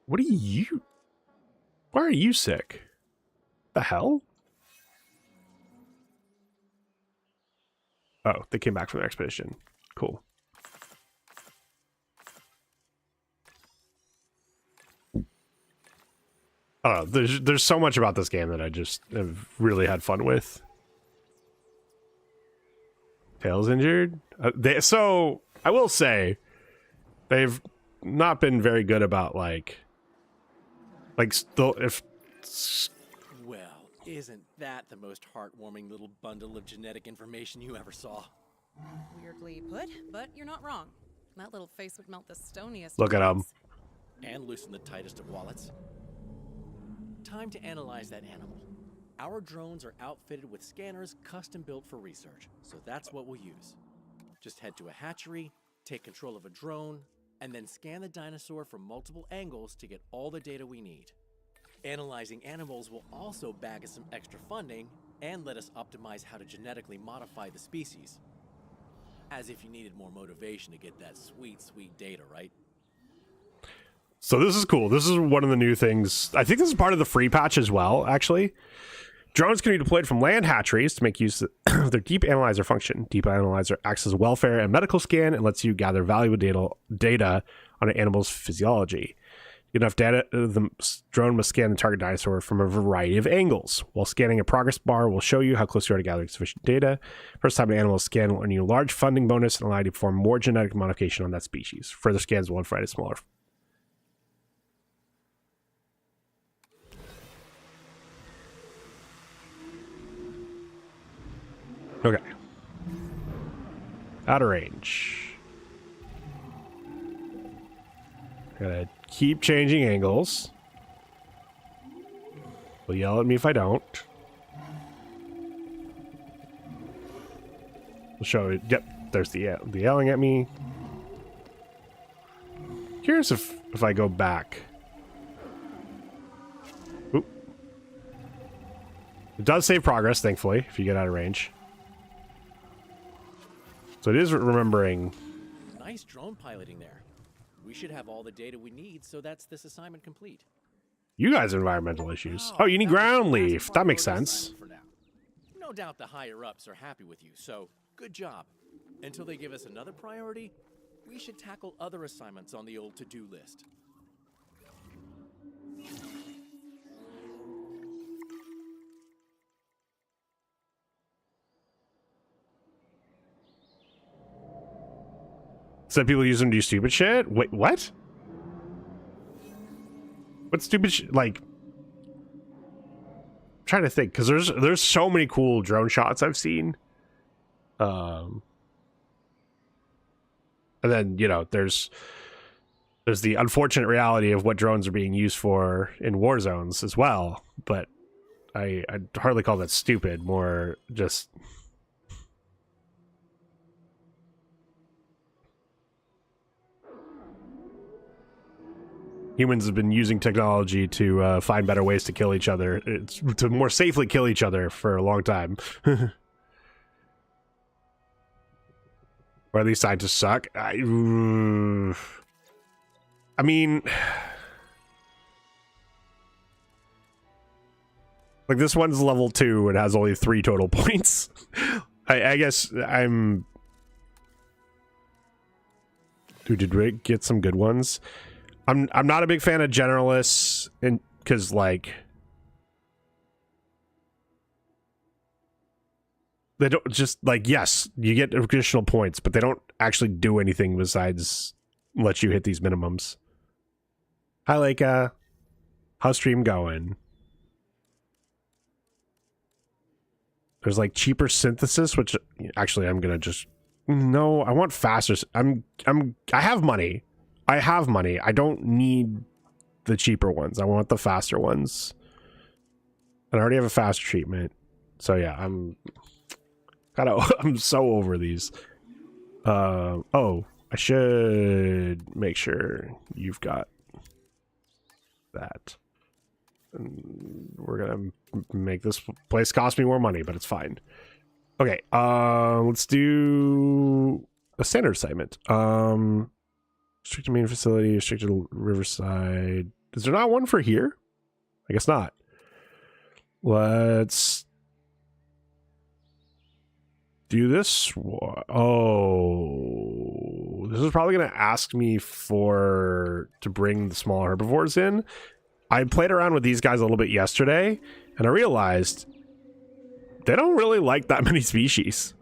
what are you? Why are you sick? The hell? Oh, they came back from their expedition. Cool. I don't know. There's so much about this game that I just have really had fun with. Tail's injured. So I will say they've not been very good about like still if. Well, isn't that the most heartwarming little bundle of genetic information you ever saw? Weirdly put, but you're not wrong. That little face would melt the stoniest. Look at him. And loosen the tightest of wallets. Time to analyze that animal. Our drones are outfitted with scanners custom built for research, so that's what we'll use. Just head to a hatchery, take control of a drone, and then scan the dinosaur from multiple angles to get all the data we need. Analyzing animals will also bag us some extra funding and let us optimize how to genetically modify the species. As if you needed more motivation to get that sweet, sweet data, right? So this is cool. This is one of the new things. I think this is part of the free patch as well, actually. Drones can be deployed from land hatcheries to make use of their deep analyzer function. Deep analyzer acts as a welfare and medical scan and lets you gather valuable data on an animal's physiology. Enough data, the drone must scan the target dinosaur from a variety of angles. While scanning, a progress bar will show you how close you are to gathering sufficient data. First time an animal is scanned will earn you a large funding bonus and allow you to perform more genetic modification on that species. Further scans will provide a smaller. Okay. Out of range. Gotta keep changing angles. Will yell at me if I don't. We'll show it. Yep, there's the yelling at me. Curious if I go back. Oop. It does save progress, thankfully, if you get out of range. So it is remembering. Nice drone piloting there. We should have all the data we need, so that's this assignment complete. You guys have environmental issues. Oh, you need ground leaf. That makes sense. No doubt the higher-ups are happy with you, so good job. Until they give us another priority, we should tackle other assignments on the old to-do list. Some people use them to do stupid shit? Wait, what? What stupid shit? Like, I'm trying to think, because there's so many cool drone shots I've seen. And then, you know, there's the unfortunate reality of what drones are being used for in war zones as well. But I'd hardly call that stupid, more just... Humans have been using technology to find better ways to kill each other, to more safely kill each other for a long time. Or these scientists suck. I mean, like this one's level 2 and has only 3 total points. I guess I'm... Dude, did we get some good ones? I'm not a big fan of generalists, and because like they don't just like, yes, you get additional points, but they don't actually do anything besides let you hit these minimums. Hi, Leica. How's stream going? There's like cheaper synthesis, which actually I'm gonna just no. I want faster. I have money. I don't need the cheaper ones. I want the faster ones. And I already have a fast treatment. So yeah, I'm so over these. Oh, I should make sure you've got that. And we're gonna make this place cost me more money, but it's fine. Okay, let's do a standard assignment. Restricted main facility, restricted riverside. Is there not one for here? I guess not. Let's do this. Oh, this is probably going to ask me to bring the small herbivores in. I played around with these guys a little bit yesterday, and I realized they don't really like that many species.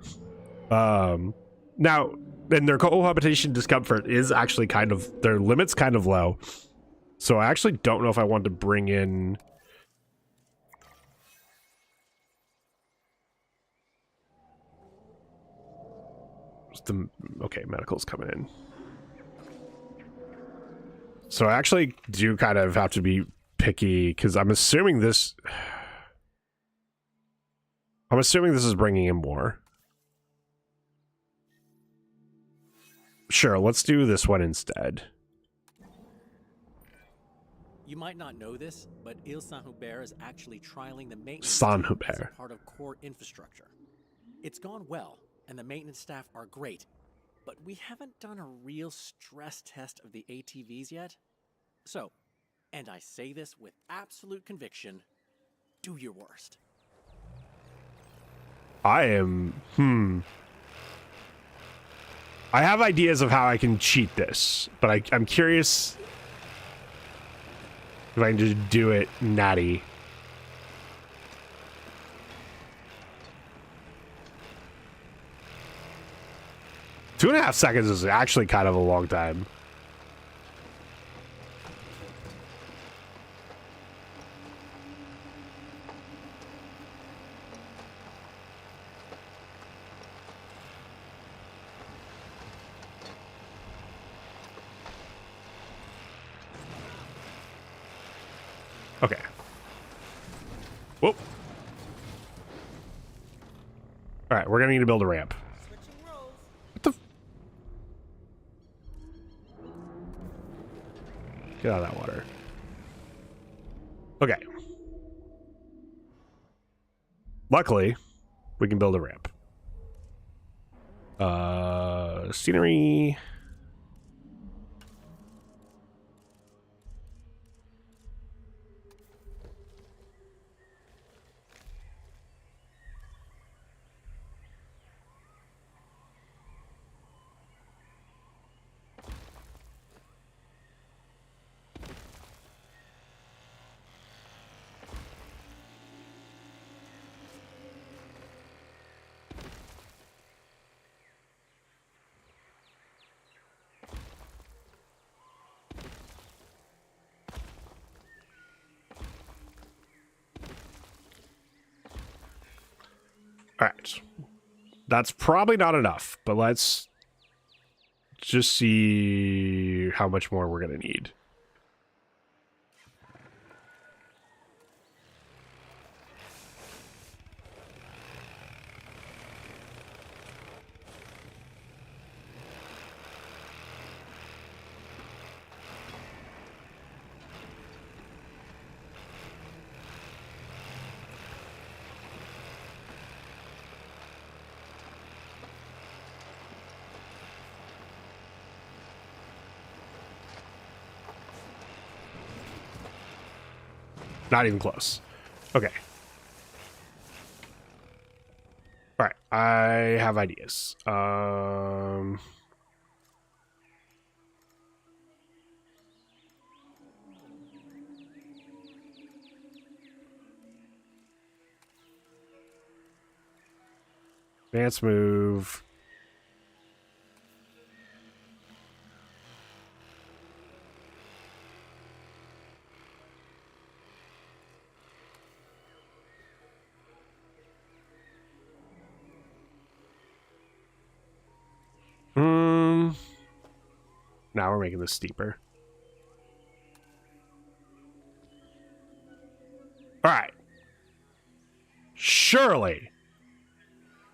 Now, and their cohabitation discomfort is actually kind of, their limit's kind of low. So I actually don't know if I want to bring in... Okay, medical's coming in. So I actually do kind of have to be picky, because I'm assuming this... is bringing in more. Sure, let's do this one instead. You might not know this, but Ile Saint-Hubert is actually trialing the maintenance Saint-Hubert as a part of core infrastructure. It's gone well, and the maintenance staff are great, but we haven't done a real stress test of the ATVs yet. So, and I say this with absolute conviction, do your worst. I have ideas of how I can cheat this, but I'm curious if I can just do it natty. Two and a half seconds is actually kind of a long time. Okay. Whoop. All right, we're gonna need to build a ramp. What the? Get out of that water. Okay. Luckily, we can build a ramp. Scenery. All right. That's probably not enough, but let's just see how much more we're going to need. Not even close. Okay. All right. I have ideas. Advance move. Now we're making this steeper. All right. Surely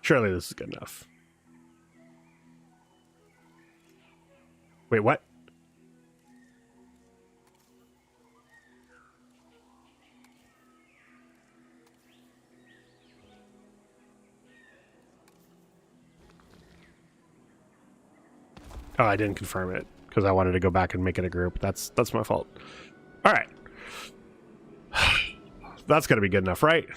this is good enough. Wait, what? Oh, I didn't confirm it because I wanted to go back and make it a group. That's my fault. All right. That's got to be good enough, right?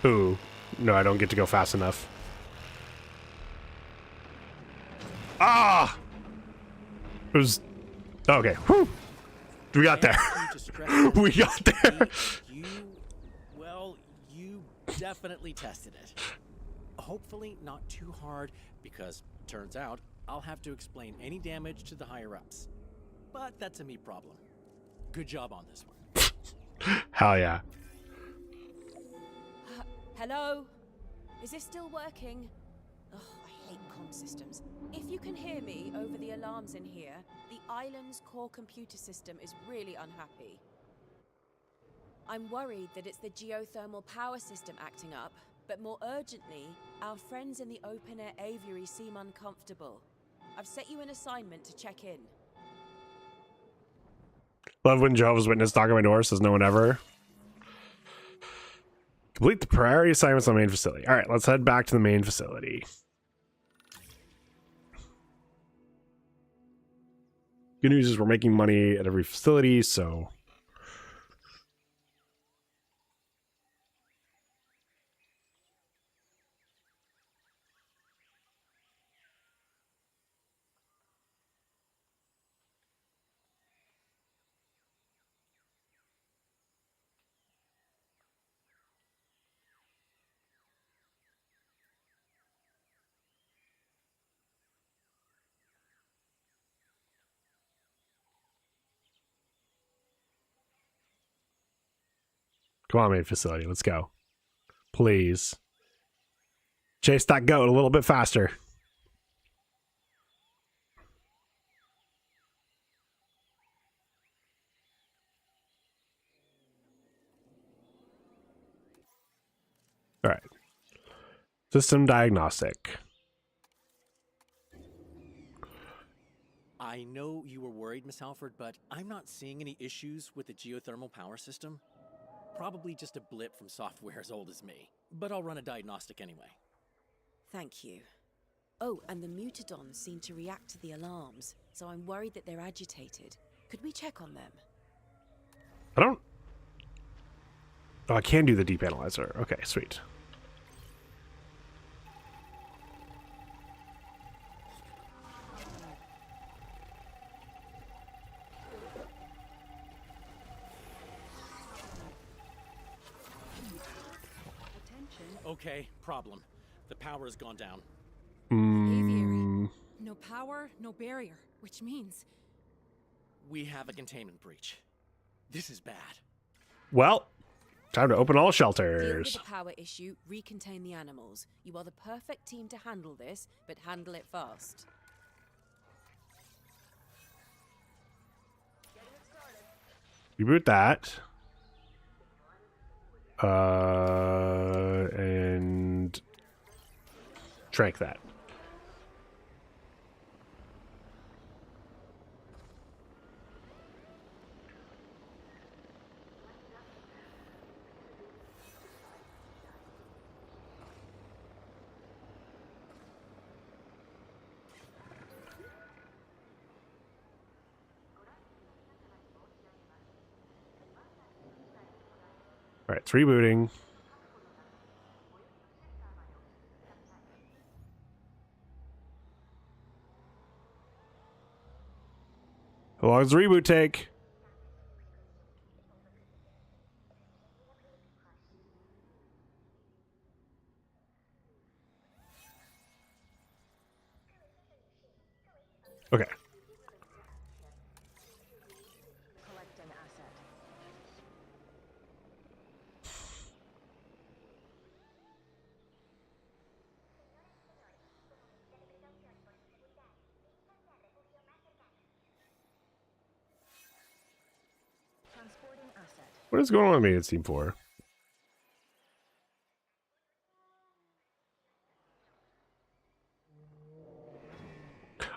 Ooh, no, I don't get to go fast enough. Ah! It was... Okay, whew! We got there. We got there. You definitely tested it. Hopefully not too hard, because turns out I'll have to explain any damage to the higher-ups. But that's a me problem. Good job on this one. Hell yeah. Hello? Is this still working? Ugh, I hate comm systems. If you can hear me over the alarms in here, the island's core computer system is really unhappy. I'm worried that it's the geothermal power system acting up, but more urgently, our friends in the open-air aviary seem uncomfortable. I've set you an assignment to check in. Love when Jehovah's Witness knock on my door, says no one ever. Complete the priority assignments on the main facility. All right, let's head back to the main facility. Good news is we're making money at every facility, so... Come on, main facility. Let's go. Please. Chase that goat a little bit faster. All right. System diagnostic. I know you were worried, Miss Halford, but I'm not seeing any issues with the geothermal power system. Probably just a blip from software as old as me. But I'll run a diagnostic anyway. Thank you. Oh, and the mutadons seem to react to the alarms, so I'm worried that they're agitated. Could we check on them? I don't... Oh, I can do the deep analyzer. Okay, sweet. Okay, problem. The power has gone down. Aviary. No power, no barrier, which means We have a containment breach. This is bad. Well, time to open all Deal with shelters. the power issue, recontain the animals. You are the perfect team to handle this, but handle it fast. Reboot that. And trank that. All right, it's rebooting. How long does the reboot take? Okay. Collect an asset. Transporting asset. What is going on with me? It seemed for.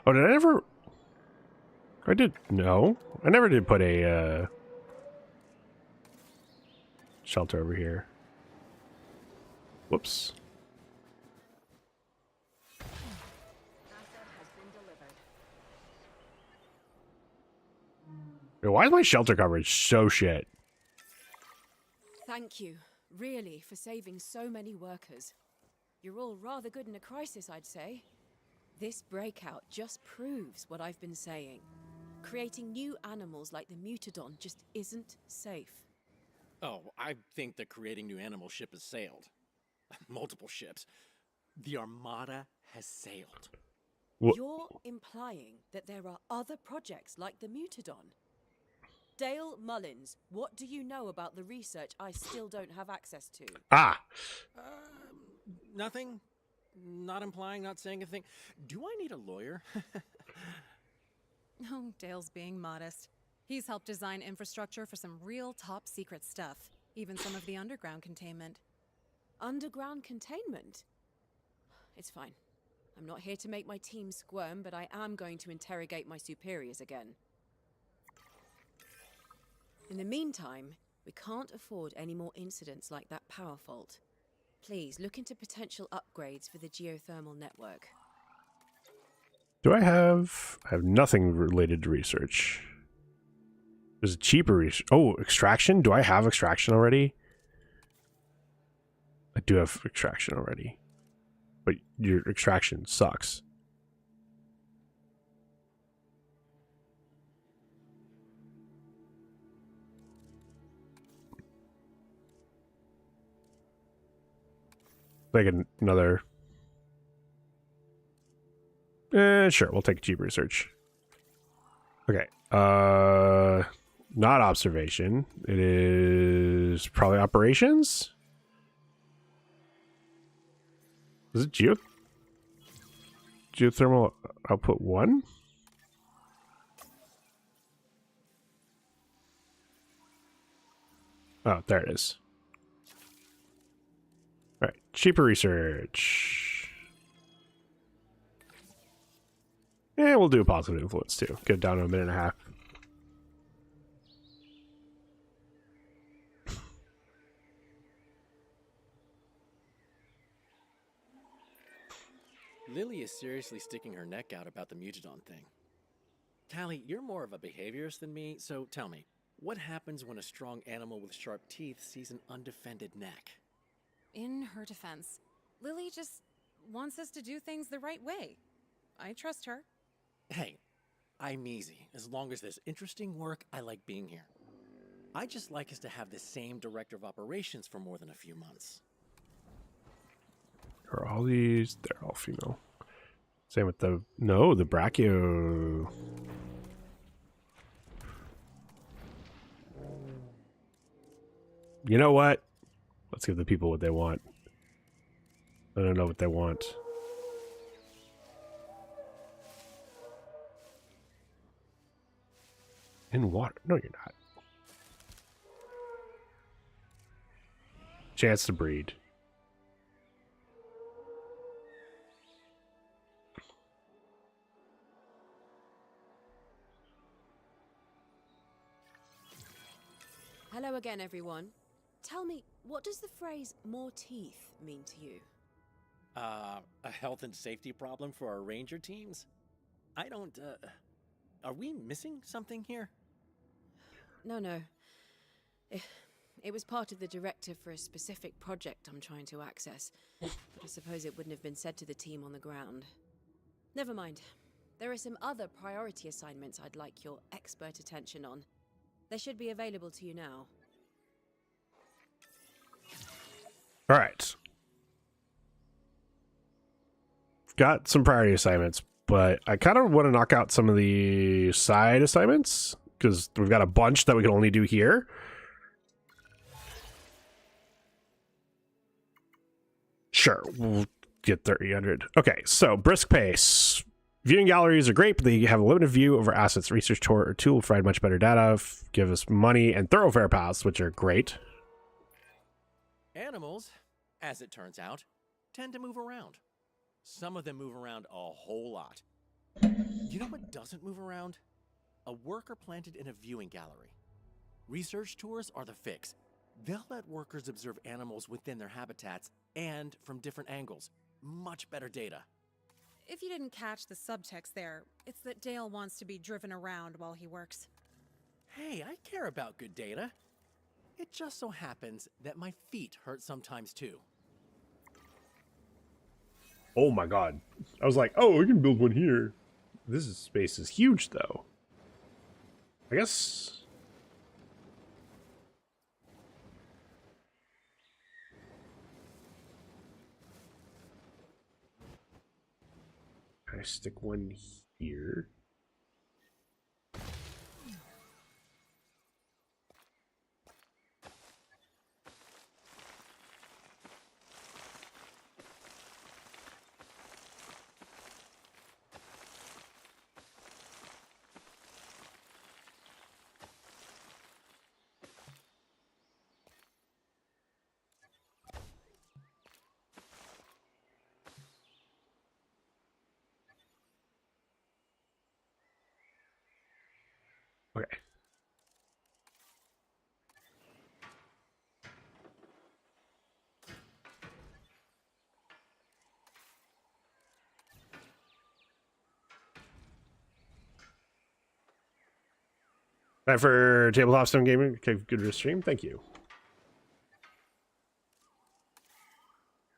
Oh, did I ever? I did. No, I never did put a shelter over here. Whoops. Asset has been delivered. Why is my shelter coverage so shit? Thank you, really, for saving so many workers. You're all rather good in a crisis, I'd say. This breakout just proves what I've been saying. Creating new animals like the Mutadon just isn't safe. Oh, I think the creating new animal ship has sailed. Multiple ships. The Armada has sailed. Wha- You're implying that there are other projects like the Mutadon? Dale Mullins, what do you know about the research I still don't have access to? Ah, Nothing? Not implying, not saying a thing. Do I need a lawyer? oh, Dale's being modest. He's helped design infrastructure for some real top secret stuff, even some of the underground containment. Underground containment? It's fine. I'm not here to make my team squirm, but I am going to interrogate my superiors again. In the meantime, we can't afford any more incidents like that power fault. Please look into potential upgrades for the geothermal network. do I have? I have nothing related to research. There's a cheaper research. Oh, extraction. Do I have extraction already? I do have extraction already, but your extraction sucks. Like another. Sure, we'll take cheap research. Okay. Not observation. It is probably operations. Is it geothermal output 1? Oh, there it is. All right, cheaper research. Yeah, we'll do a positive influence too. Get it down to a minute and a half. Lily is seriously sticking her neck out about the Mutadon thing. Callie, you're more of a behaviorist than me, so tell me, what happens when a strong animal with sharp teeth sees an undefended neck? In her defense, Lily just wants us to do things the right way. I trust her. Hey, I'm easy. As long as there's interesting work, I like being here. I just like us to have the same director of operations for more than a few months. Are all these? They're all female. Same with the the brachio. You know what? Let's give the people what they want. I don't know what they want. In water? No, you're not. Chance to breed. Hello again, everyone. Tell me, what does the phrase more teeth mean to you? A health and safety problem for our ranger teams? I don't, are we missing something here? No. It was part of the directive for a specific project I'm trying to access. But I suppose it wouldn't have been said to the team on the ground. Never mind. There are some other priority assignments I'd like your expert attention on. They should be available to you now. All right. Got some priority assignments, but I kind of want to knock out some of the side assignments because we've got a bunch that we can only do here. Sure, we'll get 300. Okay, so brisk pace. Viewing galleries are great, but they have a limited view over assets. Research tool will provide much better data, give us money, and thoroughfare paths, which are great. Animals, as it turns out, tend to move around. Some of them move around a whole lot. You know what doesn't move around? A worker planted in a viewing gallery. Research tours are the fix. They'll let workers observe animals within their habitats and from different angles. Much better data. If you didn't catch the subtext there, it's that Dale wants to be driven around while he works. Hey, I care about good data. It just so happens that my feet hurt sometimes too. Oh my god. I was like, oh, we can build one here. Space is huge, though. I guess... Can I stick one here? Okay. Time for tabletop sim gaming. Okay, good stream. Thank you.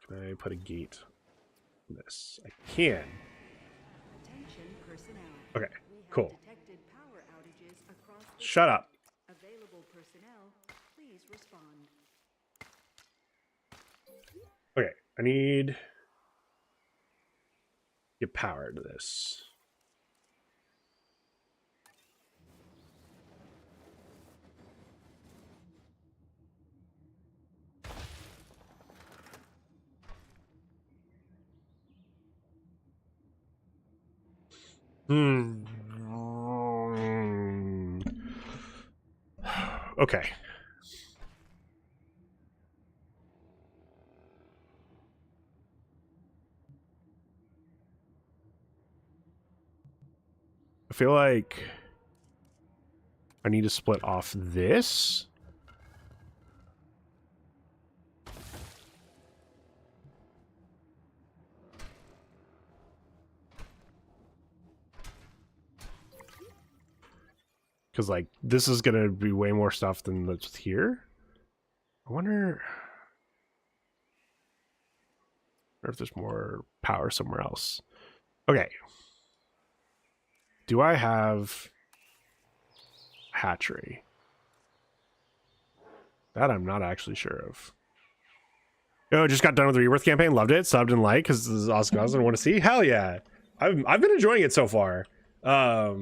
Can I put a gate on this? I can. Attention personnel. Okay, We have cool. detected power outages across the Shut up. Available personnel, please respond. Okay, I need get power to this. Okay. I feel like I need to split off this. Because, like, this is going to be way more stuff than that's here. I wonder if there's more power somewhere else. Okay. Do I have a hatchery? That I'm not actually sure of. Oh, just got done with the Rebirth campaign. Loved it. Subbed and liked because this is awesome. I want to see. Hell yeah. I've been enjoying it so far. I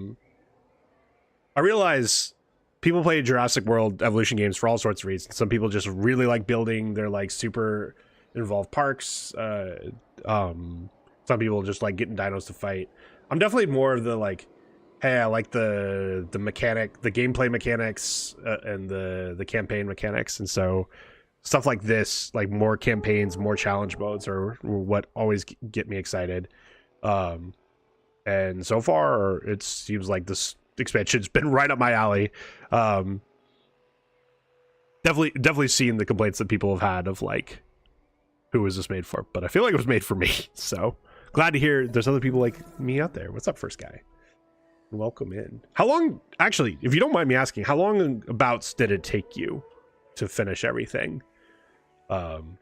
realize people play Jurassic World Evolution games for all sorts of reasons. Some people just really like building their like super involved parks. Some people just like getting dinos to fight. I'm definitely more of the like, hey, I like the gameplay mechanics and the campaign mechanics, and so stuff like this, like more campaigns, more challenge modes, are what always get me excited. And so far, it seems like this expansion's been right up my alley. Definitely seen the complaints that people have had of like, who was this made for? But I feel like it was made for me. So glad to hear there's other people like me out there. What's up, first guy? Welcome in. How long, actually, if you don't mind me asking, how long abouts did it take you to finish everything? I'm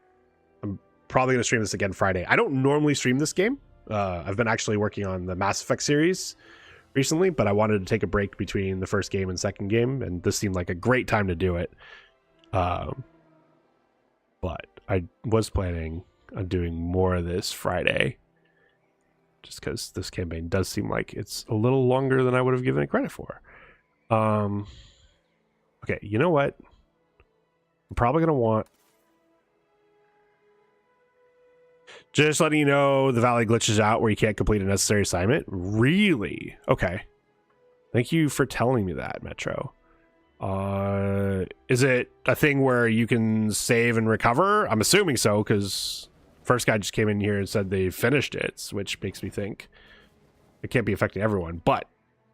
probably gonna stream this again Friday. I don't normally stream this game. I've been actually working on the Mass Effect series recently, but I wanted to take a break between the first game and second game, and this seemed like a great time to do it. But I was planning on doing more of this Friday, just because this campaign does seem like it's a little longer than I would have given it credit for. Okay, you know what? I'm probably gonna want, just letting you know, the valley glitches out where you can't complete a necessary assignment. Really? Okay. Thank you for telling me that, Metro. Is it a thing where you can save and recover? I'm assuming so, because first guy just came in here and said they finished it, which makes me think it can't be affecting everyone. But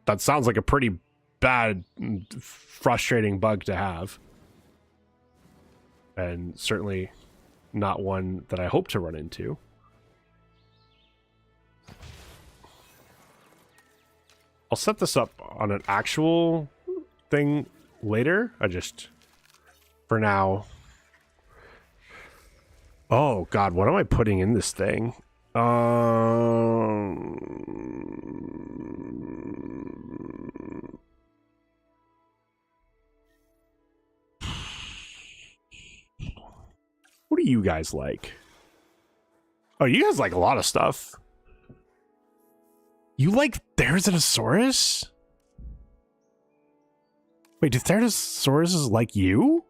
that sounds like a pretty bad, frustrating bug to have. And certainly not one that I hope to run into. I'll set this up on an actual thing later. For now. Oh God, what am I putting in this thing? What do you guys like? Oh, you guys like a lot of stuff. You like Therizinosaurus? Wait, do Therizinosaurus like you?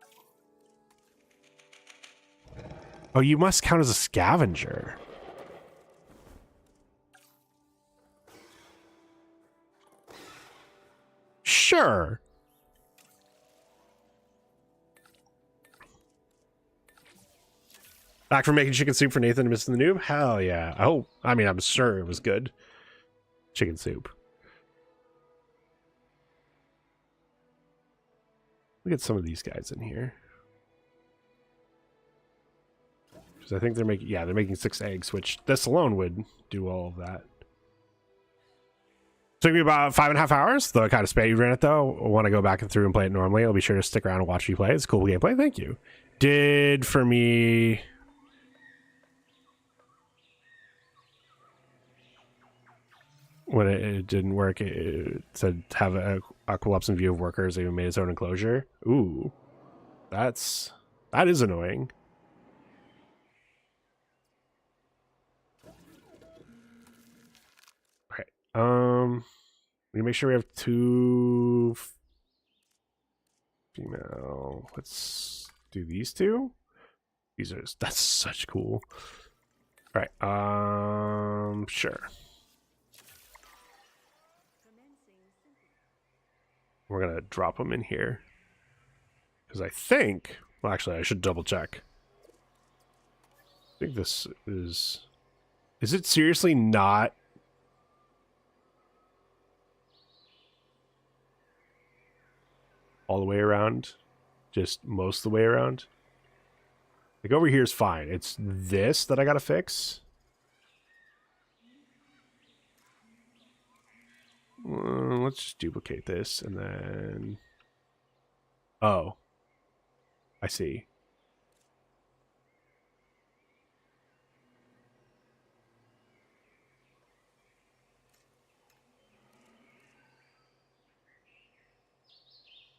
Oh, you must count as a scavenger. Sure. Back from making chicken soup for Nathan and Mr. the Noob? Hell yeah. I mean, I'm sure it was good. Chicken soup. Look at some of these guys in here. Because I think they're making 6 eggs, which this alone would do all of that. Took me about 5.5 hours, though I kind of speedran it though. I want to go back through and play it normally. I'll be sure to stick around and watch you play. It's cool gameplay. Thank you. Did for me. When it didn't work, it said have a collapsing view of workers. It even made its own enclosure. Ooh, that is annoying. Okay. We make sure we have 2 female. Let's do these 2. That's such cool. All right. Sure. We're going to drop them in here. Because I think... Well, actually, I should double check. I think this is... Is it seriously not... all the way around? Just most of the way around? Like, over here is fine. It's this that I got to fix. Let's just duplicate this and then... Oh. I see.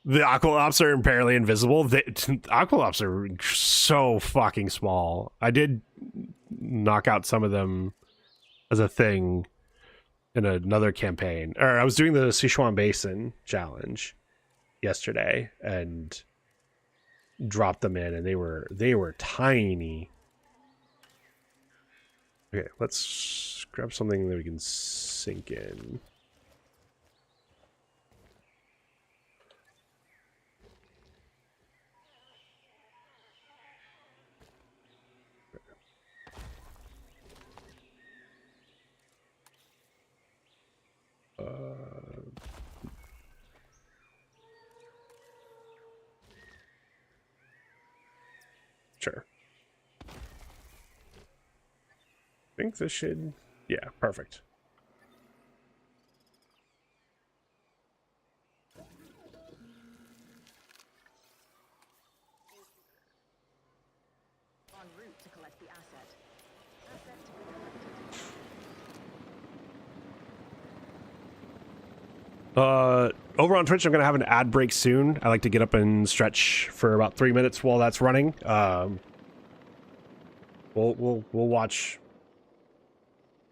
The aqualops are apparently invisible. The aqualops are so fucking small. I did knock out some of them as a thing in another campaign. Or I was doing the Sichuan Basin challenge yesterday and dropped them in, and they were tiny. Okay, let's grab something that we can sink in. Sure. I think this should... Yeah, perfect. En route to collect the asset. Asset to be collected. Over on Twitch, I'm gonna have an ad break soon. I like to get up and stretch for about 3 minutes while that's running. We'll watch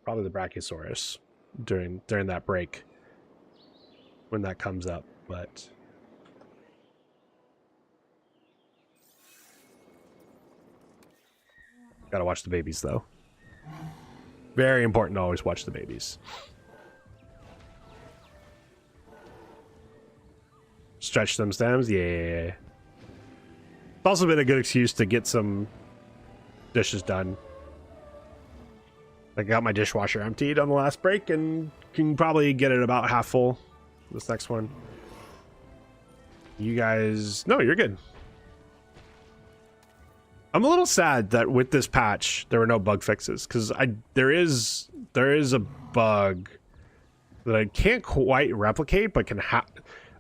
probably the Brachiosaurus during that break when that comes up, but gotta watch the babies though. Very important to always watch the babies. Stretch them stems, yeah. It's also been a good excuse to get some dishes done. I got my dishwasher emptied on the last break and can probably get it about half full this next one. You guys... No, you're good. I'm a little sad that with this patch there were no bug fixes, because there is a bug that I can't quite replicate, but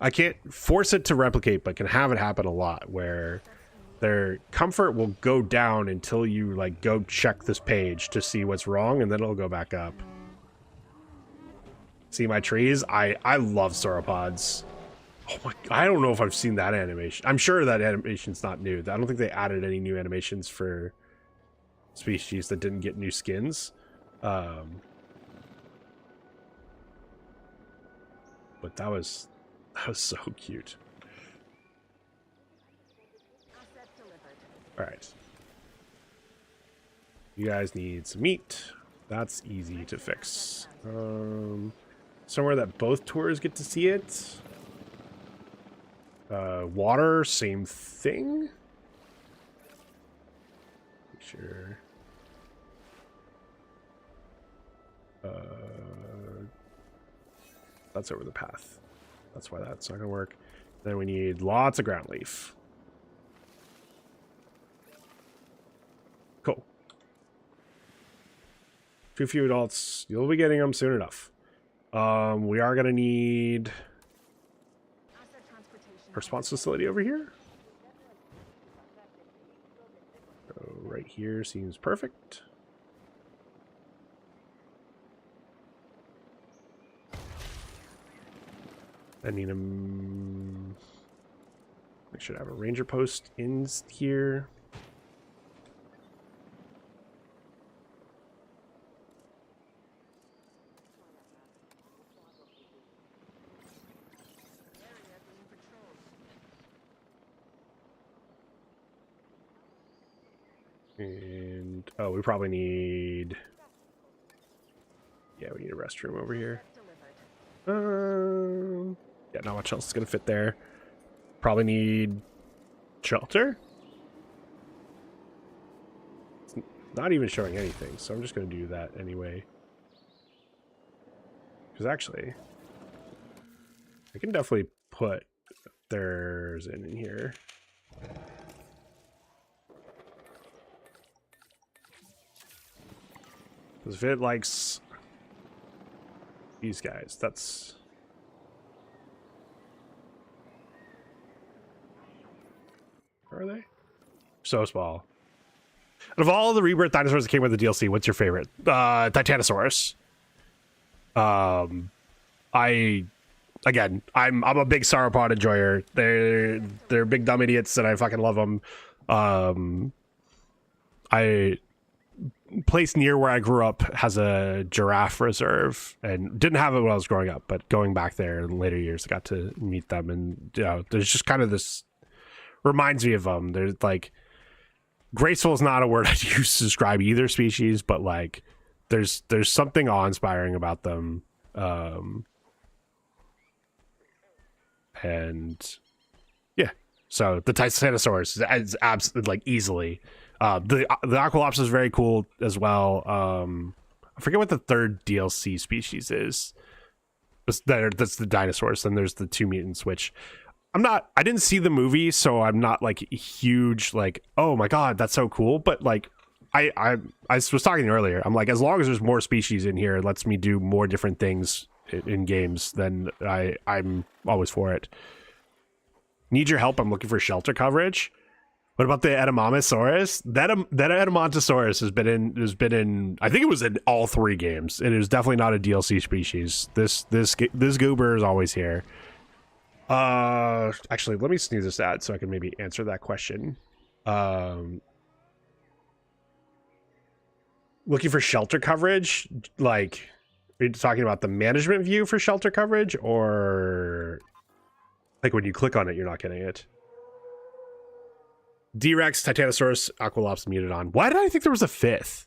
I can't force it to replicate, but can have it happen a lot, where their comfort will go down until you like go check this page to see what's wrong, and then it'll go back up. See my trees? I love sauropods. Oh my, I don't know if I've seen that animation. I'm sure that animation's not new. I don't think they added any new animations for species that didn't get new skins. But that was so cute. All right. You guys need some meat. That's easy to fix. Somewhere that both tours get to see it. Water, same thing. Make sure. That's over the path. That's why that's not gonna work. Then we need lots of ground leaf. Cool. Too few adults. You'll be getting them soon enough. We are gonna need a response facility over here. So right here seems perfect. I need I should have a ranger post in here. And oh, we probably need... Yeah, we need a restroom over here. Yeah, not much else is gonna fit there. Probably need shelter. It's not even showing anything, so I'm just gonna do that anyway. Because actually, I can definitely put theirs in here. Because if it likes these guys, that's... Where are they? So small. Out of all the Rebirth dinosaurs that came with the DLC, what's your favorite? Titanosaurus. I again, I'm a big sauropod enjoyer. They're big dumb idiots, and I fucking love them. I place near where I grew up has a giraffe reserve, and didn't have it when I was growing up, but going back there in later years, I got to meet them, and you know, there's just kind of this reminds me of them. There's like graceful is not a word I'd use to describe either species, but like there's something awe-inspiring about them. And yeah, so the Titanosaurus is absolutely like easily. The Aqualops is very cool as well. I forget what the third DLC species is. That's the dinosaurs. Then there's the two mutants, which I didn't see the movie, so I'm not like huge like, oh my god, that's so cool. But like I was talking earlier, I'm like, as long as there's more species in here, it lets me do more different things in games, then I'm always for it. Need your help? I'm looking for shelter coverage. What about the Edamamentosaurus? That Edamamentosaurus has been in I think it was in all 3 games. It is definitely not a DLC species. This goober is always here. Actually, let me snooze this ad so I can maybe answer that question. Looking for shelter coverage, like, are you talking about the management view for shelter coverage, or like when you click on it, you're not getting it? D-Rex, Titanosaurus, Aqualops muted on. Why did I think there was a 5th?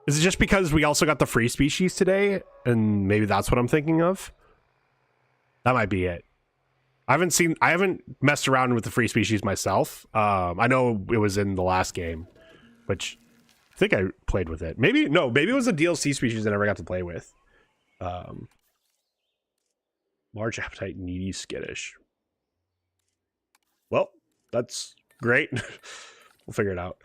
Is it just because we also got the free species today, and maybe that's what I'm thinking of? That might be it. I haven't messed around with the free species myself. I know it was in the last game, which I think I played with it. Maybe it was a DLC species I never got to play with. Large appetite, needy, skittish. Well, that's great. We'll figure it out.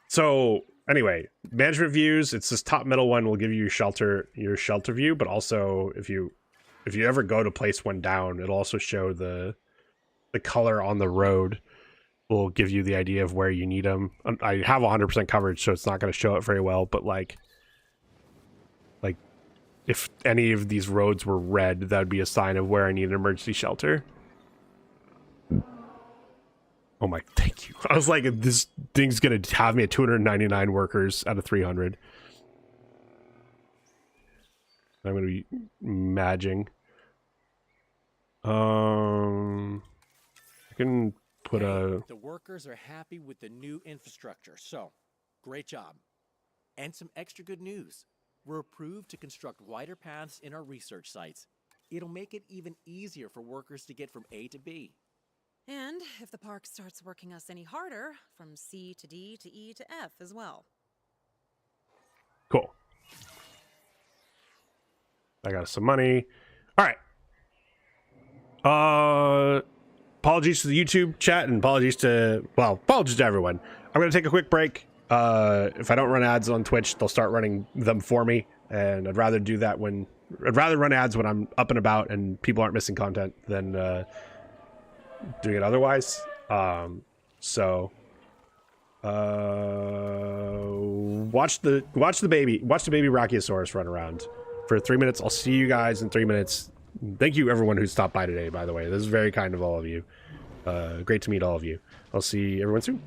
So anyway, management views. It's this top middle one will give you your shelter view, but also if you ever go to place one down, it'll also show the color on the road. Will give you the idea of where you need them. I have 100% coverage, so it's not going to show it very well, but like if any of these roads were red, that would be a sign of where I need an emergency shelter. Oh my, thank you. I was like, this thing's going to have me at 299 workers out of 300. I'm going to be madging. I can put The workers are happy with the new infrastructure, so great job. And some extra good news. We're approved to construct wider paths in our research sites. It'll make it even easier for workers to get from A to B. And if the park starts working us any harder, from C to D to E to F as well. Cool. I got some money. All right. Apologies to the YouTube chat and apologies to everyone. I'm going to take a quick break. If I don't run ads on Twitch, they'll start running them for me. And I'd rather run ads when I'm up and about and people aren't missing content than doing it otherwise. Watch the baby Brachiosaurus run around for 3 minutes. I'll see you guys in 3 minutes. Thank you everyone who stopped by today, by the way. This is very kind of all of you. Great to meet all of you. I'll see everyone soon.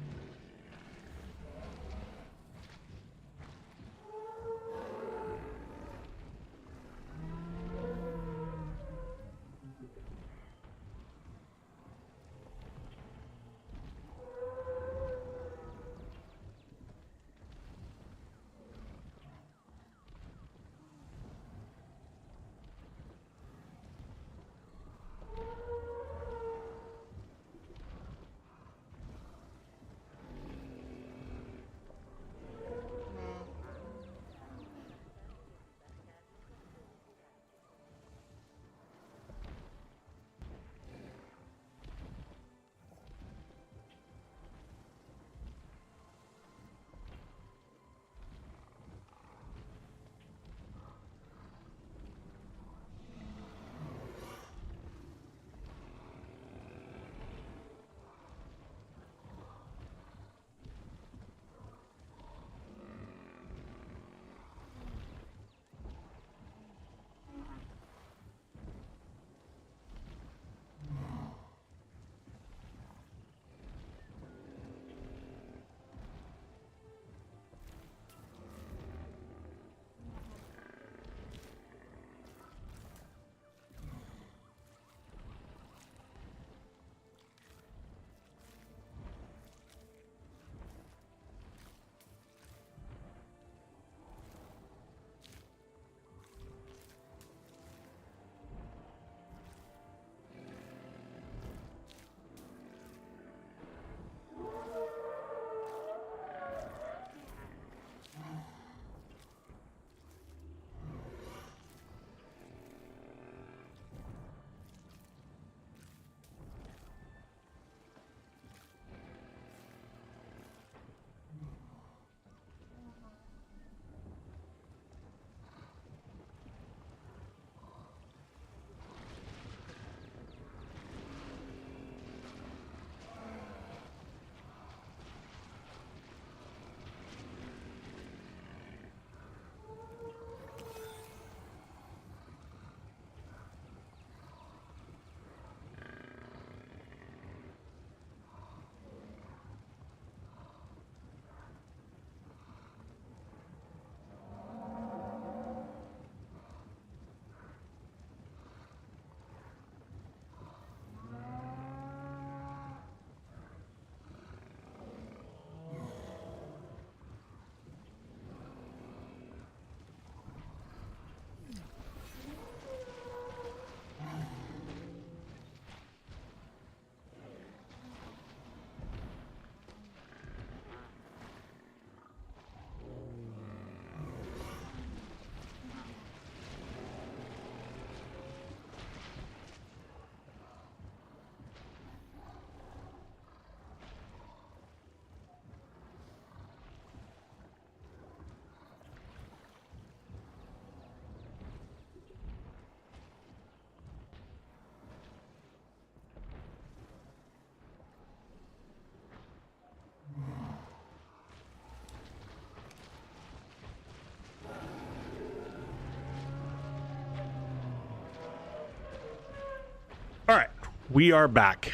We are back.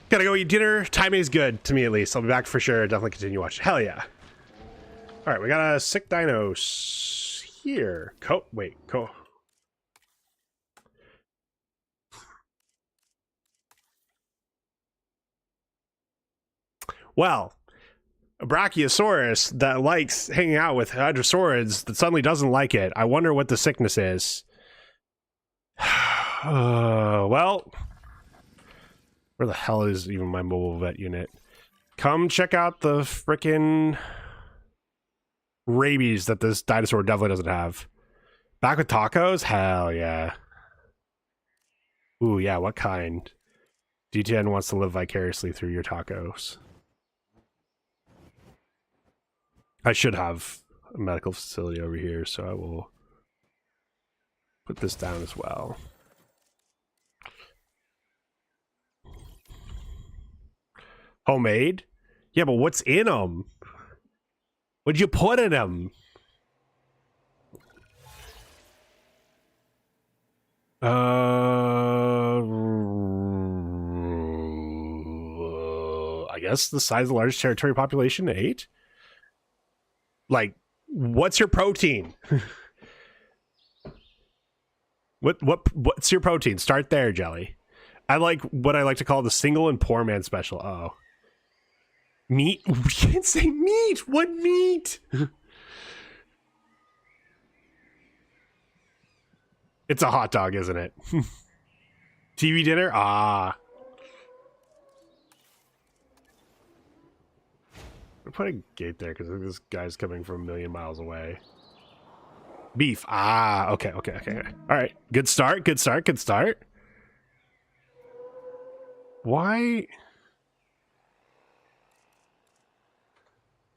Gotta go eat dinner. Timing is good, to me at least. I'll be back for sure. Definitely continue watching. Hell yeah. Alright, we got a sick dinos here. Wait. Well, a brachiosaurus that likes hanging out with hadrosaurids that suddenly doesn't like it. I wonder what the sickness is. Well, where the hell is even my mobile vet unit? Come check out the frickin' rabies that this dinosaur definitely doesn't have. Back with tacos? Hell yeah. Ooh, yeah, what kind? DTN wants to live vicariously through your tacos. I should have a medical facility over here, so I will put this down as well. Homemade? Yeah, but what's in them? What'd you put in them? I guess the size of the largest territory population, 8? Like, what's your protein? What's your protein? Start there, Jelly. I like what I like to call the single and poor man special. Uh-oh. Meat? We can't say meat! What meat? It's a hot dog, isn't it? TV dinner? Ah. I'm put a gate there because this guy's coming from a million miles away. Beef. Ah, okay. All right. Good start. Why?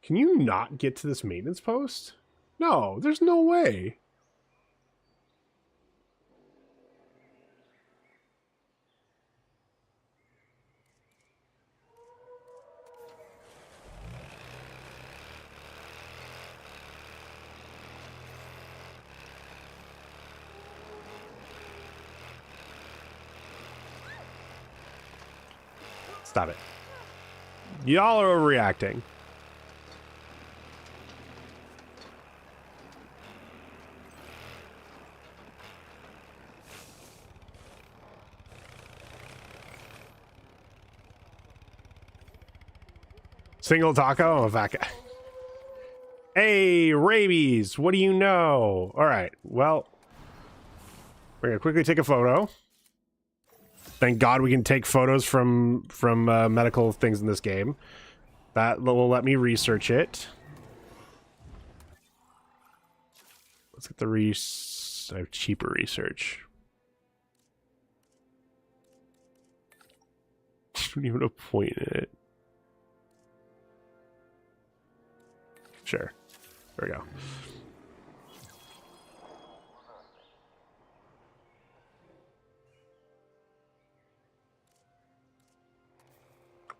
Can you not get to this maintenance post? No, there's no way. Stop it. Y'all are overreacting. Single taco? Oh, fat guy. Hey, rabies. What do you know? All right. Well, we're going to quickly take a photo. Thank God we can take photos from medical things in this game. That will let me research it. Let's get the I have cheaper research. I don't even have a point in it. Sure. There we go.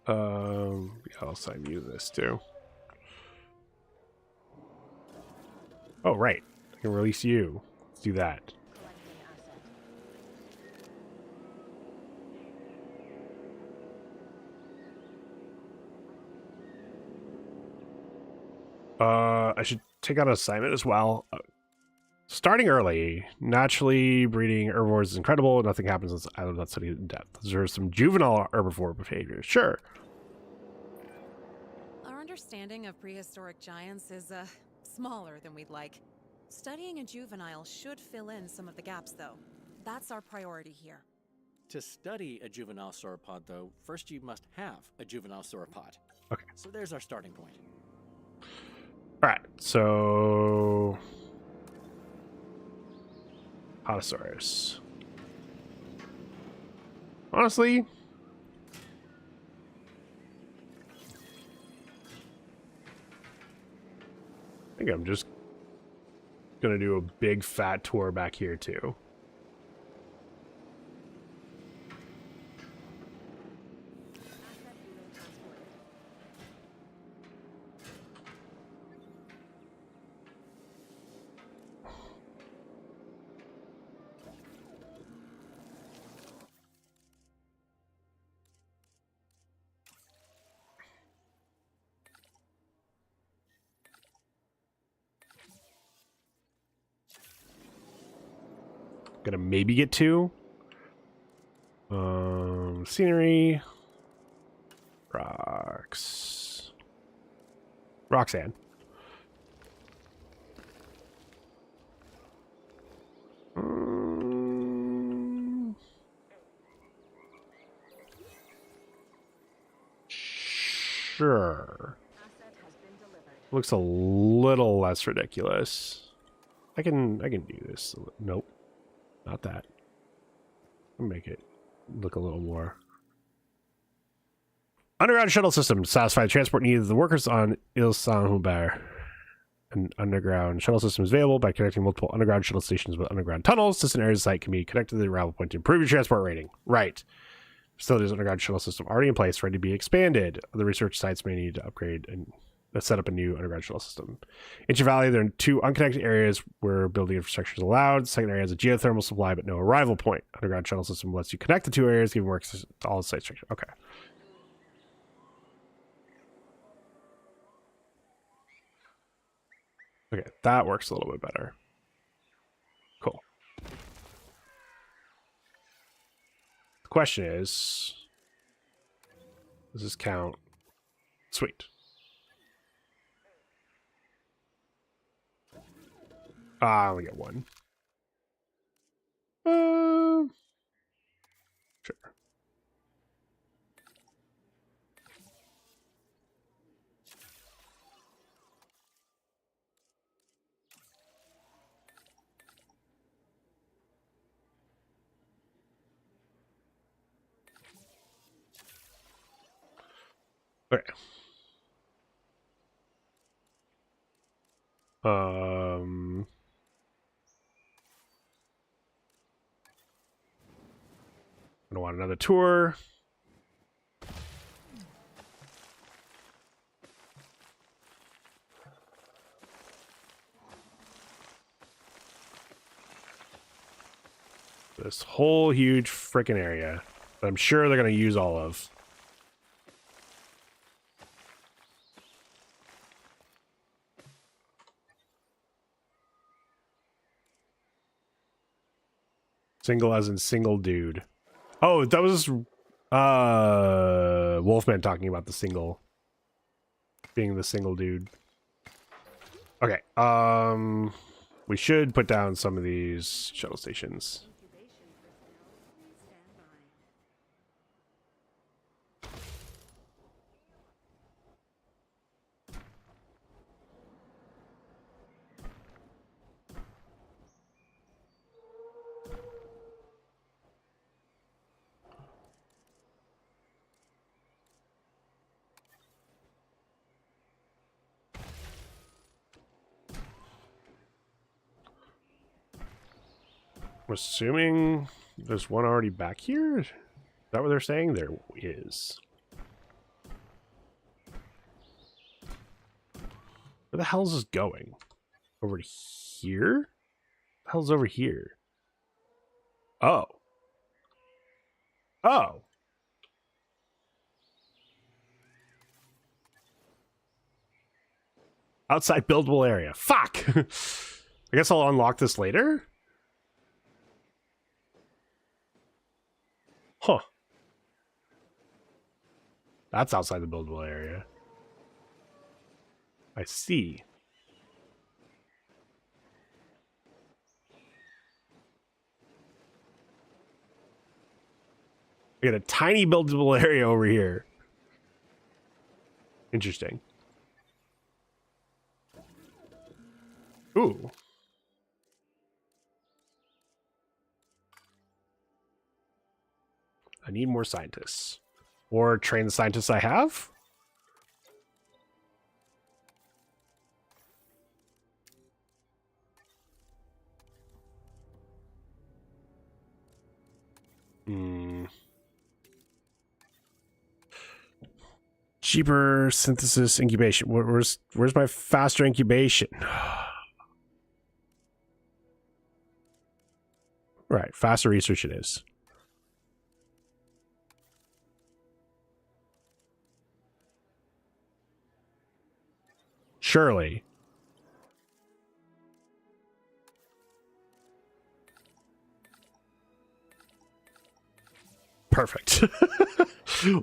Yeah, I'll side view this too. Oh, right. I can release you. Let's do that. I should take out an assignment as well. Starting early. Naturally breeding herbivores is incredible. Nothing happens unless island not studied in depth. There's some juvenile herbivore behavior. Sure. Our understanding of prehistoric giants is smaller than we'd like. Studying a juvenile should fill in some of the gaps, though. That's our priority here. To study a juvenile sauropod, though, first you must have a juvenile sauropod. Okay. So there's our starting point. All right. So, Potosaurus. Honestly, I think I'm just gonna do a big fat tour back here too. Gonna maybe get 2. Scenery. Rocks. Roxanne. Sure. Asset has been delivered. Looks a little less ridiculous. I can do this. Nope. Not that. I'll make it look a little more. Underground shuttle system to satisfy the transport needs of the workers on Ile Saint-Hubert. An underground shuttle system is available by connecting multiple underground shuttle stations with underground tunnels. Distant areas of the site can be connected to the arrival point to improve your transport rating. Right. Still, there's an underground shuttle system already in place, ready to be expanded. Other research sites may need to upgrade and set up a new underground shuttle system. In Ancient Valley, there are 2 unconnected areas where building infrastructure is allowed. The second area has a geothermal supply, but no arrival point. Underground shuttle system lets you connect the 2 areas, giving work to all the site structure. Okay. Okay, that works a little bit better. Cool. The question is, does this count? Sweet. I only get 1. Sure. Okay. I don't want another tour. This whole huge freaking area that I'm sure they're going to use all of. Single as in single dude. Oh, that was Wolfman talking about the single being the single dude. Okay. We should put down some of these shuttle stations. I'm assuming there's one already back here. Is that what they're saying? There is. Where the hell is this going? Over to here? What the hell's over here? Oh. Oh. Outside buildable area. Fuck! I guess I'll unlock this later? Huh. That's outside the buildable area. I see. We got a tiny buildable area over here. Interesting. Ooh. I need more scientists. Or train the scientists I have? Cheaper synthesis incubation. Where's my faster incubation? Right, faster research it is. Surely. Perfect.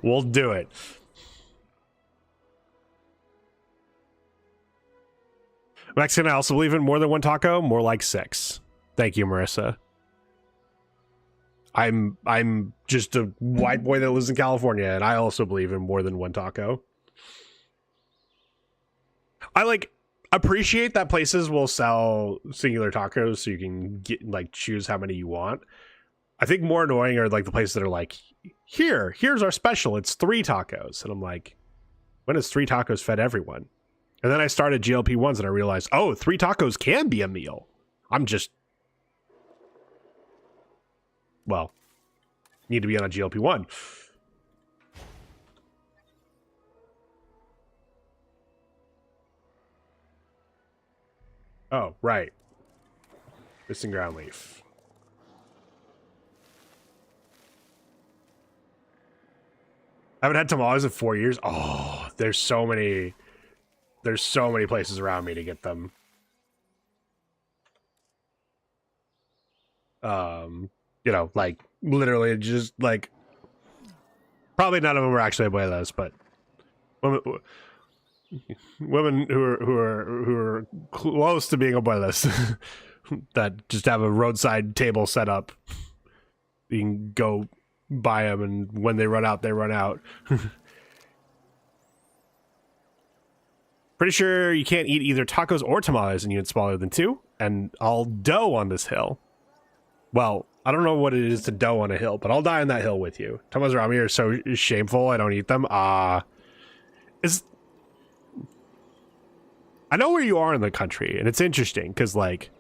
We'll do it. Mexican, I also believe in more than one taco, more like 6. Thank you, Marissa. I'm just a white boy that lives in California, and I also believe in more than one taco. I like appreciate that places will sell singular tacos so you can get like choose how many you want. I think more annoying are like the places that are like, here's our special, it's 3 tacos. And I'm like, when has 3 tacos fed everyone? And then I started GLP-1s and I realized, oh, 3 tacos can be a meal. I'm just, well, need to be on a GLP-1. Oh, right. Missing ground leaf. I haven't had tamales in 4 years. Oh, there's so many places around me to get them. You know, like literally just like probably none of them are actually abuelas, but women who are close to being abuelas that just have a roadside table set up. You can go buy them, and when they run out, they run out. Pretty sure you can't eat either tacos or tamales in units smaller than 2, and I'll dough on this hill. Well, I don't know what it is to dough on a hill, but I'll die on that hill with you. Tamales around me are so shameful, I don't eat them. I know where you are in the country, and it's interesting, because, like,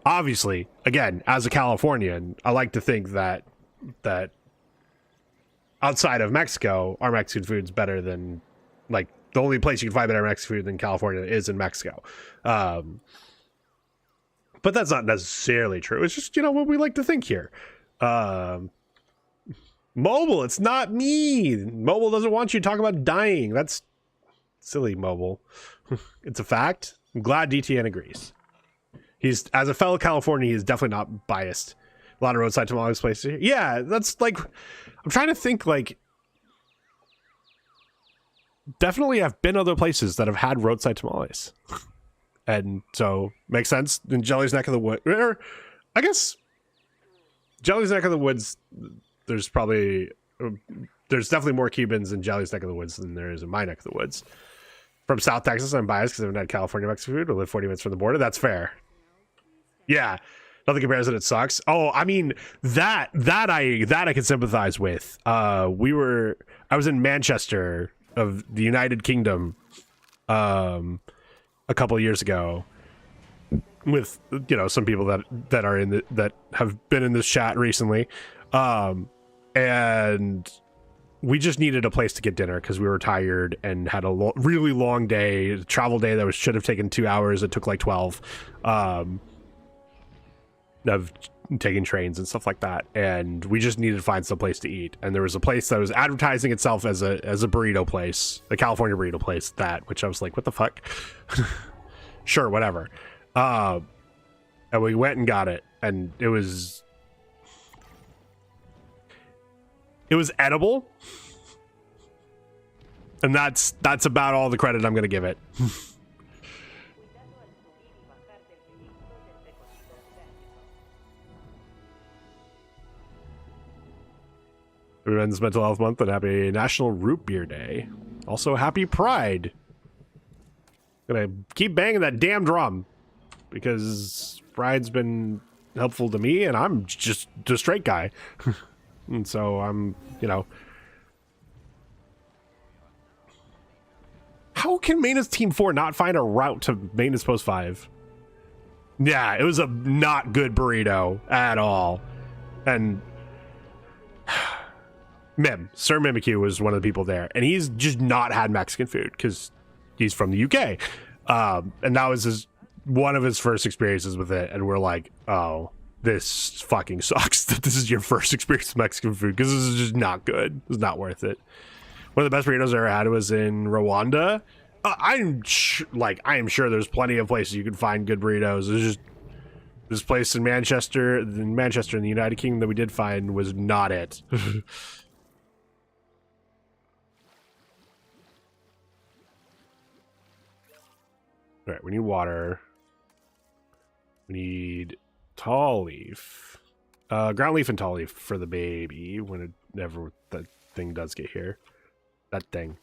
obviously, again, as a Californian, I like to think that outside of Mexico, our Mexican food's better than, like, the only place you can find better Mexican food than California is in Mexico. But that's not necessarily true. It's just, you know, what we like to think here. Mobile, it's not me. Mobile doesn't want you to talk about dying. That's silly, Mobile. It's a fact. I'm glad DTN agrees. He's, as a fellow Californian, he's definitely not biased. A lot of roadside tamales places here. Yeah, that's like, I'm trying to think, like, definitely I've been other places that have had roadside tamales. And so, makes sense. In Jelly's neck of the woods, or I guess Jelly's neck of the woods, there's definitely more Cubans in Jelly's neck of the woods than there is in my neck of the woods. From South Texas, I'm biased because I haven't had California Mexican food. I live 40 minutes from the border. That's fair. Yeah, nothing compares that it sucks. Oh, I mean that I can sympathize with. I was in Manchester of the United Kingdom, a couple of years ago, with, you know, some people that are in that have been in this chat recently, and we just needed a place to get dinner because we were tired and had a really long day, travel day that should have taken 2 hours. It took like 12. Of taking trains and stuff like that, and we just needed to find some place to eat, and there was a place that was advertising itself as a burrito place, a California burrito place, which I was like, what the fuck. Sure, whatever. And we went and got it, and it was edible, and that's about all the credit I'm gonna give it. Men's Mental Health Month, and happy National Root Beer Day. Also, happy Pride. Gonna keep banging that damn drum because Pride's been helpful to me, and I'm just a straight guy. And so I'm, you know. How can Maintenance Team 4 not find a route to Maintenance Post 5? Yeah, it was a not good burrito at all. And Sir Mimikyu was one of the people there, and he's just not had Mexican food because he's from the UK, and that was one of his first experiences with it, and we're like, oh, this fucking sucks that this is your first experience with Mexican food, because this is just not good. It's not worth it. One of the best burritos I ever had was in Rwanda. I am sure there's plenty of places you can find good burritos. It's just This place in Manchester in the United Kingdom that we did find was not it. All right, we need water. We need tall leaf. Ground leaf and tall leaf for the baby whenever that thing does get here. That thing.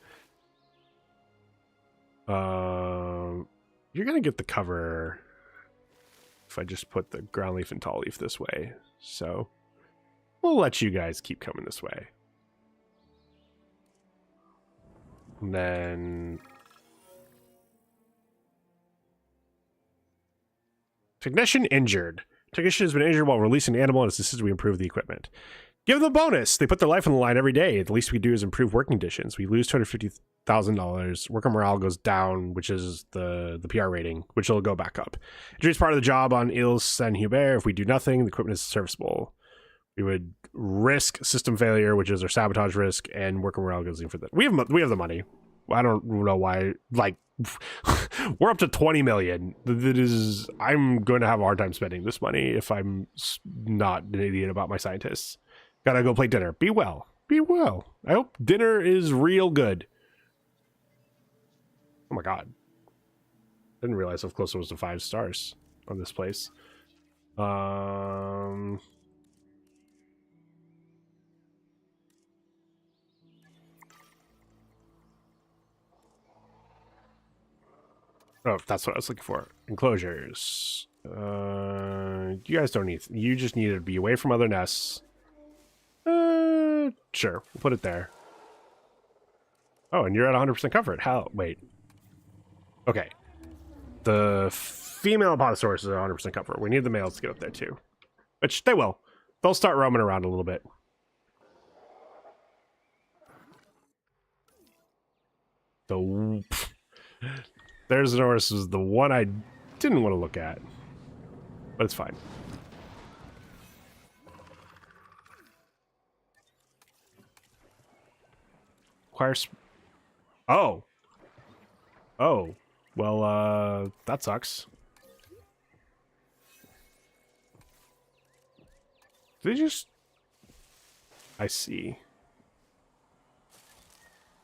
You're gonna get the cover if I just put the ground leaf and tall leaf this way. So we'll let you guys keep coming this way. And then technician injured. Technician has been injured while releasing an animal and has insisted we improve the equipment. Give them a bonus. They put their life on the line every day. The least we do is improve working conditions. We lose $250,000. Worker morale goes down, which is the PR rating, which will go back up. Injury is part of the job on Ile Saint-Hubert. If we do nothing, the equipment is serviceable. We would risk system failure, which is our sabotage risk, and worker morale goes in for that. We have the money. I don't know why. Like, we're up to 20 million. That is, I'm going to have a hard time spending this money if I'm not an idiot about my scientists. Gotta go play dinner. Be well. Be well. I hope dinner is real good. Oh my god. Didn't realize how close it was to 5 stars on this place. Oh, that's what I was looking for. Enclosures. You guys don't need... You just need to be away from other nests. Sure. We'll put it there. Oh, and you're at 100% comfort. How? Wait. Okay. The female apatosaurus is at 100% comfort. We need the males to get up there too. Which they will. They'll start roaming around a little bit. The Therizinosaurus was the one I didn't want to look at. But it's fine. Oh. Oh. Well, that sucks. Did they just... I see.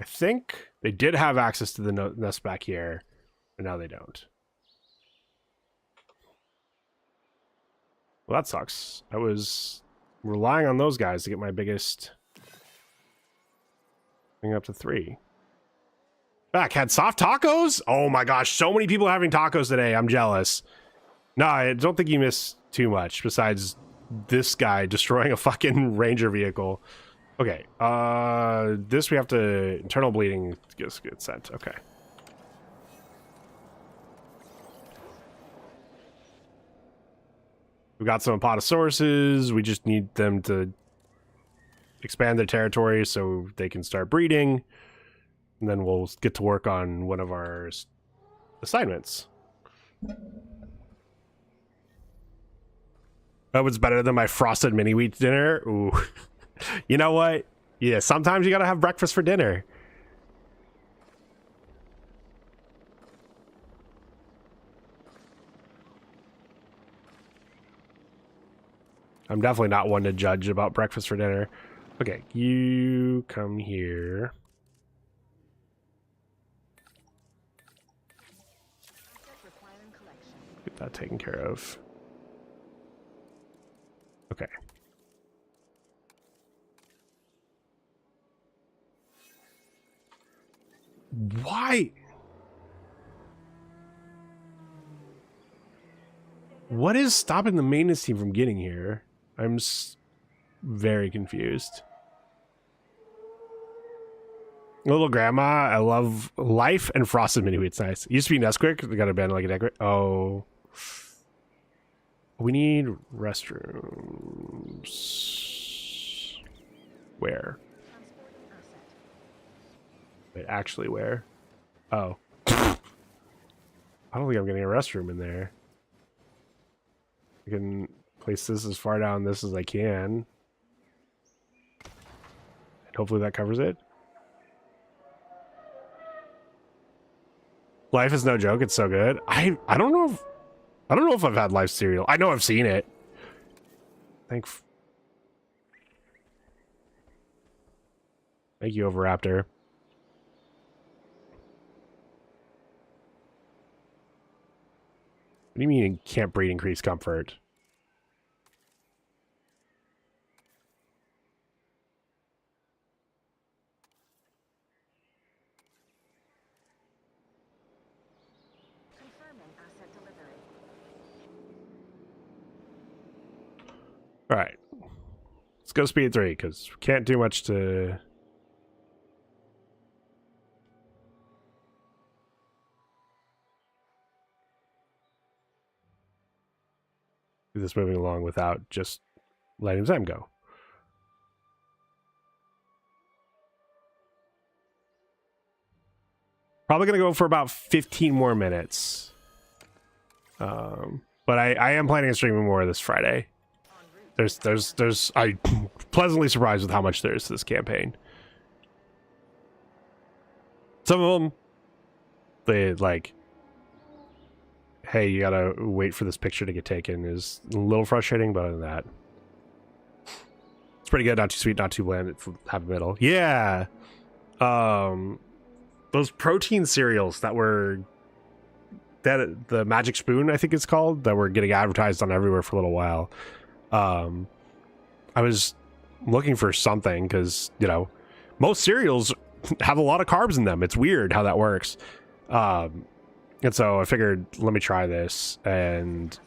I think they did have access to the nest back here, but now they don't. Well, that sucks. I was relying on those guys to get my biggest... up to 3. Back had soft tacos. Oh my gosh, so many people having tacos today. I'm jealous. No, I don't think you missed too much besides this guy destroying a fucking ranger vehicle. Okay, this we have to internal bleeding gets sent. Okay. We got some apatosauruses. We just need them to expand their territory so they can start breeding, and then we'll get to work on one of our assignments. That was better than my frosted mini wheat dinner. Ooh. You know what? Yeah, sometimes you gotta have breakfast for dinner. I'm definitely not one to judge about breakfast for dinner. Okay, you come here. Get that taken care of. Okay. Why? What is stopping the maintenance team from getting here? I'm very confused. Little grandma, I love life and frosted mini wheat's nice. It used to be Nesquik. They got abandoned like a decorate. Oh, we need restrooms. Where? Wait, actually, where? Oh, I don't think I'm getting a restroom in there. I can place this as far down this as I can, and hopefully that covers it. Life is no joke. It's so good. I don't know if... I don't know if I've had live cereal. I know I've seen it. Thank you, Overraptor. What do you mean it can't breed increased comfort? Confirming asset delivery. All right. Let's go speed 3, because we can't do much to... do this moving along without just letting Zem go. Probably going to go for about 15 more minutes. But I am planning on streaming more this Friday. I'm pleasantly surprised with how much there is to this campaign. Some of them, they like, hey, you gotta wait for this picture to get taken is a little frustrating, but other than that, it's pretty good. Not too sweet, not too bland. It's happy middle. Yeah. Those protein cereals that were the Magic Spoon, I think it's called, that were getting advertised on everywhere for a little while. I was looking for something because, you know, most cereals have a lot of carbs in them. It's weird how that works. And so I figured, let me try this. And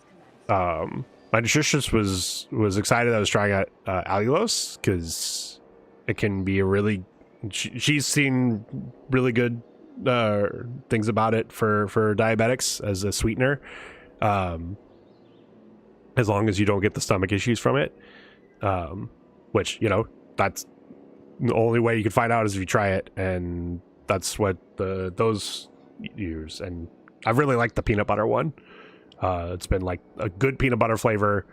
my nutritionist was excited that I was trying out allulose because it can be a really... she's seen really good things about it for diabetics as a sweetener, as long as you don't get the stomach issues from it, which, you know, that's the only way you can find out is if you try it, and that's what those use. And I really like the peanut butter one. It's been like a good peanut butter flavor,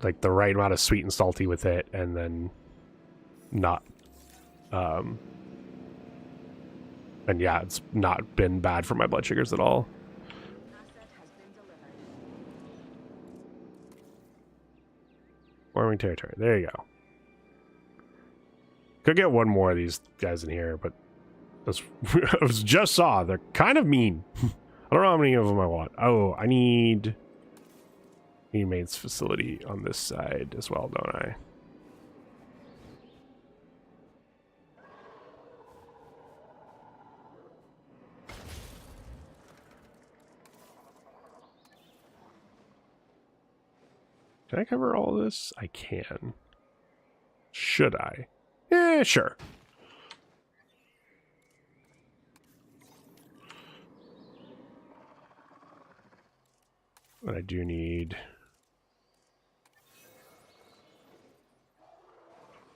like the right amount of sweet and salty with it, and then not and yeah, it's not been bad for my blood sugars at all. Asset has been delivered. Farming territory. There you go. Could get one more of these guys in here, but that's I just saw they're kind of mean. I don't know how many of them I want. Oh, I need maintenance facility on this side as well, don't I? Can I cover all this? I can. Should I? Eh, sure. But I do need...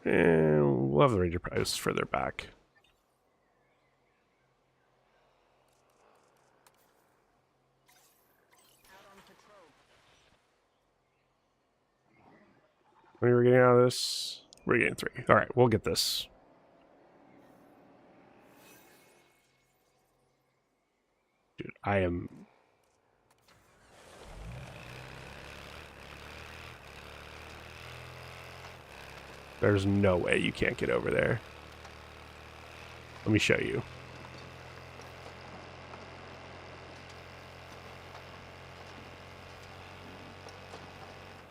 and we'll have the ranger price further back. What are we getting out of this? We're getting 3. All right, we'll get this. Dude, I am... there's no way you can't get over there. Let me show you.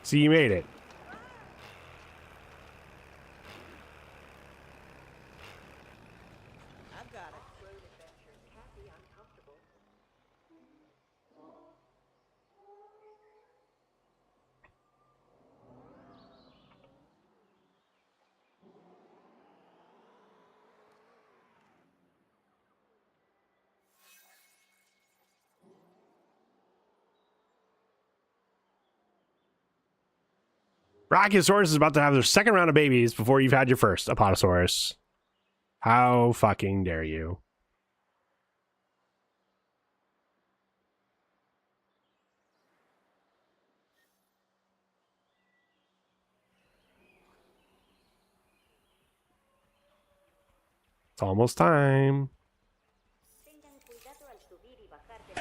See, you made it. Brachiosaurus is about to have their second round of babies before you've had your first, Apatosaurus. How fucking dare you? It's almost time. Tengan cuidado al subir y bajar del...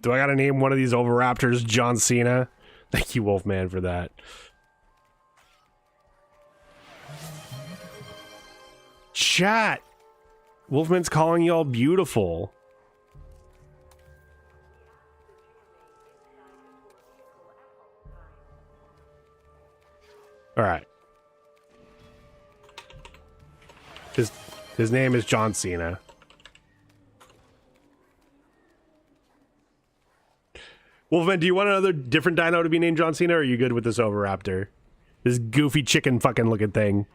Do I gotta name one of these Oviraptors John Cena? Thank you, Wolfman, for that. Chat! Wolfman's calling y'all beautiful. Alright. His name is John Cena. Wolfman, do you want another different dino to be named John Cena, or are you good with this Oviraptor? This goofy chicken fucking looking thing.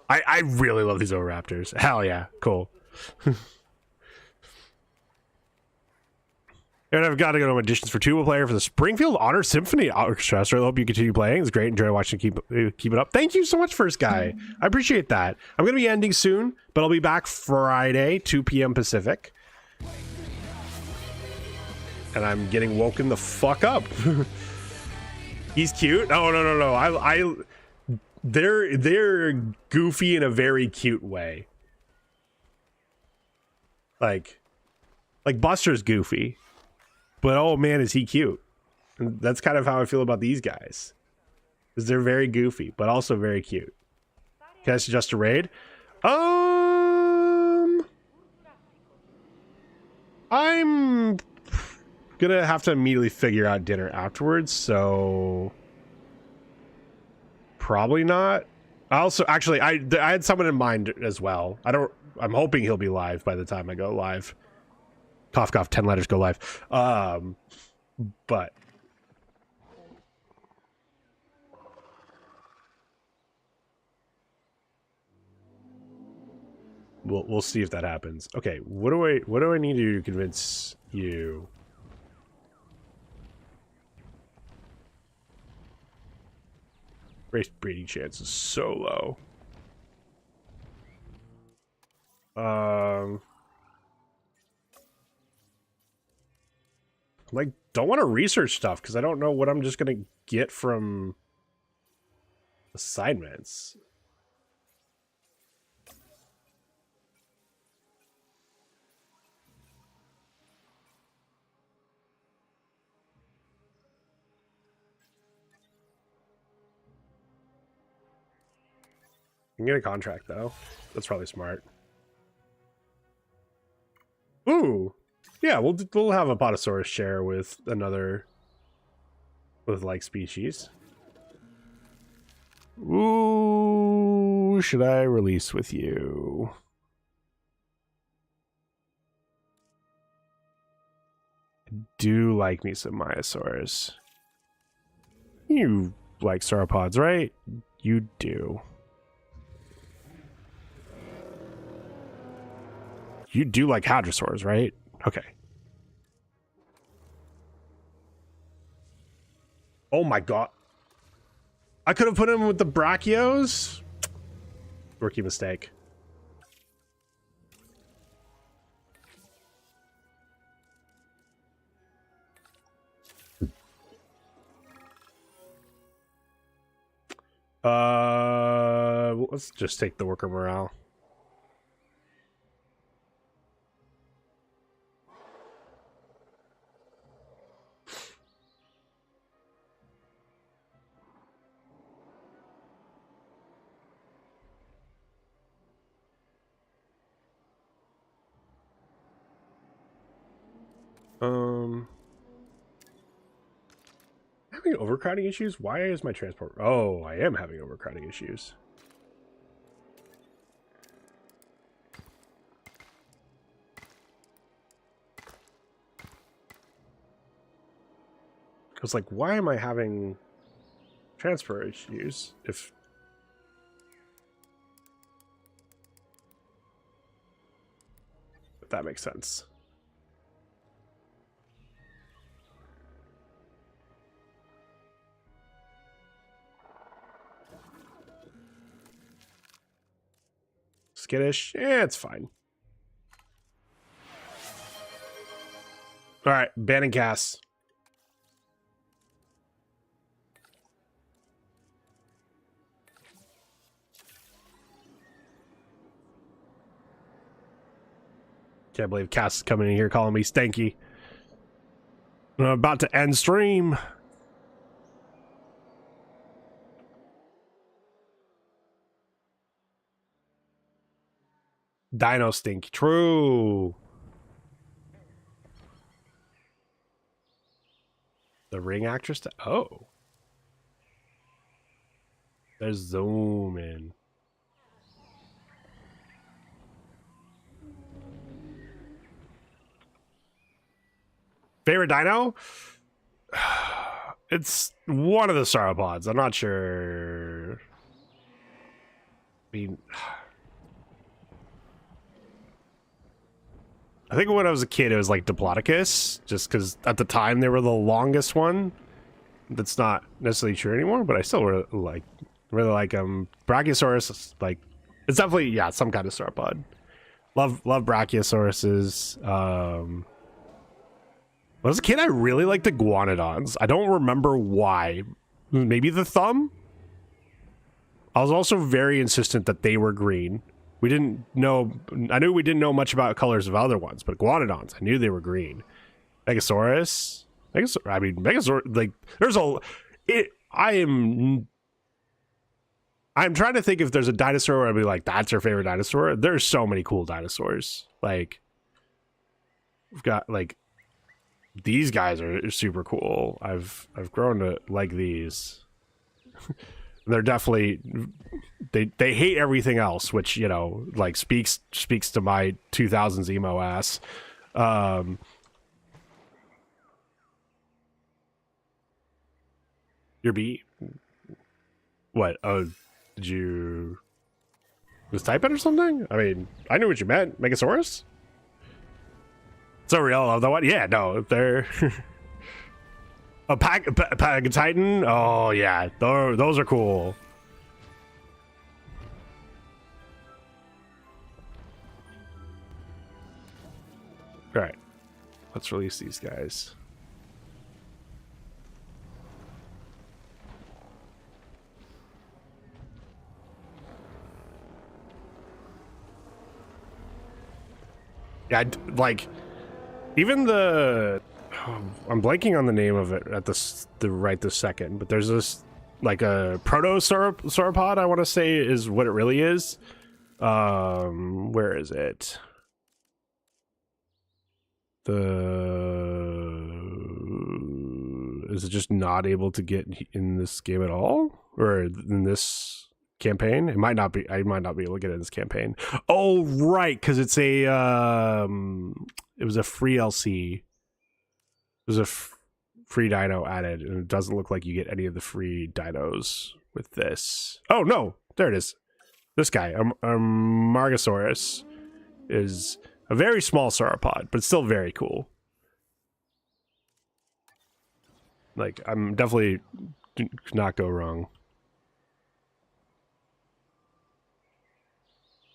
I really love these Oviraptors. Hell yeah. Cool. And I've got to go to auditions for tuba player for the Springfield Honor Symphony Orchestra. So I hope you continue playing. It's great. Enjoy watching. Keep it up. Thank you so much, First Guy. I appreciate that. I'm going to be ending soon, but I'll be back Friday, 2 p.m. Pacific. And I'm getting woken the fuck up. He's cute. Oh, no. They're goofy in a very cute way. Like Buster's goofy. But oh man, is he cute. And that's kind of how I feel about these guys. Because they're very goofy, but also very cute. Can I suggest a raid? I'm gonna have to immediately figure out dinner afterwards, so probably not. I also actually I had someone in mind as well. I'm hoping he'll be live by the time I go live. Cough, cough, 10 letters go live. But we'll see if that happens. Okay, what do I need to do to convince you? Race breeding chance is so low. Like, don't want to research stuff because I don't know what I'm just gonna get from assignments. I can get a contract though. That's probably smart. Ooh. Yeah, we'll have a Potosaurus share with another like species. Ooh, should I release with you? I do like me some Myosaurs. You like sauropods, right? You do. You do like hadrosaurs, right? Okay. Oh my god. I could have put him with the Brachios. Rookie mistake. Let's just take the worker morale. Having overcrowding issues? Why is my transport? Oh, I am having overcrowding issues. Because, like, why am I having transfer issues if that makes sense? Skittish? Yeah, it's fine. Alright, banning Cass. Can't believe Cass is coming in here calling me stanky. I'm about to end stream. Dino stink. True. The ring actress. Oh. There's zoom in. Favorite dino? It's one of the sauropods. I'm not sure. I mean, I think when I was a kid, it was like Diplodocus, just because at the time they were the longest one. That's not necessarily true anymore, but I still really like Brachiosaurus. Like, it's definitely, yeah, some kind of sauropod. Love Brachiosauruses. When I was a kid, I really liked the iguanodons. I don't remember why. Maybe the thumb? I was also very insistent that they were green. We didn't know... I knew we didn't know much about colors of other ones, but iguanodons, I knew they were green. Megasaurus? Megasaurus... Like, there's a... I'm trying to think if there's a dinosaur where I'd be like, that's your favorite dinosaur. There's so many cool dinosaurs. Like, we've got, like... These guys are super cool. I've grown to like these. They're definitely they hate everything else, which, you know, like speaks to my 2000s emo ass. Your B. What? Oh, did you just type it or something? I mean, I knew what you meant. Megasaurus? So real of the one? Yeah, no, they're a Titan. Oh yeah, those are cool. All right, let's release these guys. Yeah, like. Even the... I'm blanking on the name of it at this second, but there's this, like, a proto-sauropod, I want to say, is what it really is. Where is it? Is it just not able to get in this game at all? Or in this campaign? It might not be. I might not be able to get in this campaign. Oh, right, because it's a... It was a free LC. There's a free dino added, and it doesn't look like you get any of the free dinos with this. Oh, no. There it is. This guy, Margosaurus, is a very small sauropod, but still very cool. Like, I'm definitely could not go wrong.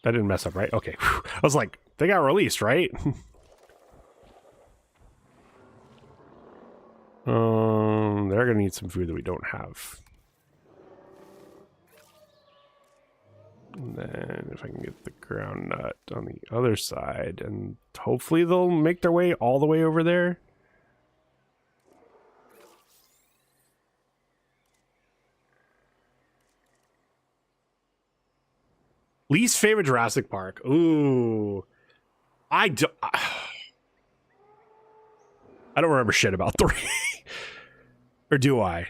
That didn't mess up, right? Okay. Whew. I was like, they got released, right? They're gonna need some food that we don't have. And then if I can get the ground nut on the other side, and hopefully they'll make their way all the way over there. Least favorite Jurassic Park. Ooh. I don't remember shit about 3. Or do I?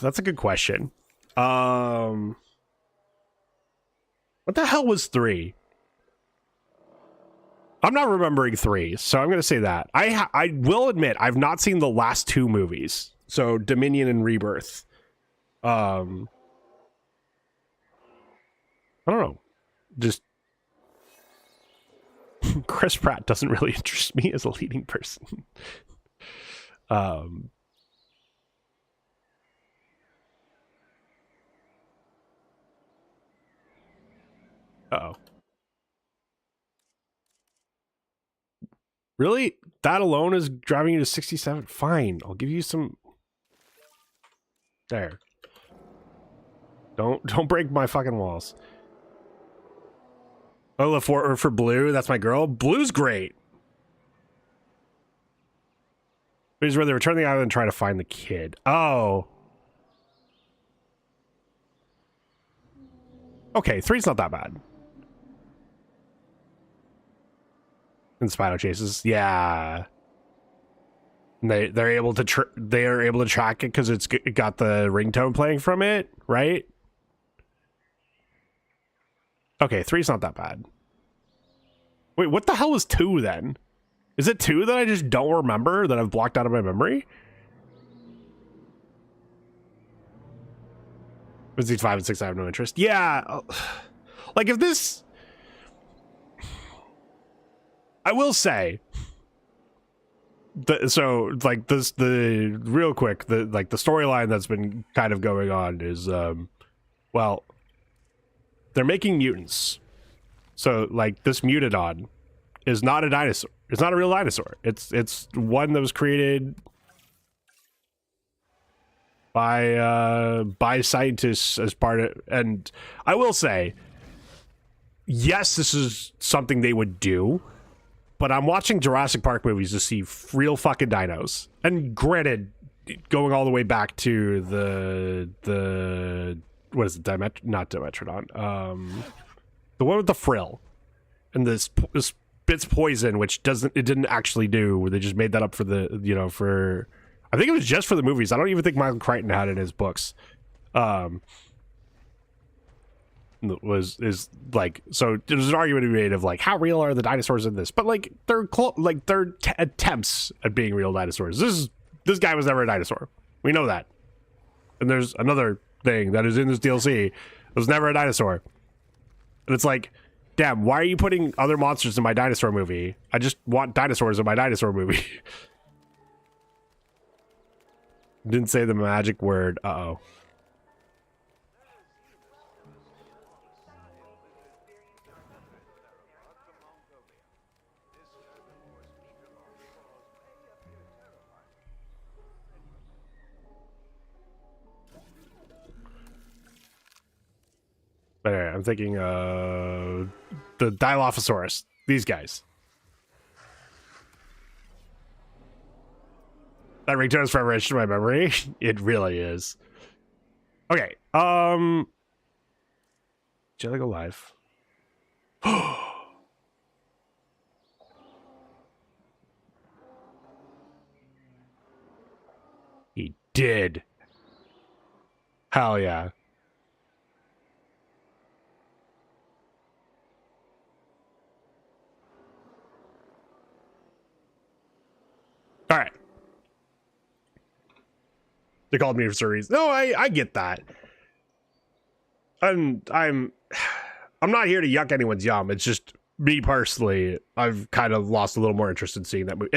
That's a good question. What the hell was 3? I'm not remembering 3, so I'm going to say that. I will admit, I've not seen the last 2 movies. So, Dominion and Rebirth. I don't know. Just... Chris Pratt doesn't really interest me as a leading person. Uh-oh. Really? That alone is driving you to 67? Fine. I'll give you some... There. Don't break my fucking walls. Oh, for Blue, that's my girl. Blue's great. Here's where they return to the island and try to find the kid. Oh. Okay, 3's not that bad. And Spino chases, yeah. And they're able to track it because it got the ringtone playing from it, right? Okay, 3's not that bad. Wait, what the hell was 2 then? Is it 2 that I just don't remember, that I've blocked out of my memory? 5 and 6, I have no interest. Yeah, like if this, I will say, the real quick, the storyline that's been kind of going on is, well, they're making mutants. So like this Mutodon is not a dinosaur. It's not a real dinosaur. It's one that was created by scientists as part of, and I will say, yes, this is something they would do, but I'm watching Jurassic Park movies to see real fucking dinos. And granted, going all the way back to the what is it? Not Dimetrodon. The one with the frill and this spits poison, which didn't actually do. They just made that up for the, you know, for, I think it was just for the movies. I don't even think Michael Crichton had it in his books. Is like, so there's an argument to be made of like, how real are the dinosaurs in this? But like they're attempts at being real dinosaurs. This guy was never a dinosaur. We know that. And there's another thing that is in this DLC. It was never a dinosaur. And it's like, damn, why are you putting other monsters in my dinosaur movie? I just want dinosaurs in my dinosaur movie. Didn't say the magic word. Uh-oh. But anyway, I'm thinking the Dilophosaurus. These guys. That ringtone is forever etched in my memory. It really is. Okay. Should I go live? He did. Hell yeah. All right. They called me for a reason. No, I get that. And I'm not here to yuck anyone's yum. It's just me personally. I've kind of lost a little more interest in seeing that movie.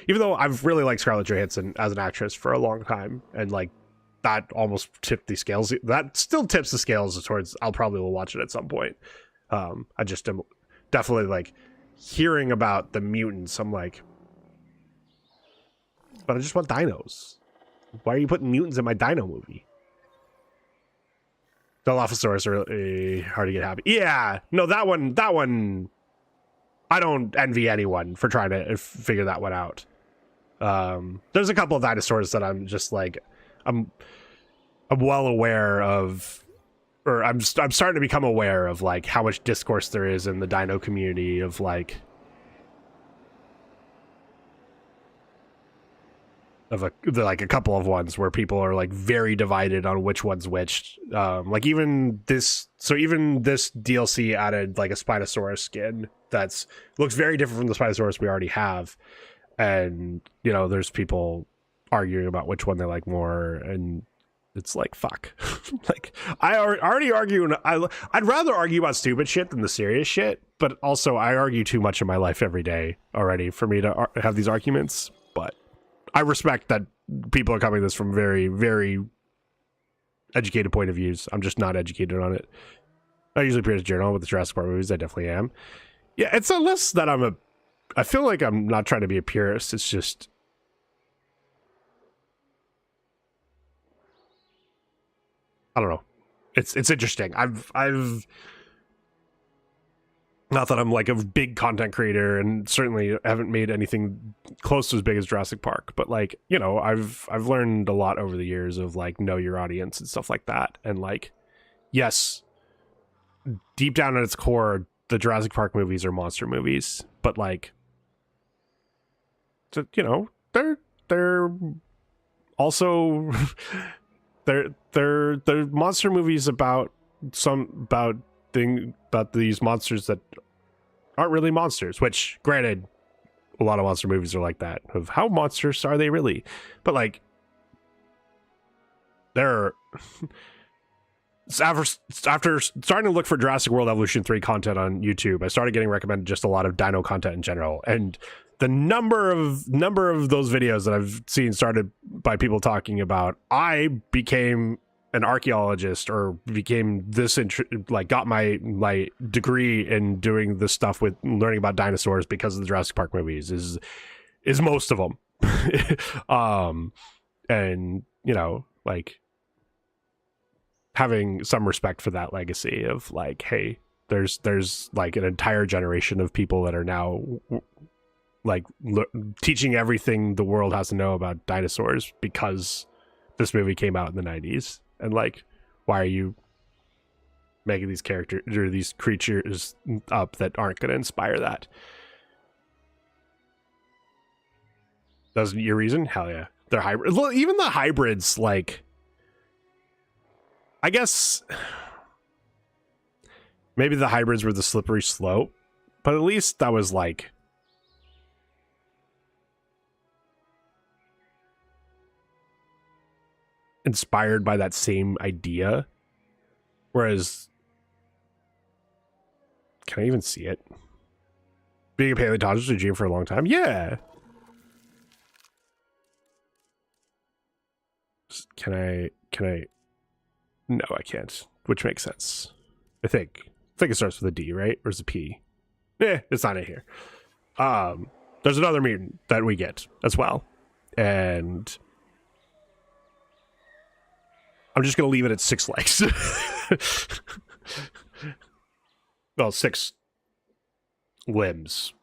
Even though I've really liked Scarlett Johansson as an actress for a long time, and like that almost tipped the scales. That still tips the scales towards I'll probably will watch it at some point. I just am definitely like hearing about the mutants. I'm like, but I just want dinos. Why are you putting mutants in my dino movie? Dilophosaurus are really hard to get happy. Yeah, no, that one, I don't envy anyone for trying to figure that one out. There's a couple of dinosaurs that I'm just like, I'm well aware of, or I'm starting to become aware of like how much discourse there is in the dino community of like, like a couple of ones where people are like very divided on which one's which. Like even this DLC added like a Spinosaurus skin that's looks very different from the Spinosaurus we already have, and you know there's people arguing about which one they like more, and it's like fuck. Like I already argue, and I'd rather argue about stupid shit than the serious shit, but also I argue too much in my life every day already for me to have these arguments. But I respect that people are coming at this from very, very educated point of views. I'm just not educated on it. I usually appear as a journal with the Jurassic Park movies. I definitely am. Yeah, it's not less that I feel like I'm not trying to be a purist. It's just, I don't know. it's interesting. I've not that I'm like a big content creator, and certainly haven't made anything close to as big as Jurassic Park, but like, you know, I've learned a lot over the years of like know your audience and stuff like that. And like, yes, deep down at its core, the Jurassic Park movies are monster movies, but like, you know, they're also they're monster movies about these monsters that aren't really monsters, which granted a lot of monster movies are like that, of how monstrous are they really, but like they're after starting to look for Jurassic World Evolution 3 content on YouTube, I started getting recommended just a lot of dino content in general, and the number of those videos that I've seen started by people talking about, I became an archaeologist, or became this like got my degree in doing this stuff with learning about dinosaurs because of the Jurassic Park movies is most of them. And you know, like having some respect for that legacy of like, hey, there's like an entire generation of people that are now like teaching everything the world has to know about dinosaurs because this movie came out in the 90s. And like, why are you making these characters or these creatures up that aren't going to inspire that? Doesn't your reason? Hell yeah. They're hybrid. Well, even the hybrids, like, I guess maybe the hybrids were the slippery slope, but at least that was like inspired by that same idea. Whereas, can I even see it? Being a paleontologist was a dream for a long time. Yeah. Can I? No, I can't. Which makes sense. I think it starts with a D, right? Or is it a P? It's not in here. There's another mutant that we get as well. And I'm just going to leave it at 6 legs. Well, 6 limbs.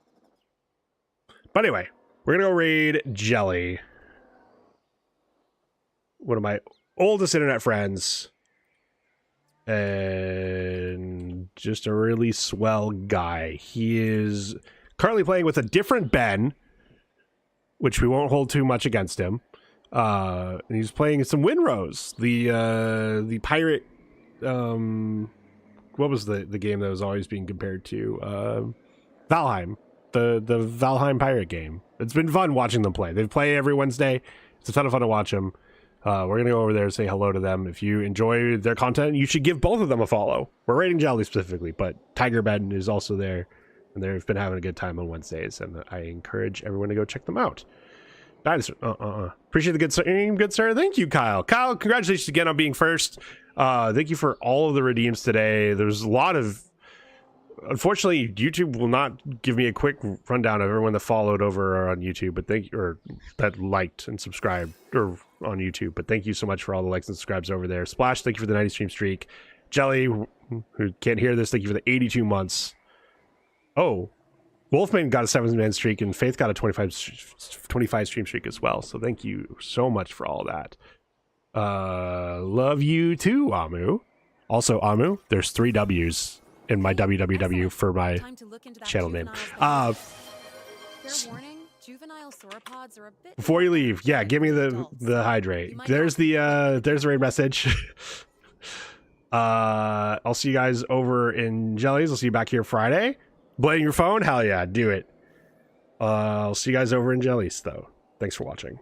But anyway, we're going to go raid Jelly, one of my oldest internet friends, and just a really swell guy. He is currently playing with a different Ben, which we won't hold too much against him. And he's playing some Winrose, the pirate. What was the game that was always being compared to? Valheim, the Valheim pirate game. It's been fun watching them play. They play every Wednesday. It's a ton of fun to watch them. We're gonna go over there and say hello to them. If you enjoy their content, you should give both of them a follow. We're rating Jelly specifically, but Tiger Ben is also there, and they've been having a good time on Wednesdays, and I encourage everyone to go check them out. Dinosaur, appreciate the good stream, good sir. Thank you, Kyle. Kyle, congratulations again on being first. Thank you for all of the redeems today. There's a lot of, unfortunately, YouTube will not give me a quick rundown of everyone that followed over on YouTube, but thank you, or that liked and subscribed or on YouTube. But thank you so much for all the likes and subscribes over there. Splash, thank you for the 90 stream streak. Jelly, who can't hear this, thank you for the 82 months. Oh, Wolfman got a 7-man streak, and Faith got a 25 stream streak as well. So thank you so much for all that. Love you too, Amu. Also, Amu, there's 3 W's in my www for my channel name. Fair warning, juvenile sauropods are a bit. Before you leave, yeah, give me the hydrate. There's the raid message. I'll see you guys over in Jellies. I'll see you back here Friday. Blading your phone? Hell yeah, do it. I'll see you guys over in Jellies, though. Thanks for watching.